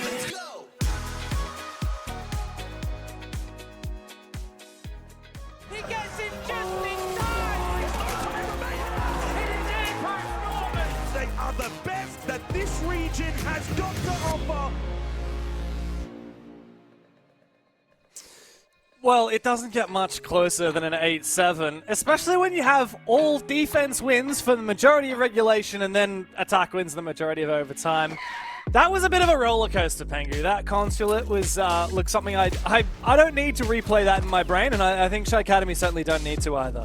Let's go! He gets in just in time! It is APAC Northern! They are the best that this region has got to offer. Well, it doesn't get much closer than an 8-7, especially when you have all defense wins for the majority of regulation and then attack wins the majority of overtime. That was a bit of a roller coaster, Pengu. That consulate was look something I don't need to replay that in my brain, and I think SHAIIKADEMY certainly don't need to either.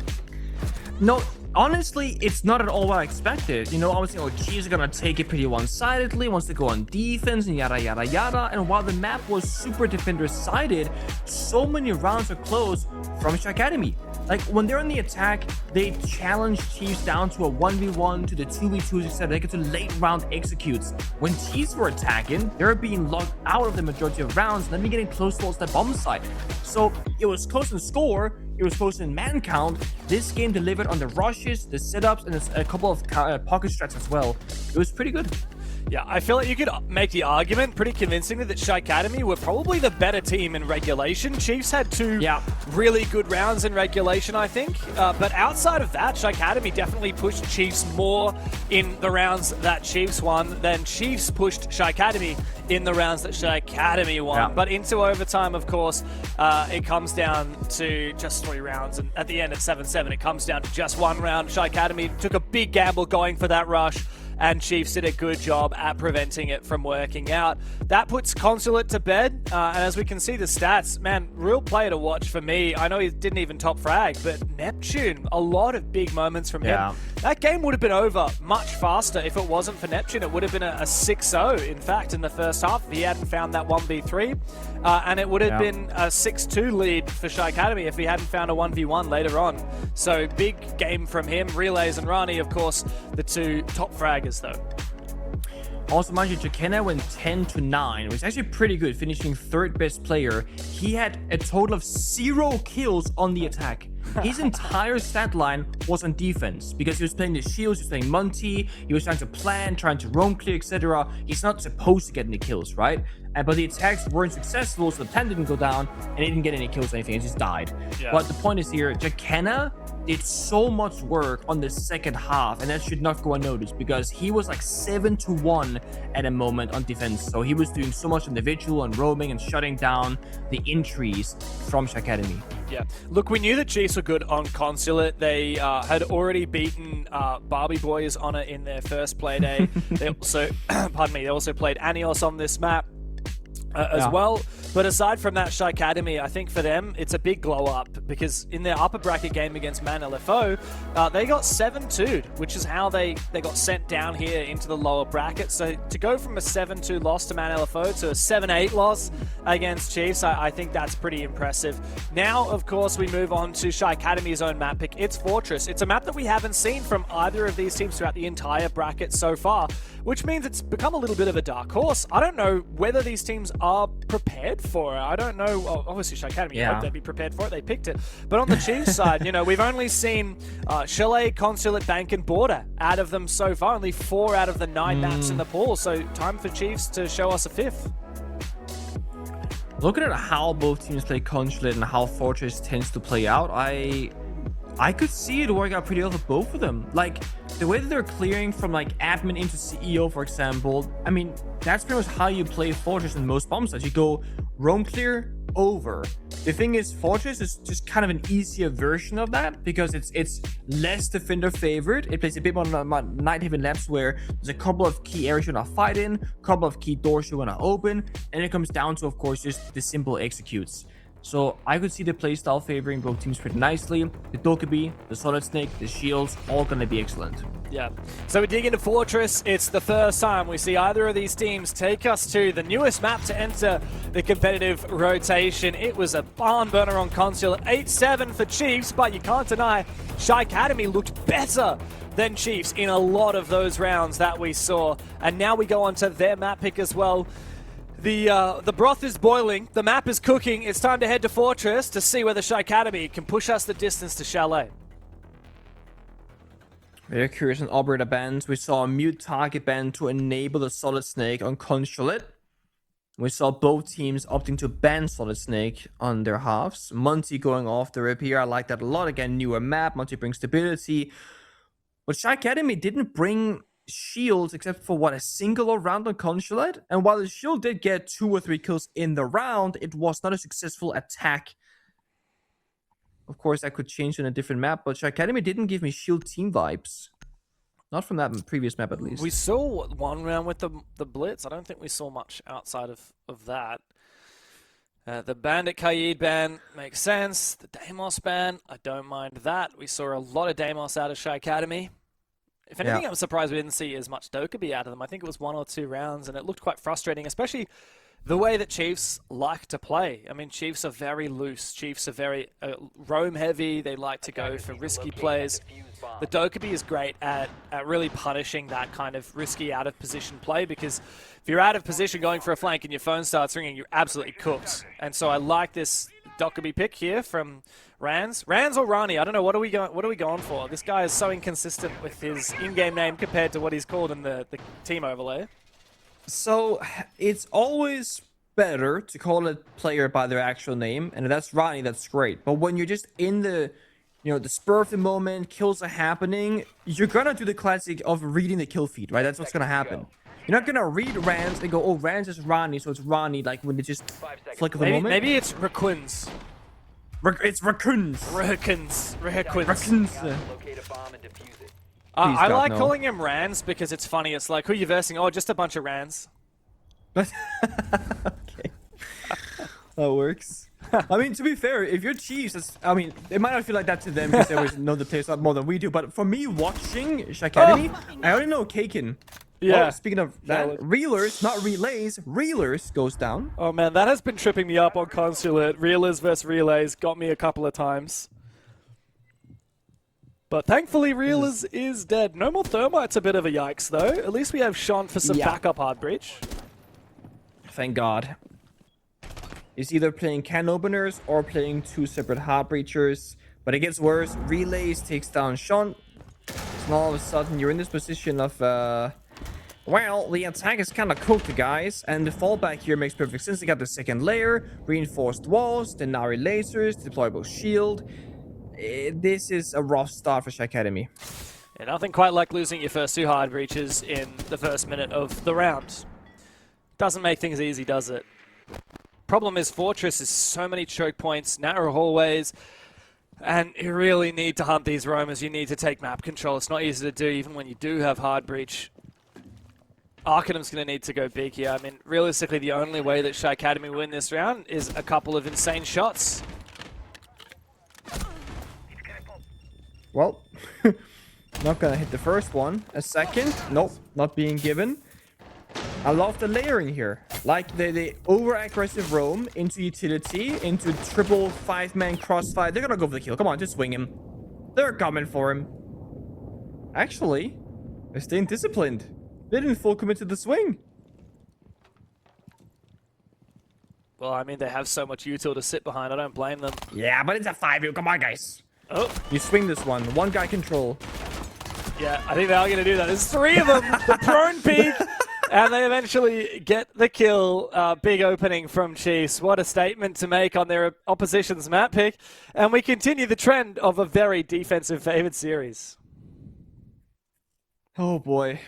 No, honestly, it's not at all what I expected. You know, obviously, Chiefs are gonna take it pretty one-sidedly, wants to go on defense and yada yada yada. And while the map was super defender-sided, so many rounds are close from SHAIIKADEMY. Like, when they're on the attack, they challenge Chiefs down to a 1v1, to the 2v2s, etc. They get to late round executes. When Chiefs were attacking, they were being locked out of the majority of rounds, and then getting close towards the bomb site. So it was close in score, it was close in man count. This game delivered on the rushes, the setups, and a couple of pocket strats as well. It was pretty good. Yeah, I feel like you could make the argument pretty convincingly that SHAIIKADEMY were probably the better team in regulation. Chiefs had two really good rounds in regulation, I think. But outside of that, SHAIIKADEMY definitely pushed Chiefs more in the rounds that Chiefs won than Chiefs pushed SHAIIKADEMY in the rounds that SHAIIKADEMY won. Yeah. But into overtime, of course, it comes down to just 3 rounds. And at the end of 7-7, it comes down to just 1 round. SHAIIKADEMY took a big gamble going for that rush, and Chiefs did a good job at preventing it from working out. That puts Consulate to bed, and as we can see the stats, man, real player to watch for me. I know he didn't even top frag, but Neptune, a lot of big moments from him. That game would have been over much faster if it wasn't for Neptune. It would have been a 6-0, in fact, in the first half if he hadn't found that 1v3, and it would have been a 6-2 lead for SHAIIKADEMY if he hadn't found a 1v1 later on. So big game from him. Relays and Rani, of course, the 2 top fraggers though. Also, mind you, Jakena went 10-9, which is actually pretty good, finishing 3rd best player. He had a total of 0 kills on the attack. His entire stat line was on defense because he was playing the shields, he was playing Monty, he was trying to plan, trying to roam clear, etc. He's not supposed to get any kills, right? But the attacks weren't successful, so the plan didn't go down, and he didn't get any kills or anything, he just died. But the point is here, Jakena did so much work on the second half, and that should not go unnoticed because he was like 7-1 at a moment on defense. So he was doing so much individual and roaming and shutting down the entries from SHAIIKADEMY. Yeah, look, we knew that Chiefs were good on Consulate. They had already beaten Barbie Boys on it in their first play day. They also, pardon me, they also played Anios on this map as well. But aside from that, SHAIIKADEMY, I think for them, it's a big glow up because in their upper bracket game against Man LFO, they got 7-2'd, which is how they got sent down here into the lower bracket. So to go from a 7-2 loss to Man LFO to a 7-8 loss against Chiefs, I think that's pretty impressive. Now, of course, we move on to SHAIIKADEMY's own map pick. It's Fortress. It's a map that we haven't seen from either of these teams throughout the entire bracket so far, which means it's become a little bit of a dark horse. I don't know whether these teams are prepared for it. I don't know. Obviously, SHAIIKADEMY, hope they'd be prepared for it. They picked it. But on the Chiefs side, you know, we've only seen Chalet, Consulate, Bank, and Border out of them so far. Only 4 out of the 9 maps in the pool. So time for Chiefs to show us a 5th. Looking at how both teams play Consulate and how Fortress tends to play out, I could see it work out pretty well for both of them. Like, the way that they're clearing from like admin into CEO, for example, I mean, that's pretty much how you play Fortress in most bomb sites. You go roam clear, over. The thing is, Fortress is just kind of an easier version of that because it's less defender favored. It plays a bit more night haven laps where there's a couple of key areas you want to fight in, a couple of key doors you want to open, and it comes down to, of course, just the simple executes. So I could see the playstyle favoring both teams pretty nicely. The Dokkaebi, the Solid Snake, the Shields, all gonna be excellent. Yeah. So we dig into Fortress. It's the first time we see either of these teams take us to the newest map to enter the competitive rotation. It was a barn burner on console, 8-7 for Chiefs, but you can't deny SHAIIKADEMY looked better than Chiefs in a lot of those rounds that we saw. And now we go on to their map pick as well. The broth is boiling, the map is cooking. It's time to head to Fortress to see whether SHAIIKADEMY can push us the distance to Chalet. Very curious on operator bans. We saw a mute target ban to enable the Solid Snake on Consulate. We saw both teams opting to ban Solid Snake on their halves. Monty going off the rip here. I like that a lot. Again, newer map. Monty brings stability. But SHAIIKADEMY didn't bring shields except for, what, a single round on Consulate? And while the shield did get 2 or 3 kills in the round, it was not a successful attack. Of course, that could change in a different map, but SHAIIKADEMY didn't give me shield team vibes. Not from that previous map, at least. We saw one round with the Blitz. I don't think we saw much outside of that. The Bandit Kaid ban makes sense. The Deimos ban, I don't mind that. We saw a lot of Deimos out of SHAIIKADEMY. If anything, I'm surprised we didn't see as much Dokkaebi out of them. I think it was 1 or 2 rounds, and it looked quite frustrating, especially the way that Chiefs like to play. I mean, Chiefs are very loose. Chiefs are very roam heavy. They like to go for risky plays. The Dokkaebi is great at really punishing that kind of risky out of position play, because if you're out of position going for a flank and your phone starts ringing, you're absolutely cooked. And so I like this Dokkaebi pick here from Ranz. Ranz or Rani? I don't know. What are we going for? This guy is so inconsistent with his in-game name compared to what he's called in the team overlay. So, it's always better to call a player by their actual name, and if that's Ronnie, that's great. But when you're just in the, the spur of the moment, kills are happening, you're gonna do the classic of reading the kill feed, right? That's what's gonna happen. You're not gonna read Ranz and go, oh, Ranz is Ronnie, so it's Ronnie, like when it just flick of the moment. Maybe it's Raccoons. It's Raccoons. Raccoons. Locate a bomb and defuse it. I like calling him Ranz because it's funny. It's like, who you versing? Oh, just a bunch of Ranz. Okay. That works. I mean, to be fair, if you're Chiefs, I mean, it might not feel like that to them because they always know the players a lot more than we do. But for me, watching SHAIIKADEMY, I only know Kaken. Yeah. Oh, speaking of that, Reelers, not Relays, Reelers goes down. Oh, man, that has been tripping me up on Consulate. Reelers versus Relays got me a couple of times. But thankfully, Reelers is dead. No more Thermite's a bit of a yikes, though. At least we have Sean for some backup hard breach. Thank God. He's either playing can openers or playing 2 separate hard breachers. But it gets worse. Relays takes down Sean. So all of a sudden, you're in this position of, well, the attack is kind of cooked, guys. And the fallback here makes perfect sense. They got the second layer, reinforced walls, Denari lasers, deployable shield. This is a rough start for SHAIIKADEMY. Yeah, nothing quite like losing your first 2 hard breaches in the first minute of the round. Doesn't make things easy, does it? Problem is, Fortress is so many choke points, narrow hallways, and you really need to hunt these roamers. You need to take map control. It's not easy to do even when you do have hard breach. Arcanum's going to need to go big here. I mean, realistically, the only way that SHAIIKADEMY win this round is a couple of insane shots. Well, not gonna hit the first one. A second, nope, not being given. I love the layering here. Like the over-aggressive roam into utility, into triple 5-man crossfire. They're gonna go for the kill. Come on, just swing him. They're coming for him. Actually, they're staying disciplined. They didn't full commit to the swing. Well, I mean, they have so much util to sit behind. I don't blame them. Yeah, but it's a 5-0. Come on, guys. Oh. You swing this one. One guy control. Yeah, I think they are going to do that. There's 3 of them. The prone peak. And they eventually get the kill. Big opening from Chiefs. What a statement to make on their opposition's map pick. And we continue the trend of a very defensive favored series. Oh, boy.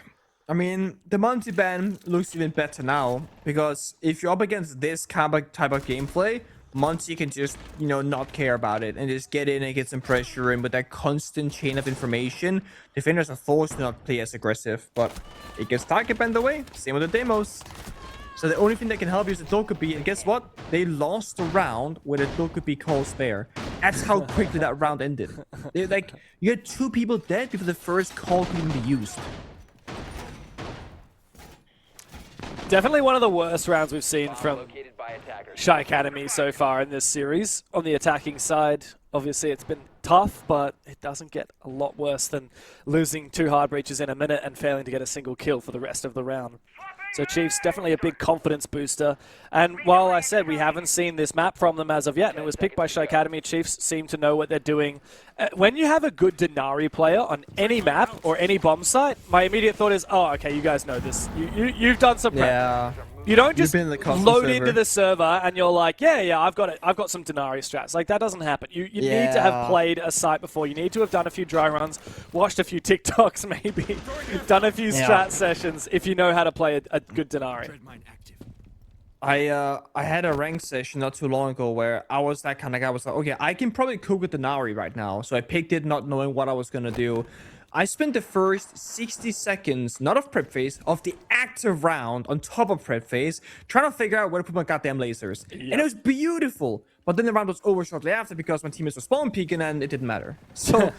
I mean, the Monty ban looks even better now. Because if you're up against this type of gameplay, Monty can just, not care about it and just get in and get some pressure in. With that constant chain of information, defenders are forced to not play as aggressive. But it gets target banned away. Same with the demos. So the only thing that can help you is the Dokkaebi. And guess what? They lost the round with a Dokkaebi call spare. That's how quickly that round ended. You had 2 people dead before the first call could even be used. Definitely one of the worst rounds we've seen from SHAIIKADEMY so far in this series. On the attacking side, obviously it's been tough, but it doesn't get a lot worse than losing 2 hard breaches in a minute and failing to get a single kill for the rest of the round. So Chiefs definitely a big confidence booster. And while I said we haven't seen this map from them as of yet, and it was picked by SHAIIKADEMY, Chiefs seem to know what they're doing. When you have a good Denari player on any map or any bomb site, my immediate thought is, oh, okay, you guys know this. You've done some prep. Yeah. You don't just been in the custom load server. into the server and you're like, yeah, I've got it. I've got some Denari strats. Like, that doesn't happen. You need to have played a site before. You need to have done a few dry runs, watched a few TikToks maybe, done a few strat sessions if you know how to play a good Denari. I had a ranked session not too long ago where I was that kind of guy. I was like, okay, I can probably cook with Denari right now. So I picked it not knowing what I was going to do. I spent the first 60 seconds, not of prep phase, of the active round on top of prep phase, trying to figure out where to put my goddamn lasers. And it was beautiful. But then the round was over shortly after because my teammates were spawn peeking and it didn't matter. So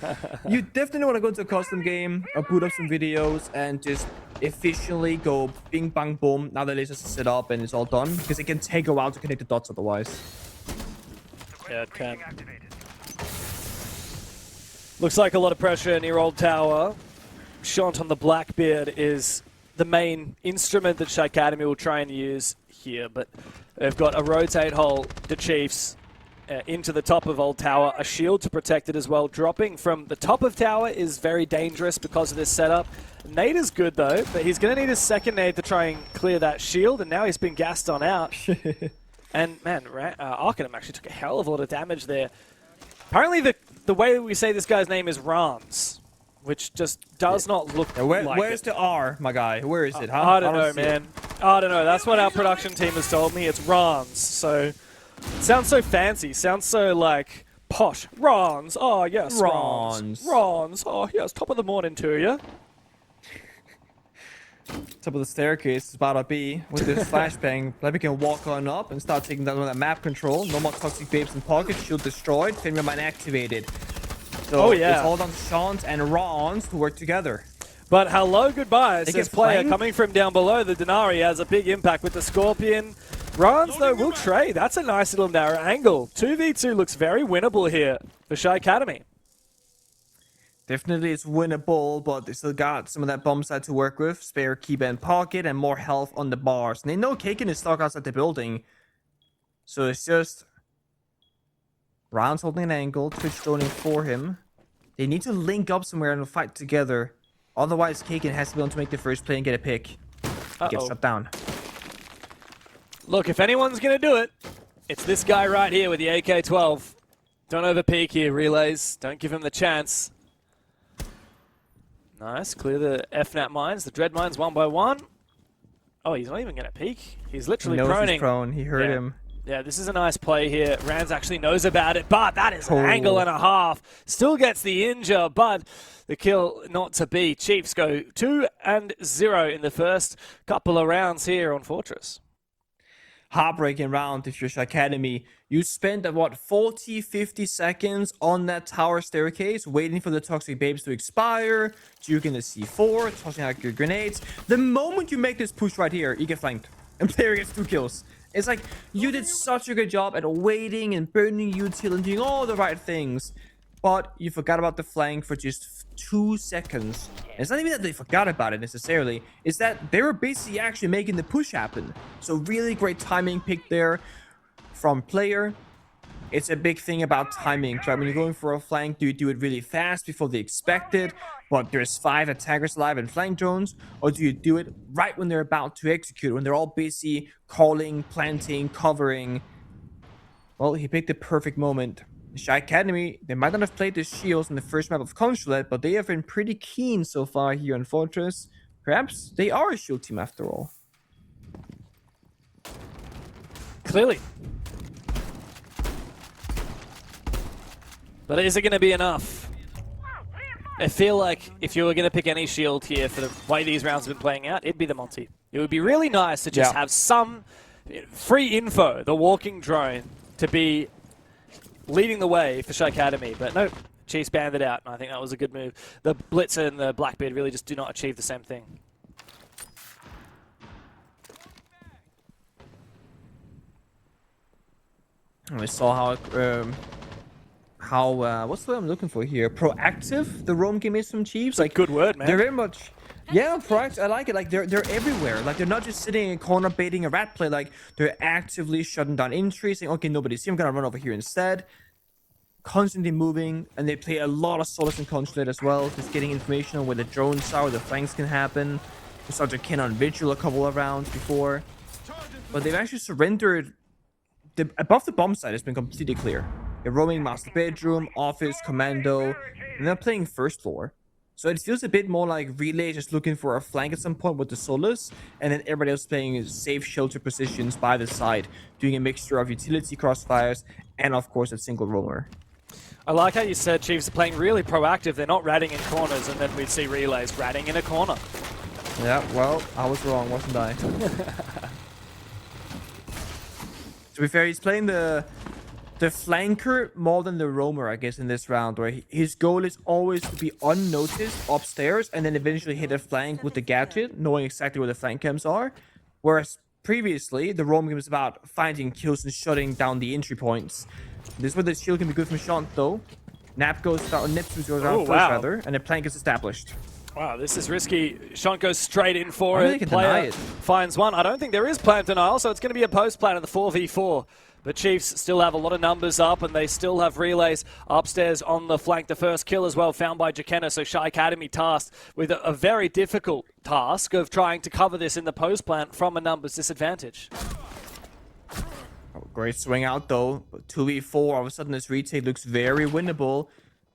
you definitely want to go into a custom game or boot up some videos and just efficiently go bing bang boom. Now the lasers are set up and it's all done because it can take a while to connect the dots otherwise. Yeah, it can. Looks like a lot of pressure near Old Tower. Shant on the Blackbeard is the main instrument that SHAIIKADEMY will try and use here, but they've got a rotate hole to Chiefs into the top of Old Tower, a shield to protect it as well. Dropping from the top of Tower is very dangerous because of this setup. Nade is good though, but he's going to need a second nade to try and clear that shield, and now he's been gassed on out. And man, Arcanum actually took a hell of a lot of damage there. Apparently the way that we say this guy's name is Rams, which just does not look like Where's the R, my guy? Where is it, huh? I don't know, man. I don't know. That's what our production team has told me. It's Rams. So it sounds so fancy. Sounds so like posh. Rams. Oh yes, Rams. Rams. Oh yes. Top of the morning to you. Top of the staircase is about to be with this flashbang. Like we can walk on up and start taking down that map control. No more toxic babes in pocket. Shield destroyed. Fenrir mine activated. So it's all on Shant and Rons to work together. But hello, goodbye. Says player coming from down below. The Denari has a big impact with the Scorpion. Rons, though, will trade. That's a nice little narrow angle. 2v2 looks very winnable here for SHAIIKADEMY. Definitely it's winnable, but they still got some of that bomb side to work with. Spare keyband pocket and more health on the bars. And they know Kaken is stuck outside the building. So it's just Rounds holding an angle, Twitch stoning for him. They need to link up somewhere and fight together. Otherwise, Kaken has to be able to make the first play and get a pick. Get shut down. Look, if anyone's going to do it, it's this guy right here with the AK-12. Don't overpeak here, relays. Don't give him the chance. Nice, clear the FNAT mines, the Dread mines one by one. Oh, he's not even going to peek. He's literally proning. He's prone. He heard him. Yeah, this is a nice play here. Rans actually knows about it, but that is an angle and a half. Still gets the injure, but the kill not to be. Chiefs go 2-0 in the first couple of rounds here on Fortress. Heartbreaking round if you're SHAIIKADEMY. You spent what 40-50 seconds on that tower staircase waiting for the toxic babes to expire, juking the C4, tossing out your grenades. The moment you make this push right here, you get flanked and player gets 2 kills. It's like you did such a good job at waiting and burning util and doing all the right things, but you forgot about the flank for just 2 seconds. And it's not even that they forgot about it necessarily, it's that they were basically actually making the push happen. So really great timing pick there from player. It's a big thing about timing, right? When you're going for a flank, do you do it really fast before they expect it, but there's 5 attackers alive and flank drones, or do you do it right when they're about to execute, when they're all busy calling, planting, covering? Well, he picked the perfect moment. SHAIIKADEMY, they might not have played the shields in the first map of Consulate, but they have been pretty keen so far here on Fortress. Perhaps they are a shield team after all. Clearly. But is it going to be enough? I feel like if you were going to pick any shield here for the way these rounds have been playing out, it'd be the multi. It would be really nice to just have some free info, the walking drone, to be leading the way for SHAIIKADEMY. But no, Chiefs banned it out, and I think that was a good move. The Blitz and the Blackbeard really just do not achieve the same thing. We saw how what's the word I'm looking for here? Proactive the roam game is from Chiefs. Like, good word, man. They're very much Yeah, proactive. I like it. Like they're everywhere. Like they're not just sitting in a corner baiting a rat play. Like they're actively shutting down entry, saying, "Okay, nobody's here. I'm gonna run over here instead." Constantly moving, and they play a lot of Solace and Consulate as well, just getting information on where the drones are, where the flanks can happen. We saw Jakenna on Vigil a couple of rounds before, but they've actually surrendered. Above the bomb site has been completely clear. They're roaming master bedroom, office, commando, and they're playing first floor. So it feels a bit more like Relay just looking for a flank at some point with the Solace, and then everybody else playing safe shelter positions by the side, doing a mixture of utility crossfires and, of course, a single roamer. I like how you said Chiefs are playing really proactive. They're not ratting in corners, and then we'd see Relays ratting in a corner. Yeah, well, I was wrong, wasn't I? To be fair, he's playing the flanker more than the roamer, I guess, in this round, where his goal is always to be unnoticed upstairs and then eventually hit a flank with the gadget, knowing exactly where the flank camps are. Whereas previously, the roamer game was about finding kills and shutting down the entry points. This is where the shield can be good from Shant, though. Nap goes down, Nipsus goes down first, rather, and a plank is established. Wow, this is risky. Shant goes straight in for I it. think they can Player deny it. finds one. I don't think there is plant denial, so it's going to be a post plant in the 4v4. But Chiefs still have a lot of numbers up, and they still have Relays upstairs on the flank. The first kill as well found by Jakenna, so SHAIIKADEMY tasked with a very difficult task of trying to cover this in the post plant from a numbers disadvantage. Oh, great swing out, though. 2v4, all of a sudden this retake looks very winnable.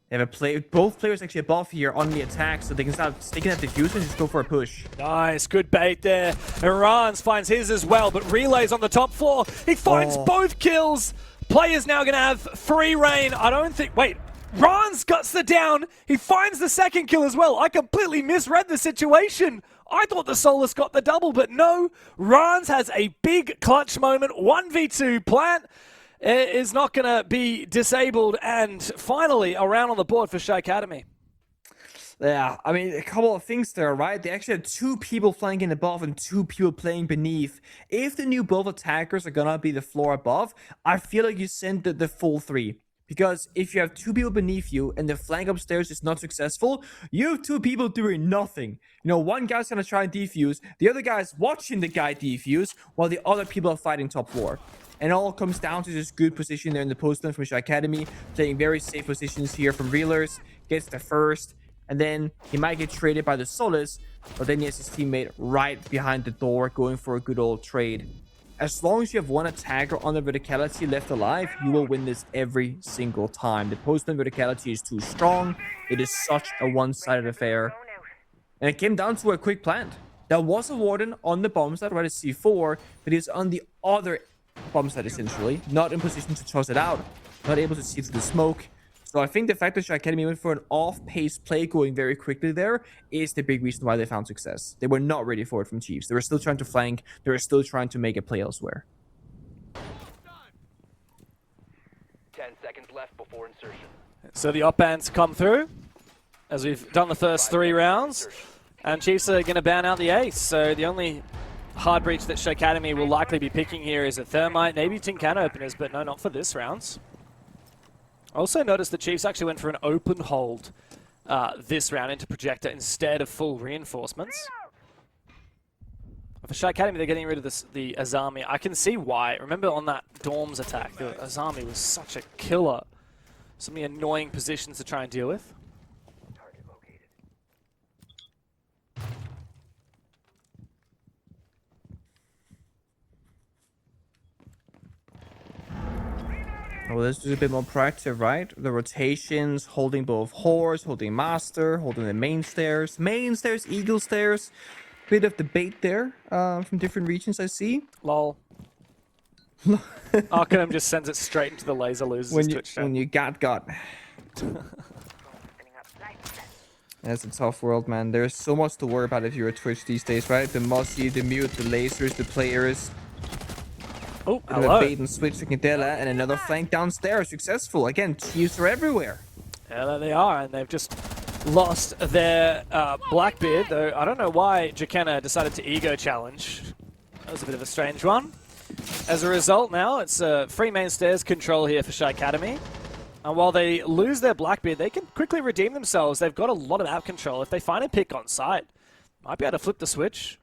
They have both players actually above here on the attack, so they can start sticking that diffuser and just go for a push. Nice, good bait there. Iran's finds his as well, but Relays on the top floor. He finds both kills. Player's now going to have free reign. I don't think... Wait, Rans guts the down. He finds the second kill as well. I completely misread the situation. I thought the Solace got the double, but no. Rans has a big clutch moment. 1v2 plant is not going to be disabled, and finally a round on the board for SHAIIKADEMY. Yeah, I mean, a couple of things there, right? They actually have 2 people flanking above and 2 people playing beneath. If they knew both attackers are gonna be the floor above, I feel like you send the full 3. Because if you have 2 people beneath you and the flank upstairs is not successful, you have 2 people doing nothing. You know, one guy's gonna try and defuse, the other guy's watching the guy defuse, while the other people are fighting top floor. And it all comes down to this good position there in the post lane from SHAIIKADEMY, playing very safe positions here from Reelers, gets the first, and then he might get traded by the Solace, but then he has his teammate right behind the door going for a good old trade. As long as you have one attacker on the verticality left alive, you will win this every single time. The post lane verticality is too strong. It is such a one-sided affair. And it came down to a quick plant. There was a Warden on the bomb side, right at C4, but he's on the other bomb side essentially, not in position to toss it out, not able to see through the smoke. So I think the fact that SHAIIKADEMY went for an off-pace play going very quickly there is the big reason why they found success. They were not ready for it from Chiefs. They were still trying to flank. They were still trying to make a play elsewhere. 10 seconds left before insertion. So the op bans come through, as we've done the first 3 rounds, and Chiefs are going to ban out the ace. So the only hard breach that SHAIIKADEMY will likely be picking here is a Thermite, maybe tin can openers, but no, not for this round. Also noticed the Chiefs actually went for an open hold this round into Projector instead of full reinforcements. For SHAIIKADEMY, they're getting rid of the Azami. I can see why. Remember on that Dorms attack, the Azami was such a killer. So many annoying positions to try and deal with. Target located. Well, this is a bit more proactive, right? The rotations, holding both Horse, holding Master, holding the main stairs, Eagle stairs. Bit of debate there from different regions, I see. Lol. Arcanum just sends it straight into the laser losers Twitch chat. When you got. That's a tough world, man. There's so much to worry about if you're a Twitch these days, right? The Mossy, the mute, the lasers, the players. Oh, a bait and switch to Quintela, and another flank downstairs. Successful. Again, Chiefs are everywhere. Yeah, there they are, and they've just lost their Blackbeard, though I don't know why Jakenna decided to ego challenge. That was a bit of a strange one. As a result now, it's free main stairs control here for SHAIIKADEMY. And while they lose their Blackbeard, they can quickly redeem themselves. They've got a lot of app control. If they find a pick on site, Might be able to flip the switch.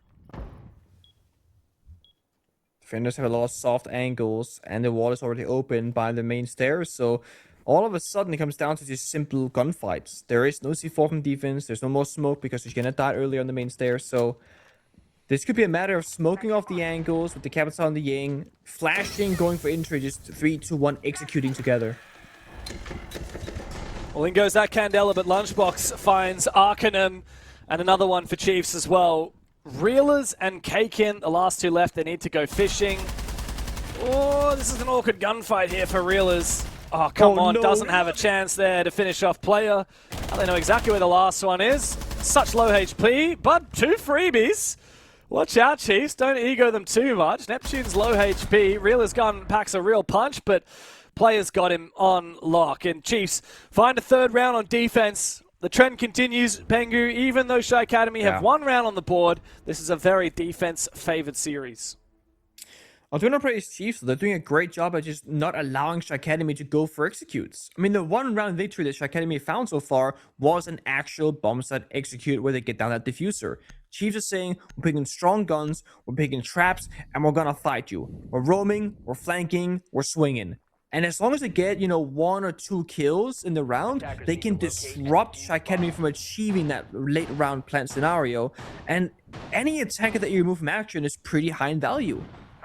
Defenders have a lot of soft angles, and the wall is already open by the main stairs, so all of a sudden it comes down to just simple gunfights. There is no C4 from defense, there's no more smoke because he's gonna die earlier on the main stairs, so this could be a matter of smoking off the angles with the capital on the Ying, flashing, going for entry, just 3, 2, 1, executing together. Well, in goes that Candela, but Lunchbox finds Arcanum, and another one for Chiefs as well. Reelers and Kakin, the last two left, they need to go fishing. Oh, this is an awkward gunfight here for Reelers. Oh, come on, no. Doesn't have a chance there to finish off player. They know exactly where the last one is. Such low HP, but 2 freebies. Watch out, Chiefs. Don't ego them too much. Neptune's low HP. Reelers gun packs a real punch, but players got him on lock. And Chiefs find a third round on defense. The trend continues, Pengu. Even though SHAIIKADEMY have 1 round on the board, this is a very defense-favored series. I do not praise Chiefs, they're doing a great job at just not allowing SHAIIKADEMY to go for executes. I mean, the 1 round victory that SHAIIKADEMY found so far was an actual bomb site execute where they get down that diffuser. Chiefs are saying, we're picking strong guns, we're picking traps, and we're gonna fight you. We're roaming, we're flanking, we're swinging. And as long as they get, 1 or 2 kills in the round, they can disrupt SHAIIKADEMY from achieving that late round plant scenario. And any attacker that you remove from action is pretty high in value.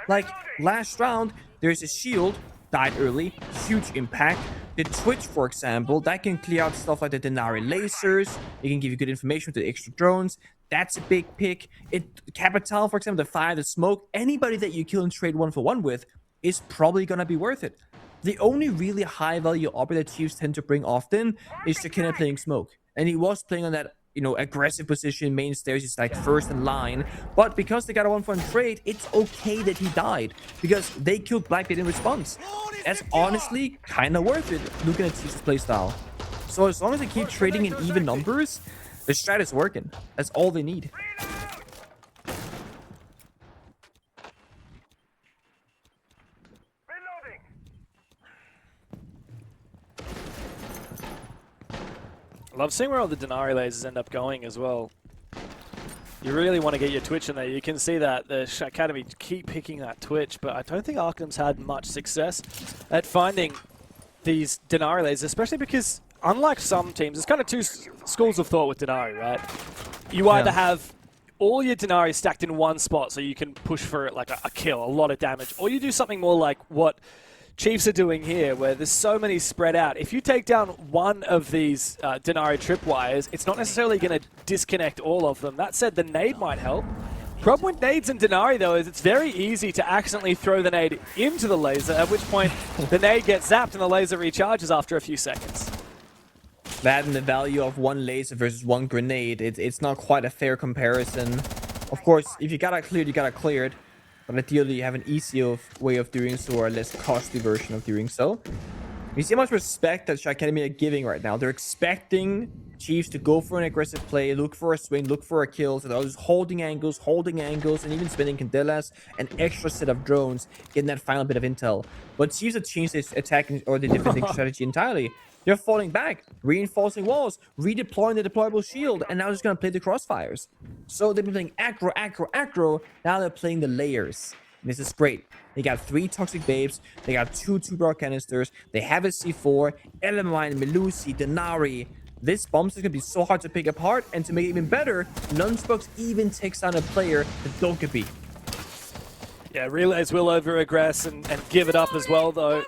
Like, last round, there's a shield, died early, huge impact. The Twitch, for example, that can clear out stuff like the Denari lasers. It can give you good information with the extra drones. That's a big pick. Capital, for example, the fire, the smoke, anybody that you kill and trade 1-for-1 with is probably gonna be worth it. The only really high value operator that Chiefs tend to bring often is Jackenna playing smoke. And he was playing on that, aggressive position, main stairs, he's like first in line. But because they got a 1-for-1 trade, it's okay that he died. Because they killed Blackbeard in response. That's honestly kind of worth it, looking at Chiefs' playstyle. So as long as they keep trading in even numbers, the strat is working. That's all they need. I love seeing where all the Denari lasers end up going as well. You really want to get your Twitch in there. You can see that the SHAIIKADEMY keep picking that Twitch, but I don't think Arcanum's had much success at finding these Denari lasers, especially because, unlike some teams, there's kind of 2 schools of thought with Denari, right? You either have all your Denari stacked in one spot so you can push for like a kill, a lot of damage, or you do something more like what Chiefs are doing here, where there's so many spread out. If you take down one of these Denari tripwires, it's not necessarily going to disconnect all of them. That said, the nade might help. Problem with nades and Denari, though, is it's very easy to accidentally throw the nade into the laser, at which point the nade gets zapped and the laser recharges after a few seconds. That and the value of 1 laser versus 1 grenade, it's not quite a fair comparison. Of course, if you got it cleared, you got it cleared. But ideally, you have an easier way of doing so, or a less costly version of doing so. You see how much respect that SHAIIKADEMY are giving right now. They're expecting Chiefs to go for an aggressive play, look for a swing, look for a kill. So they're just holding angles, and even spinning Candelas, an extra set of drones, getting that final bit of intel. But Chiefs have changed this attacking or the defending strategy entirely. They're falling back, reinforcing walls, redeploying the deployable shield, and now they're just going to play the crossfires. So they've been playing aggro. Now they're playing the layers. And this is great. They got 3 Toxic Babes. They got 2 2-bar canisters. They have a C4, Element, Melusi, Denari. This bomb is going to be so hard to pick apart, and to make it even better, Lunchbox even takes down a player that don't compete. Yeah, Relays will over-aggress and give it up as well, though.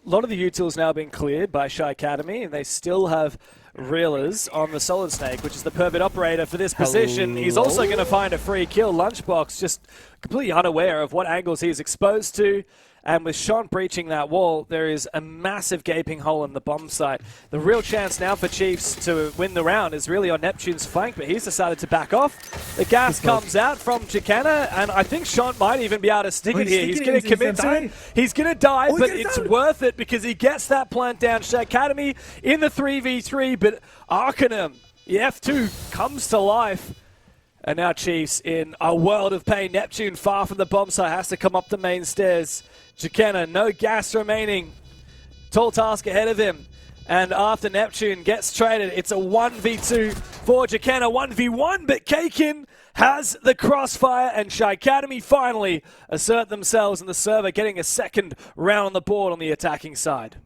A lot of the utils now being cleared by SHAIIKADEMY, and they still have Reelers on the Solid Snake, which is the perfect operator for this position. He's also going to find a free kill. Lunchbox just completely unaware of what angles he's exposed to. And with Sean breaching that wall, there is a massive gaping hole in the bomb site. The real chance now for Chiefs to win the round is really on Neptune's flank, but he's decided to back off. The gas comes out from Jackenna, and I think Sean might even be able to stick it here. He's going to commit to it. He's going to die, but it's worth it because he gets that plant down. SHAIIKADEMY in the 3v3, but Arcanum, the F2, comes to life. And now Chiefs in a world of pain. Neptune far from the bomb site, has to come up the main stairs. Jackenna, no gas remaining. Tall task ahead of him. And after Neptune gets traded, it's a 1v2 for Jakenna, 1v1, but Kakin has the crossfire, and SHAIIKADEMY finally assert themselves in the server, getting a second round on the board on the attacking side.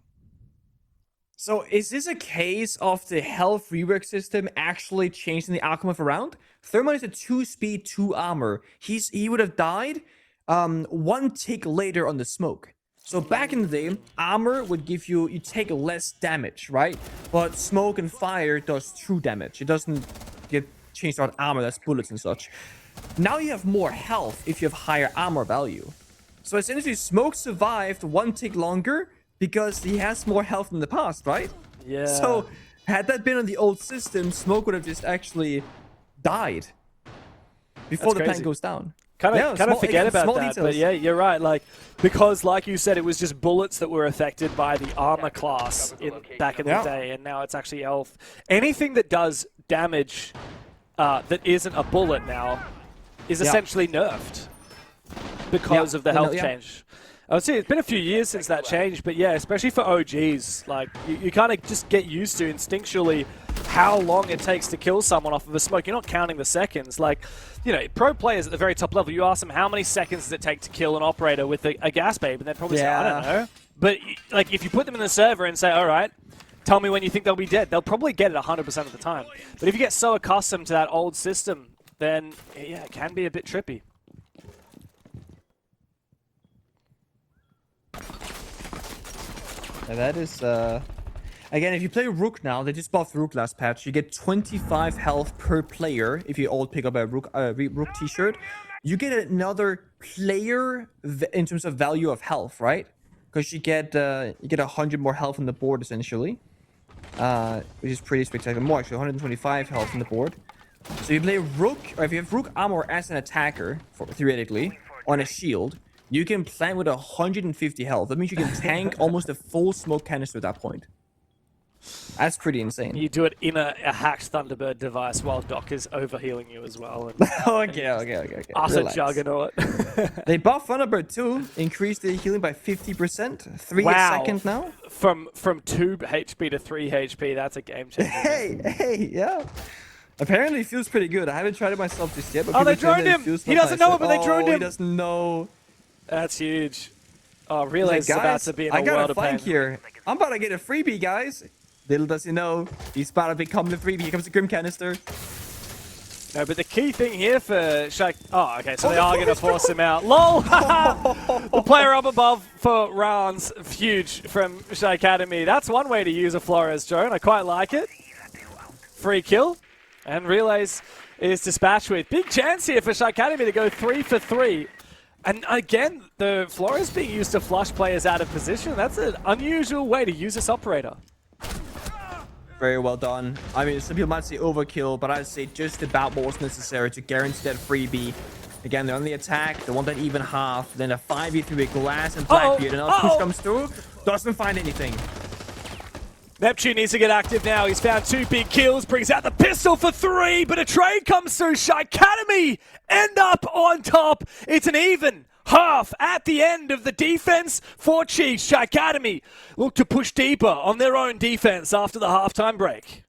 So is this a case of the health rework system actually changing the outcome of a round? Thermite is a 2-speed, 2 armor. He would have died 1 tick later on the smoke. So back in the day, armor would give you take less damage, right? But smoke and fire does true damage. It doesn't get changed out armor, that's bullets and such. Now you have more health if you have higher armor value. So essentially, smoke survived 1 tick longer because he has more health in the past, right? Yeah. So had that been on the old system, smoke would have just actually died before the tank goes down. Kind of forget about that, details. but yeah, you're right. Like, because like you said, it was just bullets that were affected by the armor class back in the day, and now it's actually health. Anything that does damage that isn't a bullet now is essentially nerfed because of the health change. I would say it's been a few years since that changed, but yeah, especially for OGs, like you kind of just get used to instinctually how long it takes to kill someone off of a smoke. You're not counting the seconds. Like, you know, pro players at the very top level, you ask them how many seconds does it take to kill an operator with a gas babe, and they'd probably say, I don't know. But like, if you put them in the server and say, all right, tell me when you think they'll be dead, they'll probably get it 100% of the time. But if you get so accustomed to that old system, then yeah, it can be a bit trippy. Yeah, that is, again, if you play Rook now, they just buffed Rook last patch. You get 25 health per player if you all pick up a Rook t-shirt. You get another player in terms of value of health, right? Because you get 100 more health on the board, essentially. Which is pretty spectacular. More, actually, 125 health on the board. So you play Rook, or if you have Rook armor as an attacker, theoretically, on a shield, you can plant with 150 health. That means you can tank almost a full smoke canister at that point. That's pretty insane. You do it in a hacked Thunderbird device while Doc is overhealing you as well. And okay. Utter juggernaut. They buffed Thunderbird too. Increased the healing by 50%. 3 a second now. From 2 HP to 3 HP, that's a game changer. Hey, yeah. Apparently it feels pretty good. I haven't tried it myself just yet. But oh, they droned him! He doesn't know it, but they droned him! He doesn't know. That's huge. Oh, Relay's about to be in a world of pain. I got a flank here. I'm about to get a freebie, guys. Little does he know, he's about to become the freebie. Here comes the Grim Canister. No, but the key thing here for Shaik... Oh, okay, so they are going to force him out. LOL! The player up above for rounds. Huge from SHAIIKADEMY. That's one way to use a Flores drone. I quite like it. Free kill. And Relays is dispatched with. Big chance here for SHAIIKADEMY to go 3 for 3. And again, the Flores being used to flush players out of position. That's an unusual way to use this operator. Very well done. I mean, some people might say overkill, but I'd say just about what was necessary to guarantee that freebie. Again, they're on the attack. They want that even half. Then a 5v3 with Glass and Blackbeard. Another push comes through. Doesn't find anything. Neptune needs to get active now. He's found 2 big kills. Brings out the pistol for 3. But a trade comes through. SHAIIKADEMY end up on top. It's an even half at the end of the defense for Chiefs. SHAIIKADEMY look to push deeper on their own defense after the halftime break.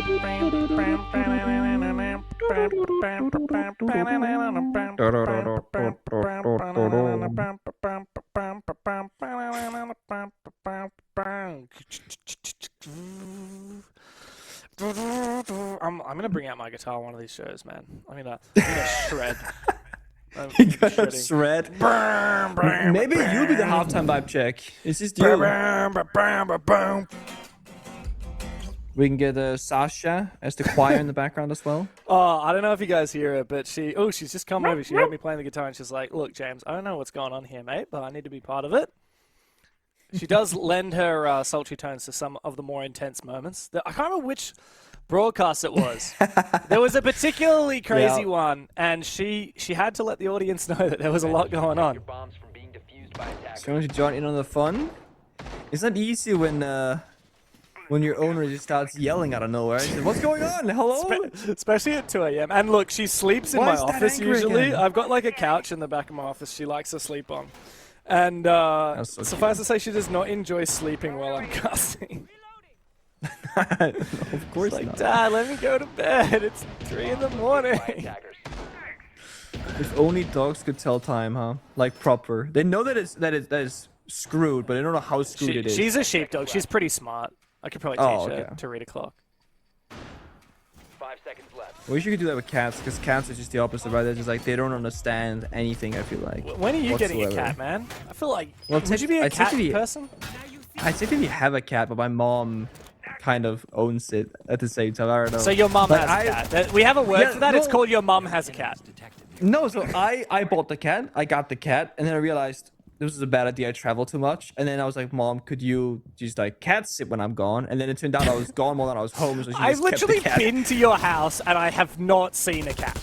I'm gonna bring out my guitar one of these shows, man. I'm gonna shred. You gotta shred. Maybe you'll be the halftime vibe check. It's just you. We can get Sasha as the choir in the background as well. Oh, I don't know if you guys hear it, but she's just come over. She heard me playing the guitar, and she's like, "Look, James, I don't know what's going on here, mate, but I need to be part of it." She does lend her sultry tones to some of the more intense moments. I can't remember which broadcast it was. There was a particularly crazy one, and she had to let the audience know that there was a lot going on. So want to join in on the fun? It's not easy when your owner just starts yelling out of nowhere. Says, what's going on? Hello? Especially at 2 a.m. And look, she sleeps in my office usually. I've got like a couch in the back of my office she likes to sleep on. And suffice to say, she does not enjoy sleeping while I'm casting. Of course like, not. Dad, let me go to bed. It's 3 in the morning. If only dogs could tell time, huh? Like proper. They know that is screwed, but they don't know how screwed it is. She's a sheepdog. She's pretty smart. I could probably teach her to read a clock. 5 seconds left. I wish you could do that with cats, because cats are just the opposite, right? They're just like, they don't understand anything, I feel like. When are you getting a cat, man? I feel like, would you be a cat person? I technically have a cat, but my mom kind of owns it at the same time. I don't know. So your mom has a cat. We have a word for that. No. It's called your mom has a cat. No, so I bought the cat. I got the cat, and then I realized this was a bad idea. I travel too much, and then I was like, "Mom, could you just like cat sit when I'm gone?" And then it turned out I was gone more than I was home. So she I've just kept literally the cat. been to your house, and I have not seen a cat.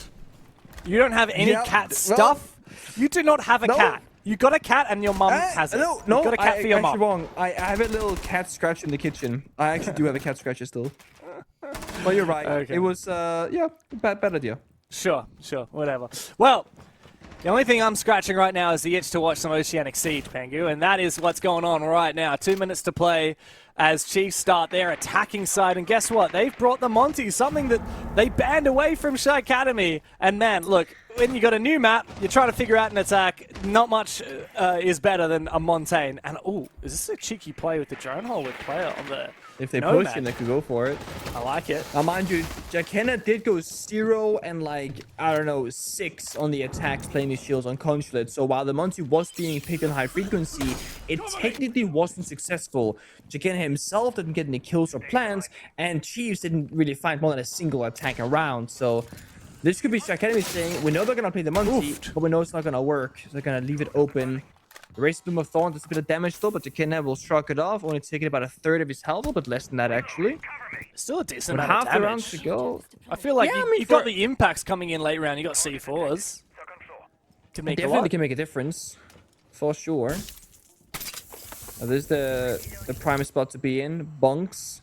You don't have any cat stuff. You do not have a cat. You got a cat, and your mom has it. No, you got a cat for your mom. Wrong. I have a little cat scratch in the kitchen. I actually do have a cat scratcher still. Well, you're right. Okay. It was bad idea. Sure, whatever. Well, the only thing I'm scratching right now is the itch to watch some Oceanic Siege, Pengu, and that is what's going on right now. 2 minutes to play as Chiefs start their attacking side, and guess what? They've brought the Monty, something that they banned away from SHAIIKADEMY. And man, look, when you got a new map, you're trying to figure out an attack, not much is better than a Montaigne. And oh, is this a cheeky play with the drone hole with player on the If they Nomad? push him, they could go for it. I like it. Now, mind you, Jakena did go 0 and like, I don't know, 6 on the attacks playing the shields on Consulate. So while the Monty was being picked on high frequency, it technically wasn't successful. Jakena himself didn't get any kills or plans, and Chiefs didn't really find more than a single attack around. So this could be SHAIIKADEMY saying, we know they're going to play the Monty, but we know it's not going to work. So they're going to leave it open. Race Bloom of Thorn does a bit of damage though, but Jakena will shrug it off, only taking about a third of his health, a bit less than that actually. Still a decent With amount half of the damage. rounds to go. I feel like you've got the impacts coming in late round. You got C4s. Can make Definitely can make a difference, for sure. This is the prime spot to be in. Bunks.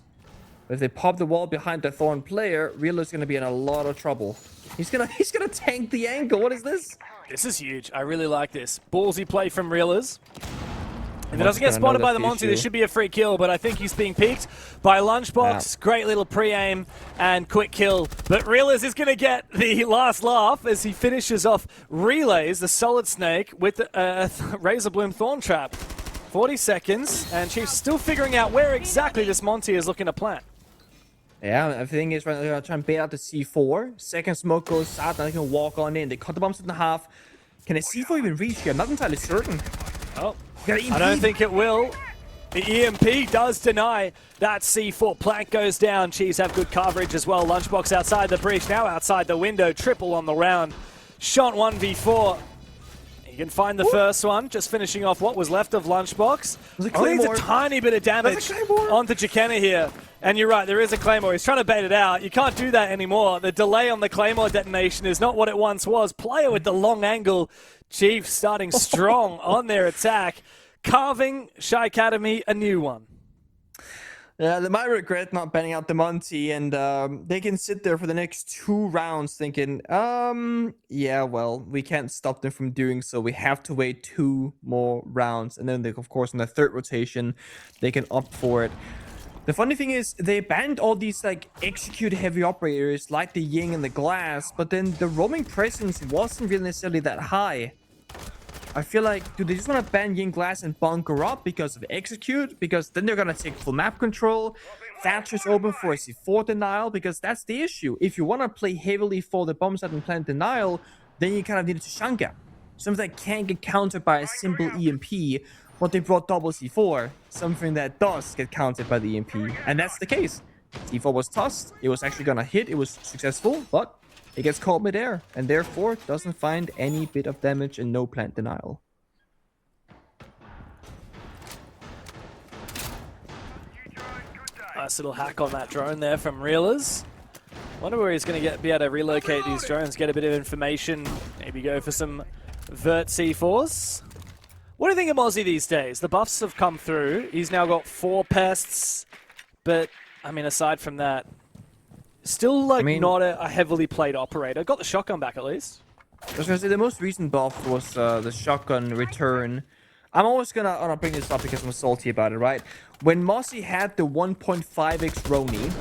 If they pop the wall behind the Thorn player, Reeler's gonna be in a lot of trouble. He's gonna tank the angle. What is this? This is huge. I really like this. Ballsy play from Reelers. If it doesn't get spotted by the Monty, this should be a free kill, but I think he's being peeked by Lunchbox. Great little pre-aim and quick kill. But Reelers is going to get the last laugh as he finishes off Relays, the Solid Snake, with a Razor Bloom Thorn Trap. 40 seconds, and Chiefs still figuring out where exactly this Monty is looking to plant. Yeah, the thing is, right now they're going to try and bait out the C4. Second smoke goes out, now they can walk on in. They cut the bombs in half. Can a C4 even reach here? I'm not entirely certain. Oh, I don't think it will. The EMP does deny that C4. Plank goes down. Chiefs have good coverage as well. Lunchbox outside the breach, now outside the window. Triple on the round. Shot 1v4. You can find the first one, just finishing off what was left of Lunchbox. Only needs a tiny bit of damage onto Jakena here. And you're right, there is a Claymore. He's trying to bait it out. You can't do that anymore. The delay on the Claymore detonation is not what it once was. Player with the long angle. Chiefs starting strong on their attack, carving SHAIIKADEMY a new one. Yeah, they might regret not banning out the Monty, and they can sit there for the next 2 rounds thinking, yeah, well, we can't stop them from doing so. We have to wait 2 more rounds. And then, of course, in the third rotation, they can opt for it. The funny thing is, they banned all these like execute heavy operators like the Ying and the Glass, but then the roaming presence wasn't really necessarily that high. I feel like, do they just want to ban Ying, Glass, and bunker up because of execute? Because then they're gonna take full map control. Thatcher's open for a C4 denial, because that's the issue. If you want to play heavily for the bomb site and plant denial, then you kind of need a Tashanka. Something that can't get countered by a simple EMP, but they brought double C4, something that does get countered by the EMP. And that's the case. C4 was tossed, it was actually gonna hit, it was successful, but it gets caught midair, and therefore doesn't find any bit of damage and no plant denial. Nice little hack on that drone there from Reelers. Wonder where he's going to be able to relocate these drones, get a bit of information, maybe go for some vert C4s. What do you think of Mozzie these days? The buffs have come through. He's now got 4 pests, but I mean, aside from that, still like not a heavily played operator. Got the shotgun back at least. I was gonna say the most recent buff was the shotgun return. I'm always gonna bring this up because I'm salty about it, right? When Mozzie had the 1.5x Roni,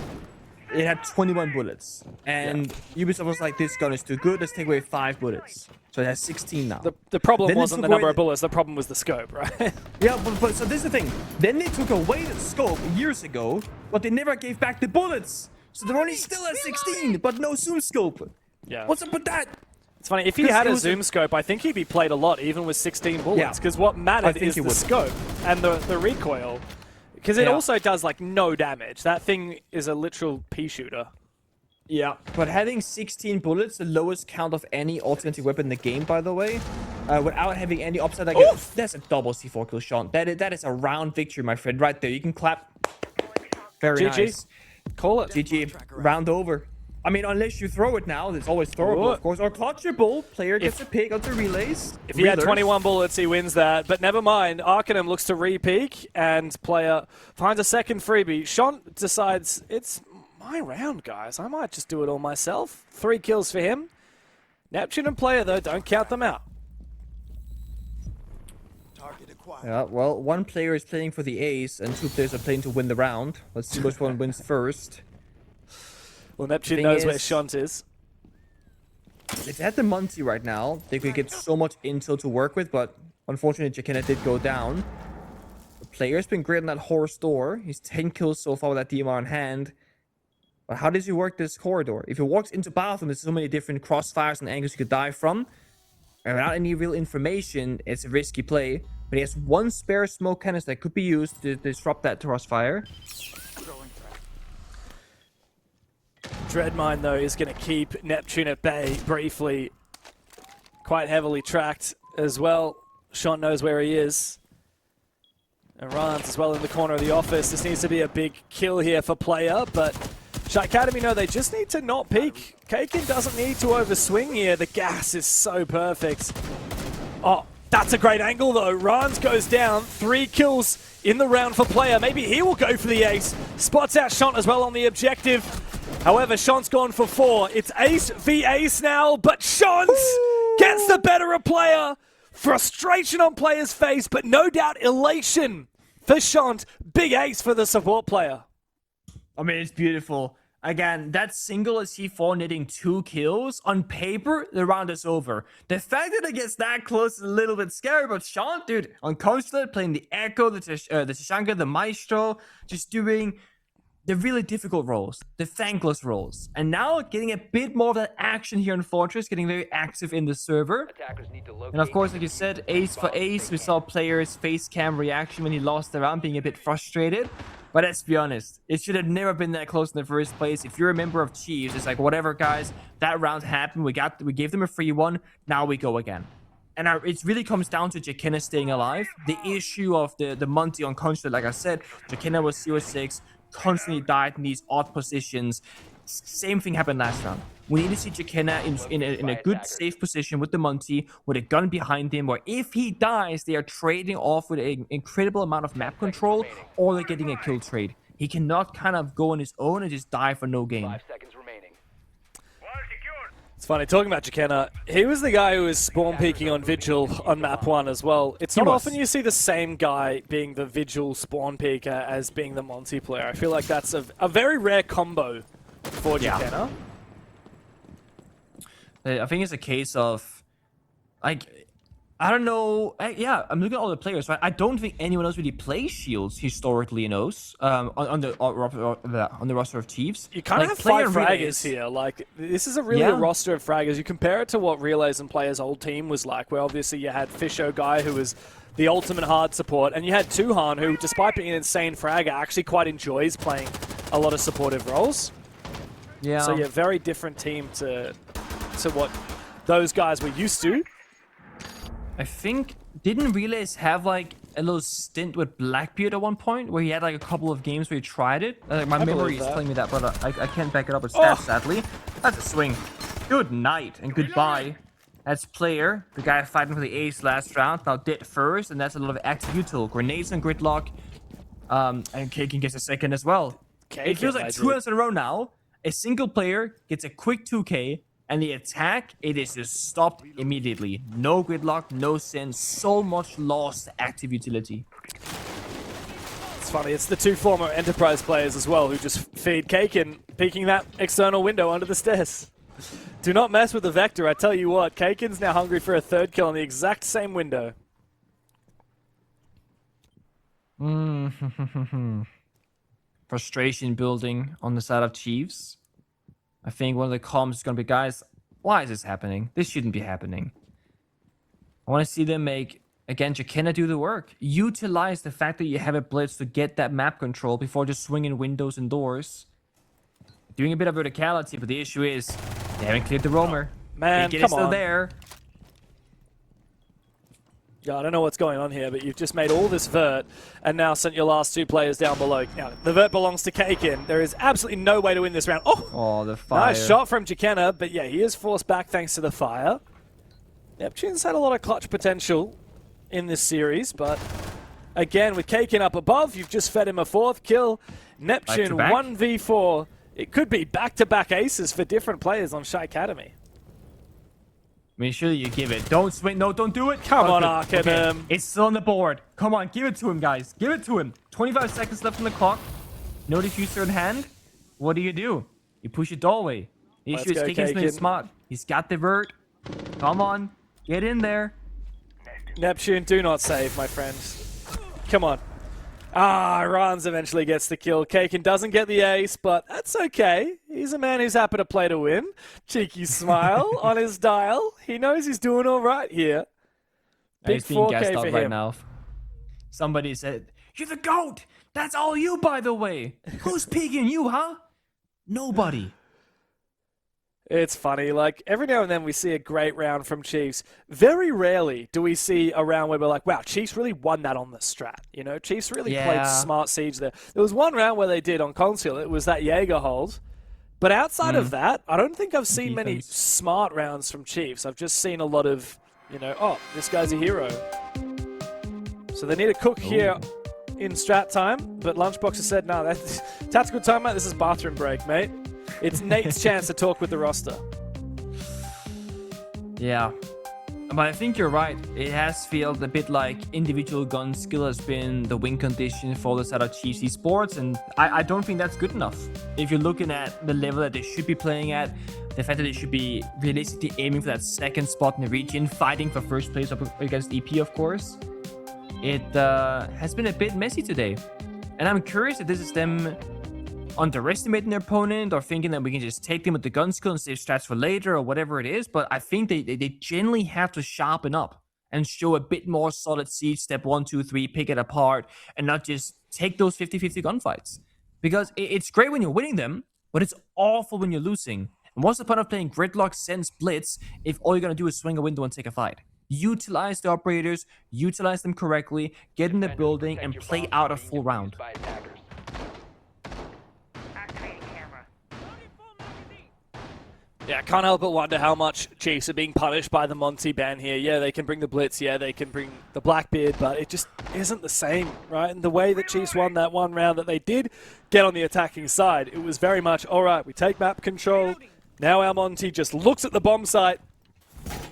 it had 21 bullets, and Ubisoft was like, "This gun is too good. Let's take away 5 bullets." So it has 16 now. The problem Then wasn't the number of bullets. The problem was the scope, right? Yeah, but so this is the thing. Then they took away the scope years ago, but they never gave back the bullets. So the Roni still has 16, but no zoom scope. Yeah. What's up with that? It's funny, if he had a zoom scope, I think he'd be played a lot, even with 16 bullets, because what mattered is the scope and the recoil. Because it also does, like, no damage. That thing is a literal pea shooter. Yeah, but having 16 bullets, the lowest count of any alternative weapon in the game, by the way, without having any upside, that's a double C4 kill shot. That is a round victory, my friend, right there. You can clap. Very GG. nice. Call it. GG. Round over. I mean, unless you throw it now, it's always throwable, of course. Or clutchable. Player gets a pick onto relays. If he had 21 bullets, he wins that. But never mind. Arcanum looks to re-peek, and player finds a second freebie. Sean decides, it's my round, guys. I might just do it all myself. 3 kills for him. Neptune and player, though, don't count them out. Yeah, well, 1 player is playing for the ace, and 2 players are playing to win the round. Let's see which one wins first. Well, Neptune knows where Shunt is. If they had the Muncie right now, they could get so much intel to work with, but unfortunately, Jakena did go down. The player's been great on that horse door. He's 10 kills so far with that DMR in hand. But how does he work this corridor? If he walks into bathroom, there's so many different crossfires and angles you could die from. And without any real information, it's a risky play. But he has 1 spare smoke canister that could be used to disrupt that crossfire. Dreadmine, though, is going to keep Neptune at bay briefly. Quite heavily tracked as well. Sean knows where he is. And runs as well in the corner of the office. This needs to be a big kill here for player, but SHAIIKADEMY, no, they just need to not peek. Kakin doesn't need to overswing here. The gas is so perfect. Oh, that's a great angle, though. Rans goes down. 3 kills in the round for player. Maybe he will go for the ace. Spots out Shant as well on the objective. However, Shant's gone for 4. It's ace v ace now, but Shant gets the better of player. Frustration on player's face, but no doubt elation for Shant. Big ace for the support player. I mean, it's beautiful. Again, that single is C4 netting 2 kills. On paper, the round is over. The fact that it gets that close is a little bit scary, but Sean, dude, on Consulate, playing the Echo, the Tashanka, the Maestro, just doing the really difficult roles, the thankless roles. And now getting a bit more of that action here in Fortress, getting very active in the server. And of course, like you said, ace for ace, we saw players' face cam reaction when he lost the round, being a bit frustrated. But let's be honest, it should have never been that close in the first place. If you're a member of Chiefs, it's like, whatever, guys, that round happened. We gave them a free one. Now we go again. And it really comes down to Jakena staying alive. The issue of the Monty on Consulate, like I said, Jakena was 0-6, constantly died in these odd positions. Same thing happened last round. We need to see Jakena in a good, safe position with the Monty, with a gun behind him, where if he dies, they are trading off with an incredible amount of map control, or they're getting a kill trade. He cannot kind of go on his own and just die for no gain. 5 seconds remaining. It's funny, talking about Jekena, he was the guy who was spawn peeking on Vigil on map 1 as well. It's not often you see the same guy being the Vigil spawn peeker as being the Monty player. I feel like that's a very rare combo for Jekena. I think it's a case of, like, I don't know. Yeah, I'm looking at all the players, right? I don't think anyone else really plays Shields historically in OCE, on the roster of Chiefs. You kind of have 5 fraggers here. Like, this is a roster of fraggers. You compare it to what Relays and Players' old team was like, where obviously you had Fisho Guy, who was the ultimate hard support, and you had Tuhan, who, despite being an insane fragger, actually quite enjoys playing a lot of supportive roles. Yeah. So yeah, very different team to what those guys were used to. I think, didn't Relays have like a little stint with Blackbeard at one point where he had like a couple of games where he tried it? My memory is telling me that, but I can't back it up with stats, sadly. That's a swing. Good night and goodbye. That's player, the guy fighting for the ace last round, now dead first, and that's a lot of active util. Grenades and Gridlock, and Kaken gets a second as well. It feels like 2 rounds in a row now. A single player gets a quick 2k, and the attack, it is just stopped immediately. No Gridlock, no sense, so much lost active utility. It's funny, it's the 2 former Enterprise players as well who just feed Kaken, peeking that external window under the stairs. Do not mess with the Vector, I tell you what, Kaken's now hungry for a 3rd kill on the exact same window. Frustration building on the side of Chiefs. I think one of the comments is going to be, guys, why is this happening? This shouldn't be happening. I want to see them make, again, Jekena do the work. Utilize the fact that you have a blitz to get that map control before just swinging windows and doors. Doing a bit of verticality, but the issue is they haven't cleared the roamer. Man, come come still on. there. Yeah, I don't know what's going on here, but you've just made all this vert and now sent your last 2 players down below. Now, the vert belongs to Kaken. There is absolutely no way to win this round. Oh, the fire. Nice shot from Jekena, but yeah, he is forced back thanks to the fire. Neptune's had a lot of clutch potential in this series, but again, with Kaken up above, you've just fed him a 4th kill. Neptune 1v4. It could be back-to-back aces for different players on SHAIIKADEMY. Make sure you give it. Don't swing. No, don't do it. Come on, Arkham. Okay. It's still on the board. Come on, give it to him, guys. Give it to him. 25 seconds left on the clock. No diffuser in hand. What do? You push it doorway. The issue is Kaken's playing smart. He's got the vert. Come on. Get in there. Neptune, do not save, my friend. Come on. Rans eventually gets the kill. Kaken doesn't get the ace, but that's okay. He's a man who's happy to play to win. Cheeky smile on his dial. He knows he's doing all right here. Big he's being 4K gassed out for right him. now. Somebody said, "You're the GOAT! That's all you, by the way. Who's peeking you, huh? Nobody." It's funny, like, every now and then we see a great round from Chiefs. Very rarely do we see a round where we're like, wow, Chiefs really won that on the strat. You know, Chiefs really played smart siege there. There was one round where they did on console. It was that Jaeger hold. But outside of that, I don't think I've seen many smart rounds from Chiefs. I've just seen a lot of, you know, oh, this guy's a hero. So they need a cook here in strat time. But Lunchbox has said, no, that's tactical timeout. This is bathroom break, mate. It's Nate's chance to talk with the roster. Yeah. But I think you're right. It has felt a bit like individual gun skill has been the win condition for the side of Chiefs Esports, and I don't think that's good enough. If you're looking at the level that they should be playing at, the fact that they should be realistically aiming for that 2nd spot in the region, fighting for 1st place up against EP, of course, it has been a bit messy today. And I'm curious if this is them underestimating their opponent or thinking that we can just take them with the gun skill and save strats for later or whatever it is, but I think they generally have to sharpen up and show a bit more solid siege, step 1, 2, 3, pick it apart, and not just take those 50-50 gunfights. Because it's great when you're winning them, but it's awful when you're losing. And what's the point of playing Gridlock, Sense, Blitz if all you're going to do is swing a window and take a fight? Utilize the operators, utilize them correctly, get in the building, and play out a full round. Yeah, I can't help but wonder how much Chiefs are being punished by the Monty ban here. Yeah, they can bring the Blitz, yeah, they can bring the Blackbeard, but it just isn't the same, right? And the way that Chiefs won that one round that they did get on the attacking side, it was very much, all right, we take map control, Now our Monty just looks at the bomb site,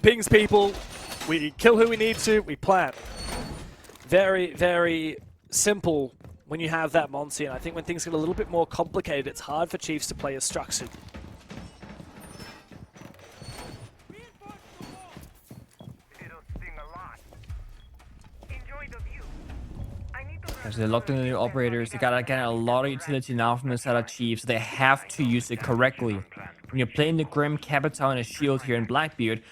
pings people, we kill who we need to, we plant. Very, very simple when you have that Monty, and I think when things get a little bit more complicated, it's hard for Chiefs to play as structured. As they're locked into the new operators, they gotta get a lot of utility now from the side of Chiefs, so they have to use it correctly. When you're playing the Grim, Capital, and a Shield here in Blackbeard,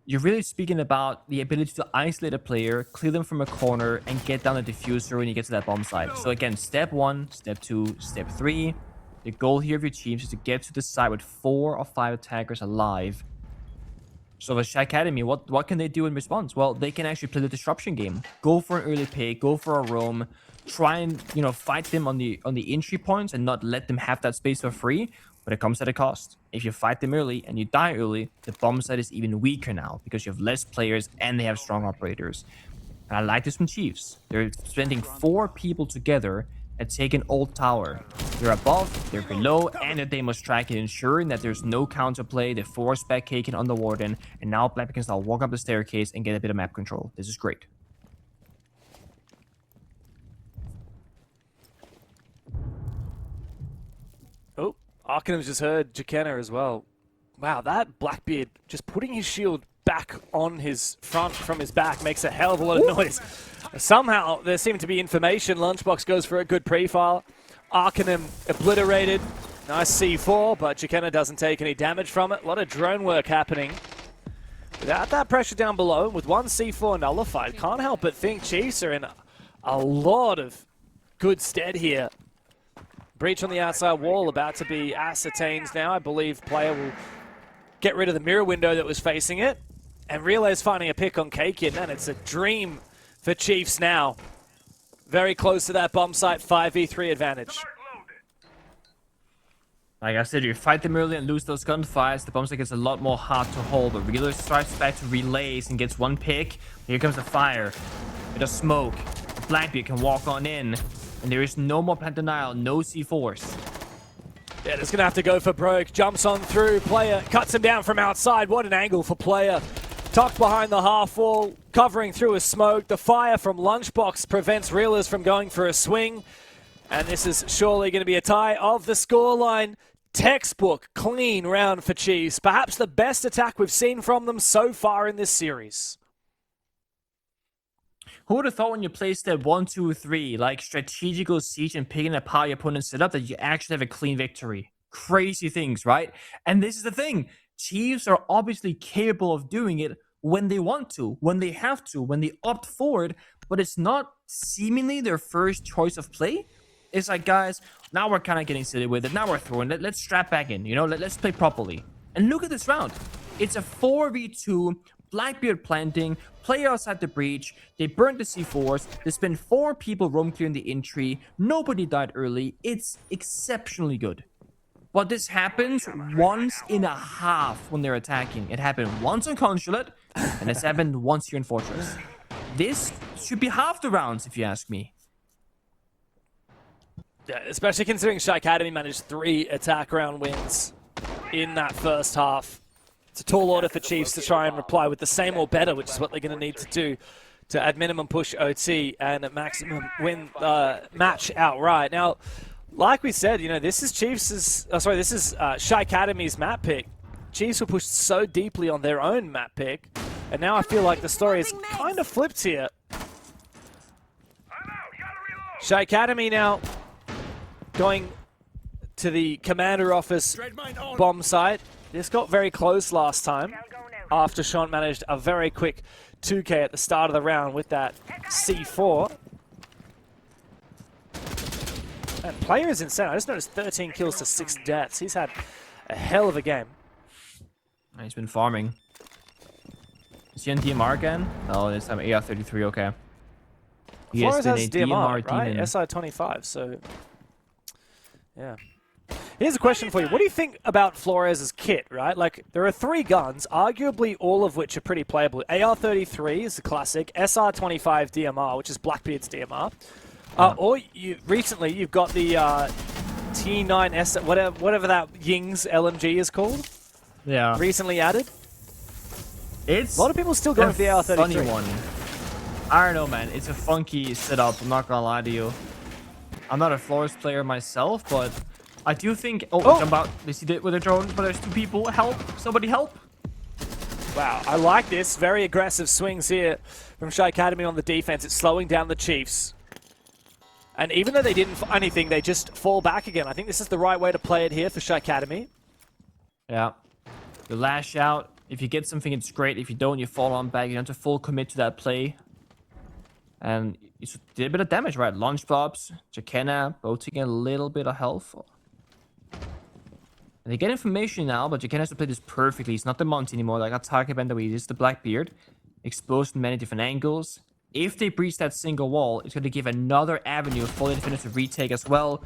you're really speaking about the ability to isolate a player, clear them from a corner, and get down the diffuser when you get to that bomb site. So again, step 1, step 2, step 3. The goal here of your Chiefs is to get to the site with 4 or 5 attackers alive. So the SHAIIKADEMY, what can they do in response? Well, they can actually play the disruption game. Go for an early pick, go for a roam, try and, you know, fight them on the entry points and not let them have that space for free, but it comes at a cost. If you fight them early and you die early, the bomb site is even weaker now because you have less players and they have strong operators. And I like this from Chiefs. They're spending 4 people together and take an old tower. They're above, they're below, and that they must track it, ensuring that there's no counterplay. They force back Kaken on the Warden, and now Blackbeard can start walk up the staircase and get a bit of map control. This is great. Oh, Arcanum's just heard Jakenna as well. Wow, that Blackbeard just putting his shield back on his front from his back makes a hell of a lot of noise. Somehow, there seemed to be information. Lunchbox goes for a good pre-fire. Arcanum obliterated. Nice C4, but Jakenna doesn't take any damage from it. A lot of drone work happening. Without that pressure down below, with one C4 nullified, can't help but think Chiefs are in a lot of good stead here. Breach on the outside wall about to be ascertained now. I believe player will get rid of the mirror window that was facing it. And Relay's finding a pick on Kaken, and it's a dream for Chiefs now. Very close to that bomb site, 5v3 advantage. Like I said, you fight them early and lose those gunfires, the bomb site gets a lot more hard to hold, but Relay strikes back to Relays and gets one pick. Here comes the fire. Bit of smoke. Blackbeard can walk on in, and there is no more plant denial, no C4s. Yeah, it's going to have to go for Broke. Jumps on through. Player cuts him down from outside. What an angle for Player. Tucked behind the half wall, covering through a smoke. The fire from Lunchbox prevents Reelers from going for a swing. And this is surely going to be a tie of the scoreline. Textbook, clean round for Chiefs. Perhaps the best attack we've seen from them so far in this series. Who would have thought when you play step 1, 2, 3, like strategical siege and picking apart your opponent's setup, that you actually have a clean victory? Crazy things, right? And this is the thing. Chiefs are obviously capable of doing it when they want to, when they have to, when they opt for it, but it's not seemingly their first choice of play. It's like, guys, now we're kind of getting silly with it. Now we're throwing it. Let's strap back in, you know, let's play properly. And look at this round. It's a 4v2, Blackbeard planting, play outside the breach, they burned the C4s, they spent 4 people roam clearing the entry, nobody died early. It's exceptionally good. But this happens once in a half when they're attacking. It happened once on Consulate, and it's happened once here in Fortress. This should be half the rounds, if you ask me. Yeah, especially considering SHAIIKADEMY managed 3 attack round wins in that first half. It's a tall order for Chiefs to try and reply with the same or better, which is what they're going to need to do to at minimum push OT and at maximum win match outright. Now, like we said, you know, this is SHAIIKADEMY's map pick. Chiefs were pushed so deeply on their own map pick, and now I feel like the story is kind of flipped here. SHAIIKADEMY now going to the commander office bomb site. This got very close last time after Sean managed a very quick 2K at the start of the round with that C4. And player is insane. I just noticed 13 kills to 6 deaths. He's had a hell of a game. He's been farming. Is he on DMR again? No, this time AR-33, okay. He Flores has has been a DMR, DMR right? demon. SI-25, so... yeah. Here's a question for you. What do you think about Flores' kit, right? Like, there are 3 guns, arguably all of which are pretty playable. AR-33 is the classic. SR-25 DMR, which is Blackbeard's DMR. Or recently, you've got the T9S, whatever that Ying's LMG is called. Yeah. recently added. It's A lot of people still going for the AR-33. funny one. I don't know, man. It's a funky setup. I'm not gonna lie to you. I'm not a Flores player myself, but I do think... Oh, jump out. They see it with a drone, but there's 2 people. Help. Somebody help. Wow, I like this. Very aggressive swings here from SHAIIKADEMY on the defense. It's slowing down the Chiefs. And even though they didn't find anything, they just fall back again. I think this is the right way to play it here for SHAIIKADEMY. Yeah. You lash out. If you get something, it's great. If you don't, you fall on back. You have to full commit to that play. And you did a bit of damage, right? Launch blobs, Jakena, both taking a little bit of health. And they get information now, but Jakena has to play this perfectly. He's not the Monty anymore. Like, I target band that way. He's the Blackbeard. Exposed in many different angles. If they breach that single wall, it's going to give another avenue for the defenders to retake as well.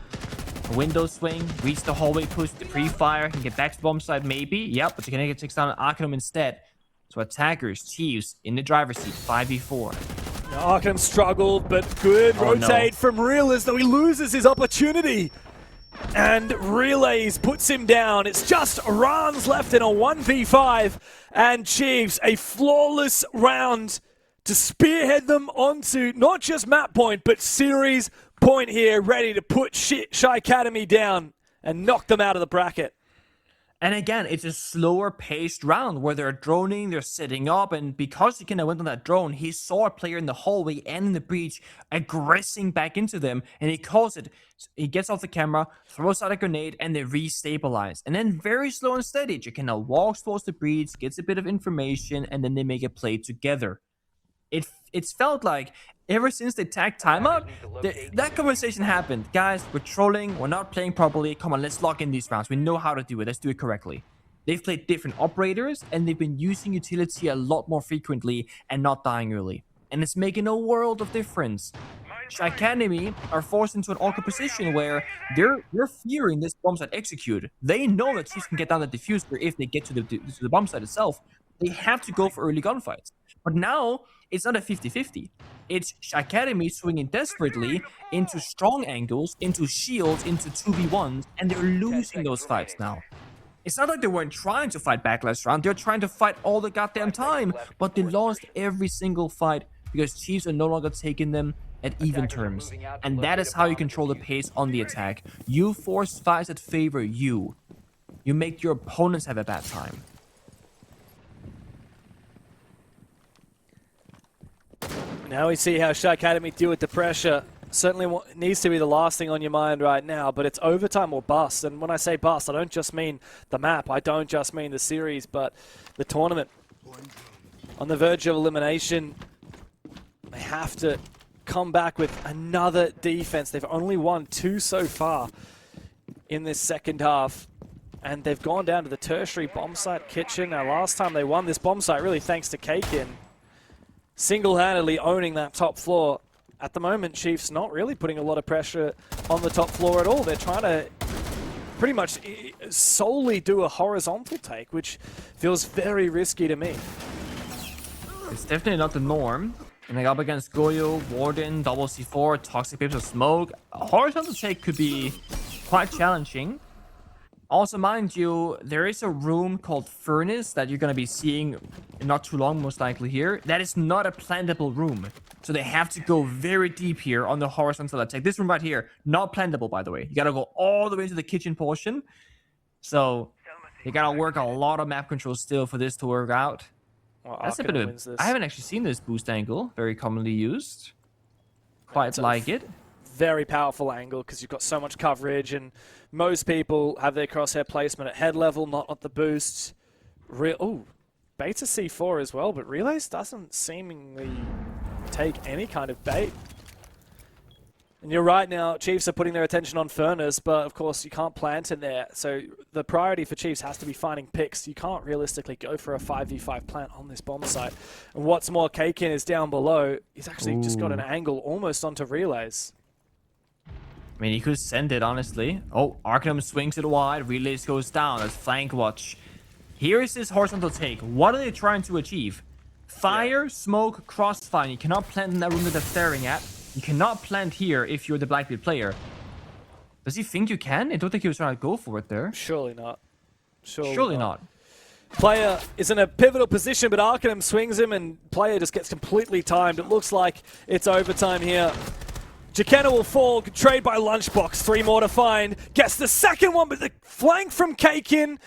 A window swing, reach the hallway, push the pre-fire, can get back to the bomb side maybe. Yep, but Jakena takes down an Arcanum instead. So attackers, Chiefs, in the driver's seat, 5v4. Arkham struggled, but good rotate from Real as though he loses his opportunity. And Relays puts him down. It's just Rans left in a 1v5. And Chiefs, a flawless round to spearhead them onto not just map point, but series point here, ready to put SHAIIKADEMY down and knock them out of the bracket. And again, it's a slower paced round where they're droning, they're setting up, and because he kind of went on that drone, he saw a player in the hallway and in the breach aggressing back into them, and he calls it. He gets off the camera, throws out a grenade, and they re-stabilize. And then very slow and steady, Jakena walks towards the breach, gets a bit of information, and then they make a play together. It's felt like ever since they tagged timeout, that conversation happened. Guys, we're trolling, we're not playing properly. Come on, let's lock in these rounds. We know how to do it. Let's do it correctly. They've played different operators, and they've been using utility a lot more frequently and not dying early. And it's making a world of difference. SHAIIKADEMY are forced into an awkward position where they're fearing this bomb site execute. They know that Chiefs can get down the diffuser if they get to the bomb site itself. They have to go for early gunfights. But now, it's not a 50-50. It's SHAIIKADEMY swinging desperately into strong angles, into shields, into 2v1s, and they're losing those fights now. It's not like they weren't trying to fight back last round. They're trying to fight all the goddamn time, but they lost every single fight because Chiefs are no longer taking them at even terms. And that is how you control the pace on the attack. You force fights that favor you. You make your opponents have a bad time. Now we see how SHAIIKADEMY deal with the pressure. Certainly needs to be the last thing on your mind right now, but it's overtime or bust. And when I say bust, I don't just mean the map. I don't just mean the series, but the tournament. On the verge of elimination, they have to come back with another defense. They've only won 2 so far in this second half. And they've gone down to the tertiary bomb site kitchen. Now, last time they won this bomb site, really thanks to Kaikin, single-handedly owning that top floor. At the moment, Chiefs not really putting a lot of pressure on the top floor at all. They're trying to pretty much solely do a horizontal take, which feels very risky to me. It's definitely not the norm. And like up against Goyo, Warden, double C4, Toxic Pips of Smoke, a horizontal take could be quite challenging. Also, mind you, there is a room called Furnace that you're going to be seeing in not too long, most likely here. That is not a plantable room. So they have to go very deep here on the horizontal attack. This room right here, not plantable, by the way. You got to go all the way into the kitchen portion. So you got to work a lot of map control still for this to work out. Well, that's a bit of a... I haven't actually seen this boost angle, very commonly used. Quite like it. Very powerful angle because you've got so much coverage, and most people have their crosshair placement at head level, not at the boosts. Oh, Beta C4 as well, but Relays doesn't seemingly take any kind of bait. And you're right now, Chiefs are putting their attention on Furnace, but of course you can't plant in there. So the priority for Chiefs has to be finding picks. You can't realistically go for a 5v5 plant on this bomb site. And what's more, Kaikin is down below. He's actually just got an angle almost onto Relays. I mean, he could send it, honestly. Oh, Arcanum swings it wide. Relays goes down. That's flank watch. Here is this horizontal take. What are they trying to achieve? Fire, smoke, crossfire. You cannot plant in that room that they're staring at. You cannot plant here if you're the Blackbeard player. Does he think you can? I don't think he was trying to go for it there. Surely not. Surely not. Player is in a pivotal position, but Arcanum swings him and player just gets completely timed. It looks like it's overtime here. Jakenna will fall, trade by Lunchbox, 3 more to find. Gets the second one, but the flank from Kakin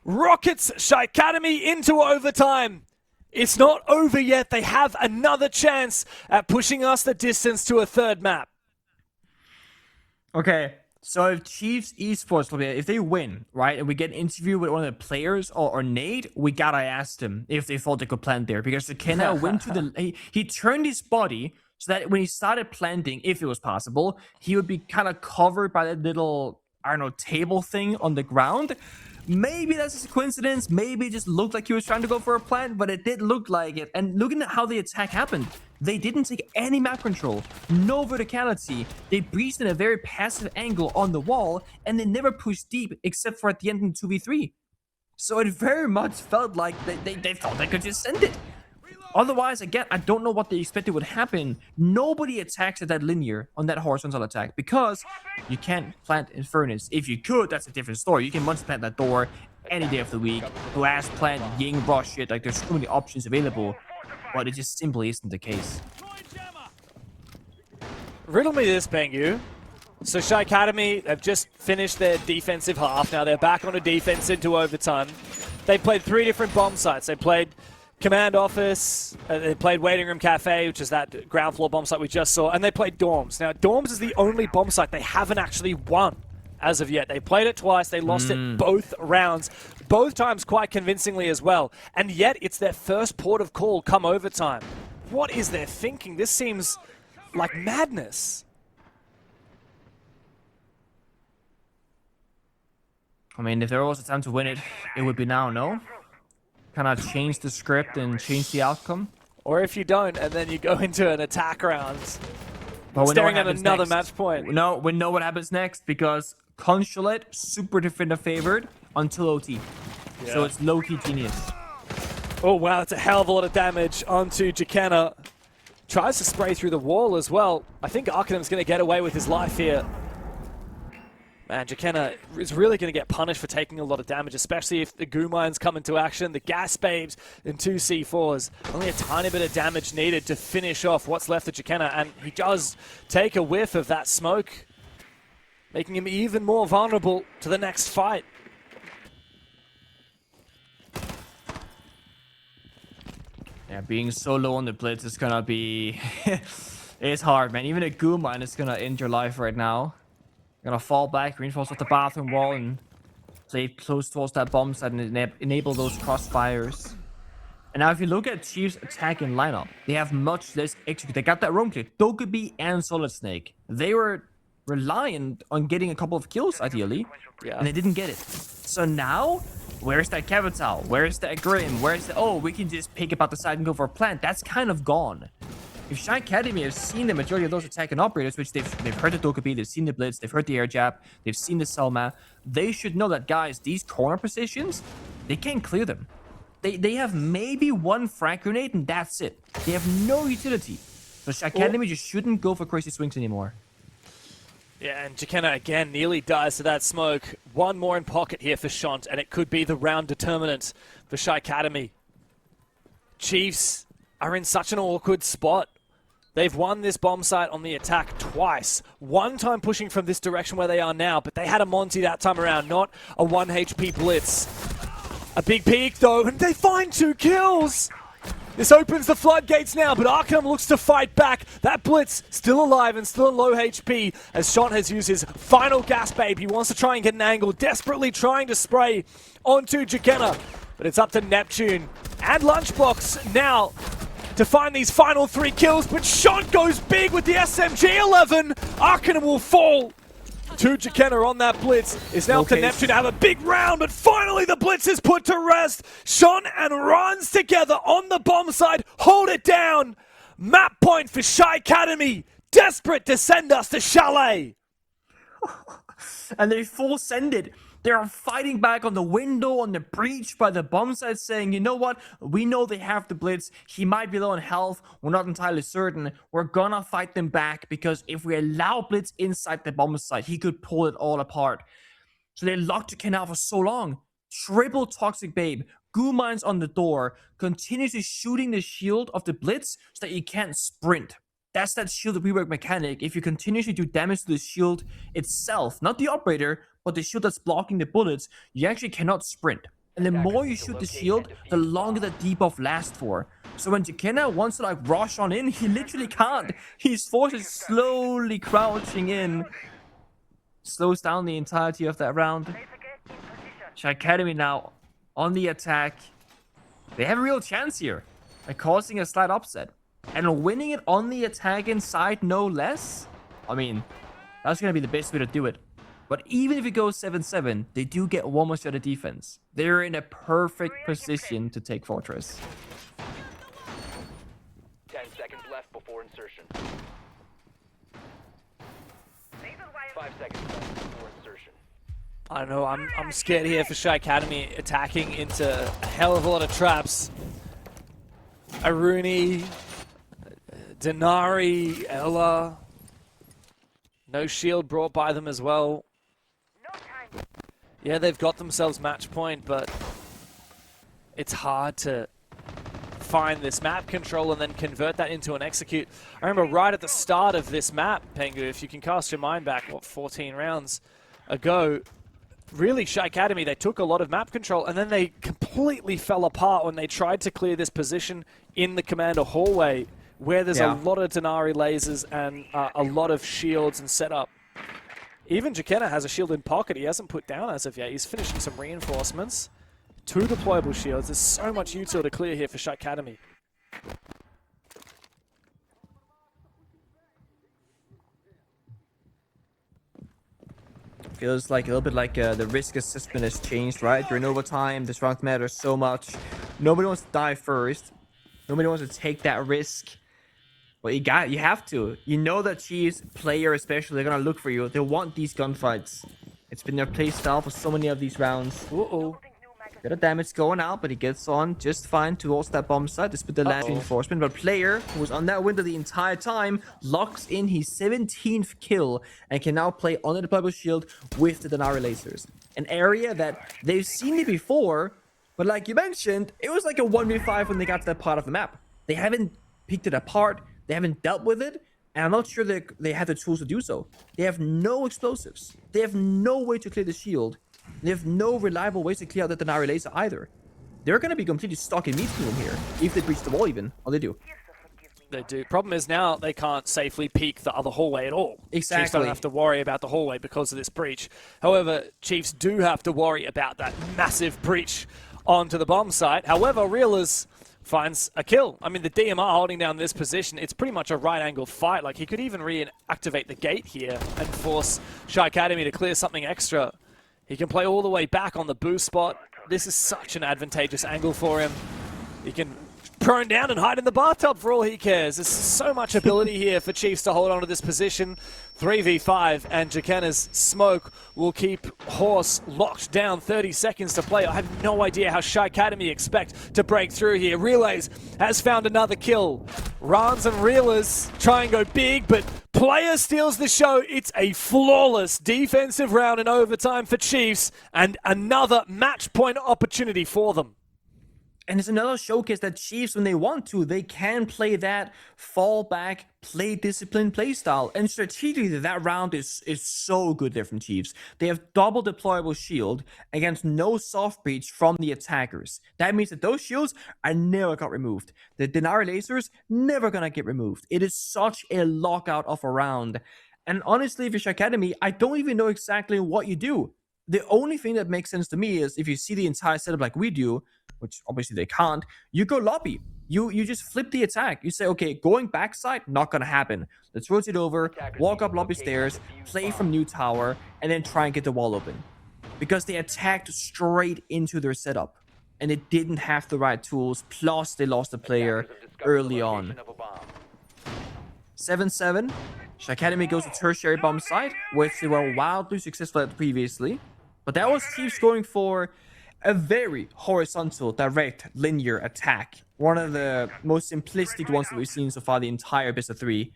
rockets SHAIIKADEMY into overtime. It's not over yet. They have another chance at pushing us the distance to a third map. Okay, so if Chiefs Esports, if they win, right, and we get an interview with one of the players or Nate, we gotta ask them if they thought they could plant there. Because Jakenna went to the... He turned his body so that when he started planting, if it was possible, he would be kind of covered by that little, I don't know, table thing on the ground. Maybe that's just a coincidence. Maybe it just looked like he was trying to go for a plant, but it did look like it. And looking at how the attack happened, they didn't take any map control, no verticality. They breached in a very passive angle on the wall, and they never pushed deep except for at the end in 2v3. So it very much felt like they thought they could just send it. Otherwise, again, I don't know what they expected would happen. Nobody attacks at that linear on that horizontal attack because you can't plant in furnace. If you could, that's a different story. You can once plant that door any day of the week. Blast, plant, ying, rush it. Like, there's so many options available, but it just simply isn't the case. Riddle me this, Bengu. So SHAIIKADEMY have just finished their defensive half. Now they're back on a defense into overtime. They played 3 different bomb sites. They played Command Office, they played Waiting Room Cafe, which is that ground floor bomb site we just saw, and they played Dorms. Now, Dorms is the only bomb site they haven't actually won as of yet. They played it twice, they lost it both rounds, both times quite convincingly as well, and yet it's their first port of call come overtime. What is their thinking? This seems like madness. I mean, if there was a time to win it, it would be now, no? Kind of change the script and change the outcome. Or if you don't, and then you go into an attack round, staring at another match point. No, we know what happens next because Consulate, super defender favored until OT. Yeah. So it's low-key genius. Oh wow, that's a hell of a lot of damage onto Jakenna. Tries to spray through the wall as well. I think Arcanum's going to get away with his life here. Man, Jakenna is really going to get punished for taking a lot of damage, especially if the goo mines come into action, the gas babes and 2 C4s. Only a tiny bit of damage needed to finish off what's left of Jakenna, and he does take a whiff of that smoke, making him even more vulnerable to the next fight. Yeah, being so low on the blitz is going to be... it's hard, man. Even a goo mine is going to end your life right now. Gonna fall back, reinforce off the bathroom wall, and play close towards that bomb site and enable those crossfires. And now if you look at Chiefs' attacking lineup, they have much less execute. They got that roam clear. Dokkaebi and Solid Snake. They were reliant on getting a couple of kills, ideally, and they didn't get it. So now, where's that Capital? Where's that Grim? Where's the... Oh, we can just pick up out the side and go for a plant. That's kind of gone. If SHAIIKADEMY has seen the majority of those attacking operators, which they've heard the Dokkaebi, they've seen the Blitz, they've heard the air jab, they've seen the Selma, they should know that, guys, these corner positions, they can't clear them. They have maybe 1 frag grenade, and that's it. They have no utility. So SHAIIKADEMY just shouldn't go for crazy swings anymore. Yeah, and Jakenna again nearly dies to that smoke. 1 more in pocket here for Shant, and it could be the round determinant for SHAIIKADEMY. Chiefs are in such an awkward spot. They've won this bomb site on the attack twice. 1 time pushing from this direction where they are now, but they had a Monty that time around, not a 1 HP blitz. A big peek though, and they find 2 kills! This opens the floodgates now, but Arcanum looks to fight back. That blitz still alive and still low HP as Shant has used his final gas babe. He wants to try and get an angle, desperately trying to spray onto Jakenna. But it's up to Neptune and Lunchbox now to find these final 3 kills, but Shant goes big with the SMG-11. Arcanum will fall to Jakenna on that blitz. It's now up to Neptune to have a big round, but finally the blitz is put to rest. Shant and Runs together on the bomb side, hold it down. Map point for SHAIIKADEMY, desperate to send us to Chalet. And they full send it. They're fighting back on the window, on the breach by the bomb site, saying, you know what? We know they have the blitz. He might be low on health. We're not entirely certain. We're gonna fight them back because if we allow blitz inside the bomb site, he could pull it all apart. So they locked Jakenna out for so long. Triple Toxic Babe. Goo Mines on the door. Continuously shooting the shield of the Blitz so that you can't sprint. That's that shield rework mechanic. If you continuously do damage to the shield itself, not the operator, but the shield that's blocking the bullets, you actually cannot sprint. And the more you shoot the shield, the longer the debuff lasts for. So when Jekena wants to like rush on in, he literally can't. He's forced to slowly crouching in. Slows down the entirety of that round. SHAIIKADEMY now on the attack. They have a real chance here by causing a slight upset. And winning it on the attack inside, no less. I mean, that's going to be the best way to do it. But even if it goes 7-7, they do get one more shot of defense. They're in a perfect position to take Fortress. 10 seconds left before insertion. 5 seconds left before insertion. I don't know, I'm scared here for SHAIIKADEMY attacking into a hell of a lot of traps. Aruni, Denari, Ella. No shield brought by them as well. Yeah, they've got themselves match point, but it's hard to find this map control and then convert that into an execute. I remember right at the start of this map, Pengu, if you can cast your mind back, what, 14 rounds ago, really SHAIIKADEMY, they took a lot of map control and then they completely fell apart when they tried to clear this position in the commander hallway where there's a lot of Denari lasers and a lot of shields and setup. Even Jekena has a shield in pocket he hasn't put down as of yet. He's finishing some reinforcements. 2 deployable shields. There's so much util to clear here for SHAIIKADEMY. Feels like a little bit like the risk assessment has changed, right? You're in overtime. This round matters so much. Nobody wants to die first. Nobody wants to take that risk. Well, you have to. You know that Chiefs player especially, they're gonna look for you. They want these gunfights. It's been their play style for so many of these rounds. Uh-oh. Bit of damage going out, but he gets on just fine towards that bomb site. This bit the last reinforcement, but player who was on that window the entire time locks in his 17th kill and can now play on the deployable shield with the Denari lasers. An area that they've seen it before, but like you mentioned, it was like a 1v5 when they got to that part of the map. They haven't picked it apart. They haven't dealt with it, and I'm not sure they have the tools to do so. They have no explosives. They have no way to clear the shield. They have no reliable ways to clear out the Denari laser either. They're going to be completely stuck in meat room here, if they breach the wall even. Oh, they do. They do. Problem is now they can't safely peek the other hallway at all. Exactly. Chiefs don't have to worry about the hallway because of this breach. However, Chiefs do have to worry about that massive breach onto the bomb site. However, Reelers finds a kill. I mean, the DMR holding down this position, it's pretty much a right-angle fight. Like, he could even reactivate the gate here and force SHAIIKADEMY to clear something extra. He can play all the way back on the boost spot. This is such an advantageous angle for him. He can prone down and hide in the bathtub for all he cares. There's so much ability here for Chiefs to hold on to this position. 3v5, and Jekena's smoke will keep Horse locked down. 30 seconds to play. I have no idea how SHAIIKADEMY expect to break through here. Relays has found another kill. Rans and Reelers try and go big, but Player steals the show. It's a flawless defensive round in overtime for Chiefs, and another match point opportunity for them. And it's another showcase that Chiefs, when they want to, they can play that fall back, play discipline play style. And strategically, that round is so good there from Chiefs. They have double deployable shield against no soft breach from the attackers. That means that those shields are never got removed. The Denari lasers never gonna get removed. It is such a lockout of a round. And honestly, for SHAIIKADEMY, I don't even know exactly what you do. The only thing that makes sense to me is if you see the entire setup like we do, which obviously they can't, you go lobby. You just flip the attack. You say, okay, going backside, not gonna happen. Let's rotate over, walk up lobby stairs, play from new tower, and then try and get the wall open. Because they attacked straight into their setup, and they didn't have the right tools, plus they lost a player early on. 7-7. SHAIIKADEMY goes to tertiary bomb site, which they were wildly successful at previously. But that was Chiefs going for a very horizontal, direct, linear attack. One of the most simplistic ones that we've seen so far the entire best of 3.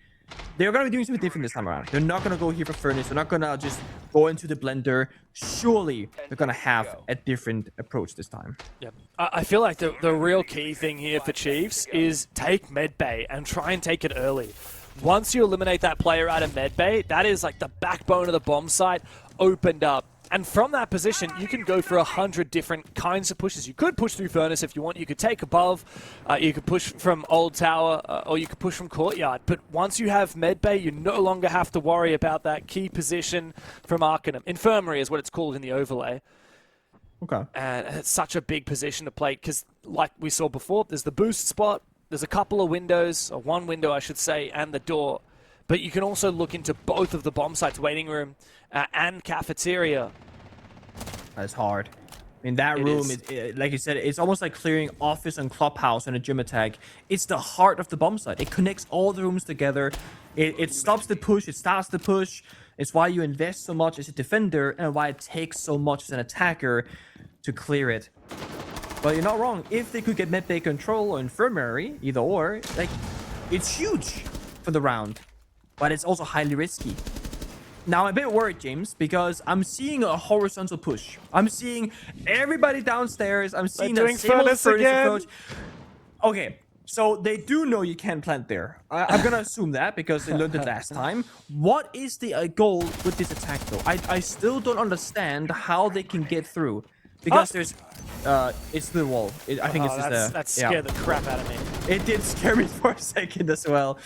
They're going to be doing something different this time around. They're not going to go here for Furnace. They're not going to just go into the blender. Surely they're gonna have a different approach this time. Yep. I feel like the real key thing here for Chiefs is take medbay and try and take it early. Once you eliminate that player out of medbay, that is like the backbone of the bomb site opened up. And from that position, you can go for 100 different kinds of pushes. You could push through Furnace if you want. You could take above. You could push from Old Tower, or you could push from Courtyard. But once you have medbay, you no longer have to worry about that key position from Arcanum. Infirmary is what it's called in the overlay. Okay. And it's such a big position to play because, like we saw before, there's the boost spot. There's a couple of windows, or one window, I should say, and the door. But you can also look into both of the bomb sites, waiting room and cafeteria. That's hard. I mean, that room, like you said, it's almost like clearing office and clubhouse in a gym attack. It's the heart of the bomb site. It connects all the rooms together. It stops the push. It starts the push. It's why you invest so much as a defender and why it takes so much as an attacker to clear it. But you're not wrong. If they could get medbay control or infirmary, either or, like, it's huge for the round. But it's also highly risky. Now, I'm a bit worried, James, because I'm seeing a horizontal push. I'm seeing everybody downstairs. I'm seeing that same old Furnace approach. Okay, so they do know you can't plant there. I'm going to assume that because they learned it last time. What is the goal with this attack, though? I still don't understand how they can get through. Because there's... it's the wall. I think it's just that scared the crap out of me. It did scare me for a second as well.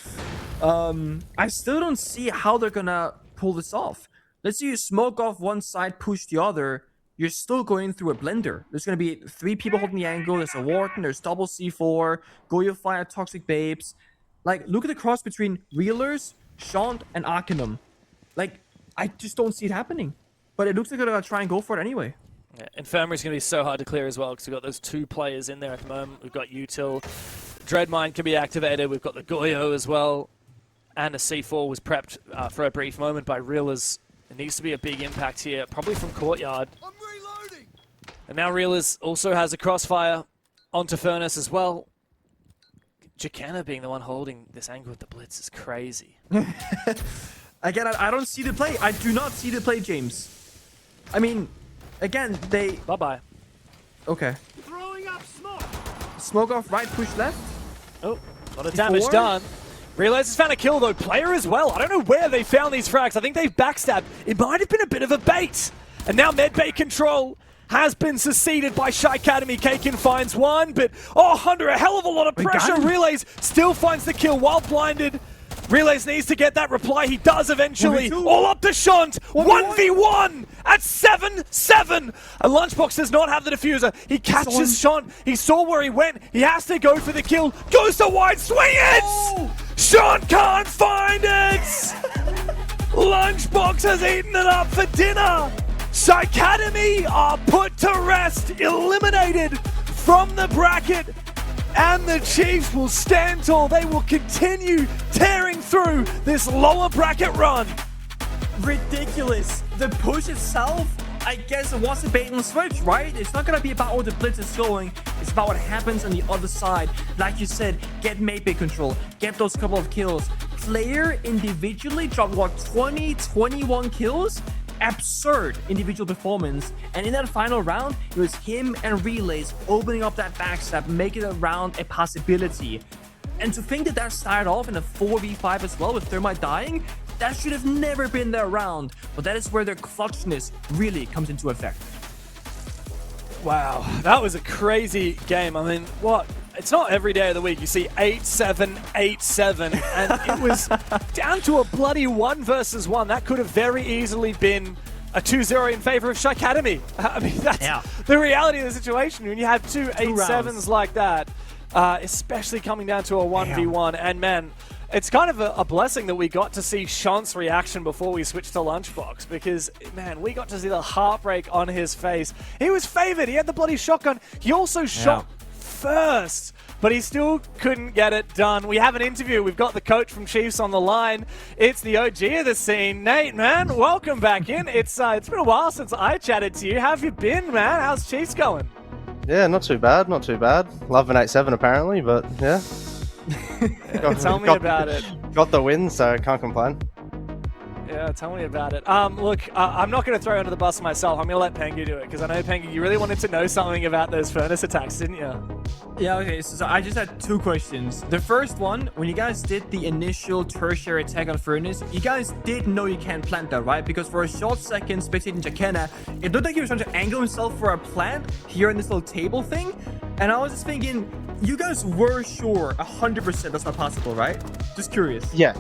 I still don't see how they're gonna pull this off. Let's say you smoke off one side, push the other. You're still going through a blender. There's gonna be 3 people holding the angle. There's a Warden. There's double C4. Goyo Fire, Toxic Babes. Like, look at the cross between Reelers, Shant, and Arcanum. Like, I just don't see it happening. But it looks like they're gonna try and go for it anyway. Yeah, Infirmary's going to be so hard to clear as well because we've got those 2 players in there at the moment. We've got Util. Dreadmine can be activated. We've got the Goyo as well. And the C4 was prepped for a brief moment by Reelers. It needs to be a big impact here, probably from Courtyard. I'm reloading. And now Reelers also has a crossfire onto Furnace as well. Jacana being the one holding this angle with the Blitz is crazy. Again, I don't see the play. I do not see the play, James. I mean... Again, they... Bye-bye. Okay. Throwing up smoke. Smoke off right, push left. Oh, a lot of damage done. Realizes found a kill, though. Player as well. I don't know where they found these frags. I think they've backstabbed. It might have been a bit of a bait. And now medbay control has been seceded by SHAIIKADEMY. Kakin finds one, but under a hell of a lot of pressure. Relays still finds the kill while blinded. Relays needs to get that reply. He does eventually. All up to Shant. 1v1 at 7-7. A Lunchbox does not have the diffuser. He catches Shant. He saw where he went. He has to go for the kill. Goes to wide. Swing it! Shant can't find it! Lunchbox has eaten it up for dinner. SHAIIKADEMY are put to rest. Eliminated from the bracket. And the Chiefs will stand tall. They will continue tearing through this lower bracket run. Ridiculous. The push itself, I guess it was a bait and switch, right? It's not going to be about where the blitz is going. It's about what happens on the other side. Like you said, get medbay control. Get those couple of kills. Player individually dropped, what, 20, 21 kills? Absurd individual performance, and in that final round it was him and Relays opening up that backstab, making the round a possibility. And to think that started off in a 4v5 as well with Thermite dying, that should have never been their round, but that is where their clutchness really comes into effect. Wow, that was a crazy game. I mean, what? It's not every day of the week you see 8-7, 8-7, and it was down to a bloody 1 versus 1. That could have very easily been a 2-0 in favor of SHAIIKADEMY. I mean, that's the reality of the situation. When you have two 8-7s like that, especially coming down to a 1v1, and man, it's kind of a blessing that we got to see Shant's reaction before we switched to Lunchbox, because, man, we got to see the heartbreak on his face. He was favored. He had the bloody shotgun. He also shot first, but he still couldn't get it done. We have an interview. We've got the coach from Chiefs on the line. It's the OG of the scene. Nate, man, welcome back in. It's been a while since I chatted to you. How have you been, man? How's Chiefs going? Yeah, not too bad, not too bad. Love an 8-7 apparently, but yeah. Tell me about it. Got the win, so can't complain. Yeah, tell me about it. Look, I'm not going to throw under the bus myself. I'm going to let Pengu do it, because I know, Pengu, you really wanted to know something about those furnace attacks, didn't you? Yeah, okay, so I just had 2 questions. The first one, when you guys did the initial tertiary attack on furnace, you guys did know you can't plant that, right? Because for a short second, spectating Jakena, it looked like he was trying to angle himself for a plant here in this little table thing. And I was just thinking, you guys were sure 100% that's not possible, right? Just curious. Yeah,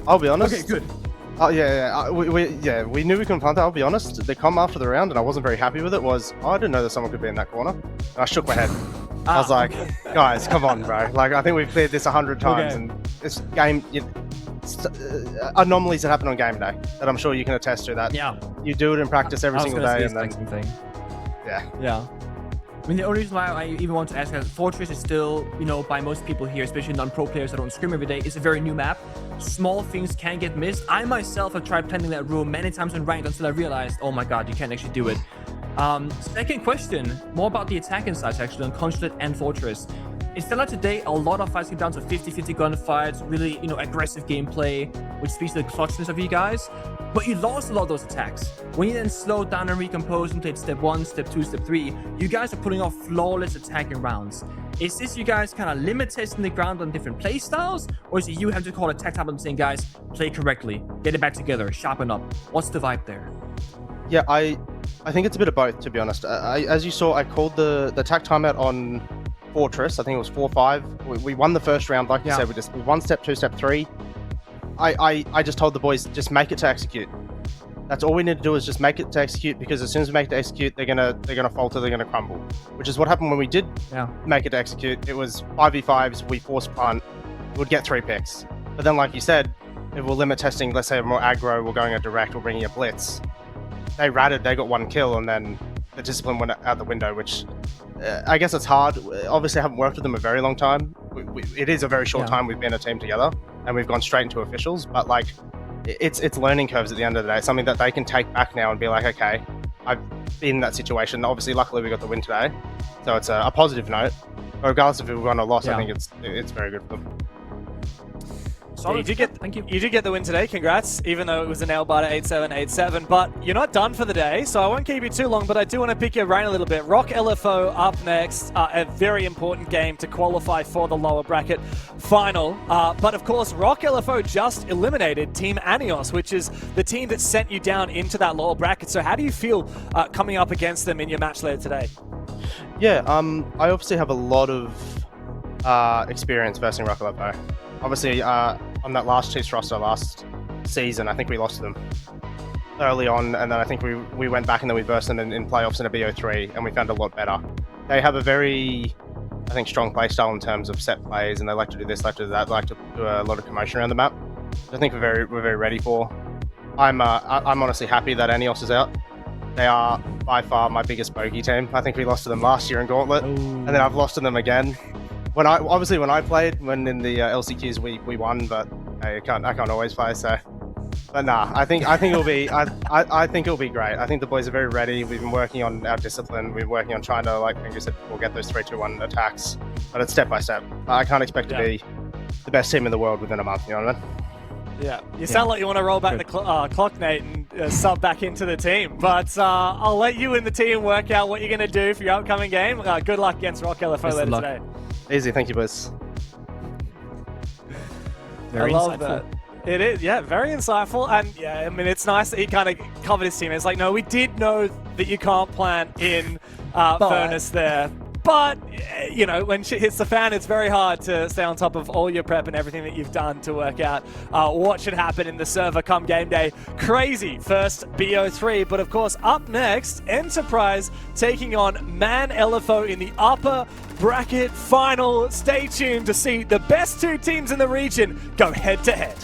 I'll be honest. Okay, good. Oh yeah, we knew we couldn't plant that. I'll be honest. The comment after the round, and I wasn't very happy with it, was, oh, I didn't know that someone could be in that corner. And I shook my head. I was like, guys, come on, bro. Like, I think we've cleared this 100 times, and this game, anomalies that happen on game day that I'm sure you can attest to. That you do it in practice every single day, and then yeah. I mean, the only reason why I even want to ask is Fortress is still, you know, by most people here, especially non-pro players that don't scrim every day, it's a very new map. Small things can get missed. I myself have tried planting that room many times in ranked until I realized, oh my god, you can't actually do it. Second question, more about the attacking sides actually on Consulate and Fortress. It's still like today, a lot of fights get down to 50-50 gunfights, really, you know, aggressive gameplay, which speaks to the clutchness of you guys. But you lost a lot of those attacks. When you then slowed down and recomposed and played step 1, step 2, step 3, you guys are putting off flawless attacking rounds. Is this you guys kind of limit testing the ground on different play styles? Or is it you have to call a tech time and saying, guys, play correctly, get it back together, sharpen up? What's the vibe there? Yeah, I think it's a bit of both, to be honest. As you saw, I called the attack timeout on Fortress. I think it was 4-5. We won the first round, like you said. We won step 2, step 3. I just told the boys, just make it to execute. That's all we need to do, is just make it to execute, because as soon as we make it to execute, they're gonna falter, they're gonna crumble. Which is what happened when we did make it to execute. It was 5v5s, we forced punt, we would get 3 picks. But then, like you said, if we're limit testing, let's say more aggro, we're going a direct, we're bringing a blitz. They ratted, they got 1 kill, and then the discipline went out the window, which I guess it's hard. Obviously, I haven't worked with them a very long time. It is a very short time we've been a team together, and we've gone straight into officials. But like, it's learning curves at the end of the day. It's something that they can take back now and be like, okay, I've been in that situation. Obviously, luckily we got the win today, so it's a positive note. But regardless if we won or lost, I think it's very good for them. Yeah, you did get the win today, congrats, even though it was a nail biter 8-7, 8-7, but you're not done for the day, so I won't keep you too long, but I do want to pick your brain a little bit. Rock LFO up next, a very important game to qualify for the lower bracket final, but of course Rock LFO just eliminated Team Anios, which is the team that sent you down into that lower bracket, so how do you feel coming up against them in your match later today? Yeah, I obviously have a lot of experience versing Rock LFO. Obviously, on that last Chiefs roster last season, I think we lost to them early on, and then I think we went back and then we versed them in playoffs in a BO3, and we found a lot better. They have a very, I think, strong play style in terms of set plays, and they like to do this, like to do that, like to do a lot of commotion around the map. I think we're very ready for. I'm honestly happy that Anios is out. They are by far my biggest bogey team. I think we lost to them last year in Gauntlet, and then I've lost to them again. When I played, when in the LCQs we won, but I can't always play. So, but nah, I think it'll be I think it'll be great. I think the boys are very ready. We've been working on our discipline. We've been working on trying to, like you said, we'll get those 3-2-1 attacks, but it's step by step. I can't expect to be the best team in the world within a month. You know what I mean? Yeah, you sound like you want to roll back the clock, Nate, and sub back into the team. But I'll let you and the team work out what you're going to do for your upcoming game. Good luck against Rock LFO later today. Easy, thank you, boys. I love that. It is, yeah, very insightful. And yeah, I mean, it's nice that he kind of covered his team. It's like, no, we did know that you can't plant in Furnace there. But, you know, when shit hits the fan, it's very hard to stay on top of all your prep and everything that you've done to work out what should happen in the server come game day. Crazy first BO3, but of course, up next, Enterprise taking on Man LFO in the upper bracket final. Stay tuned to see the best 2 teams in the region go head to head.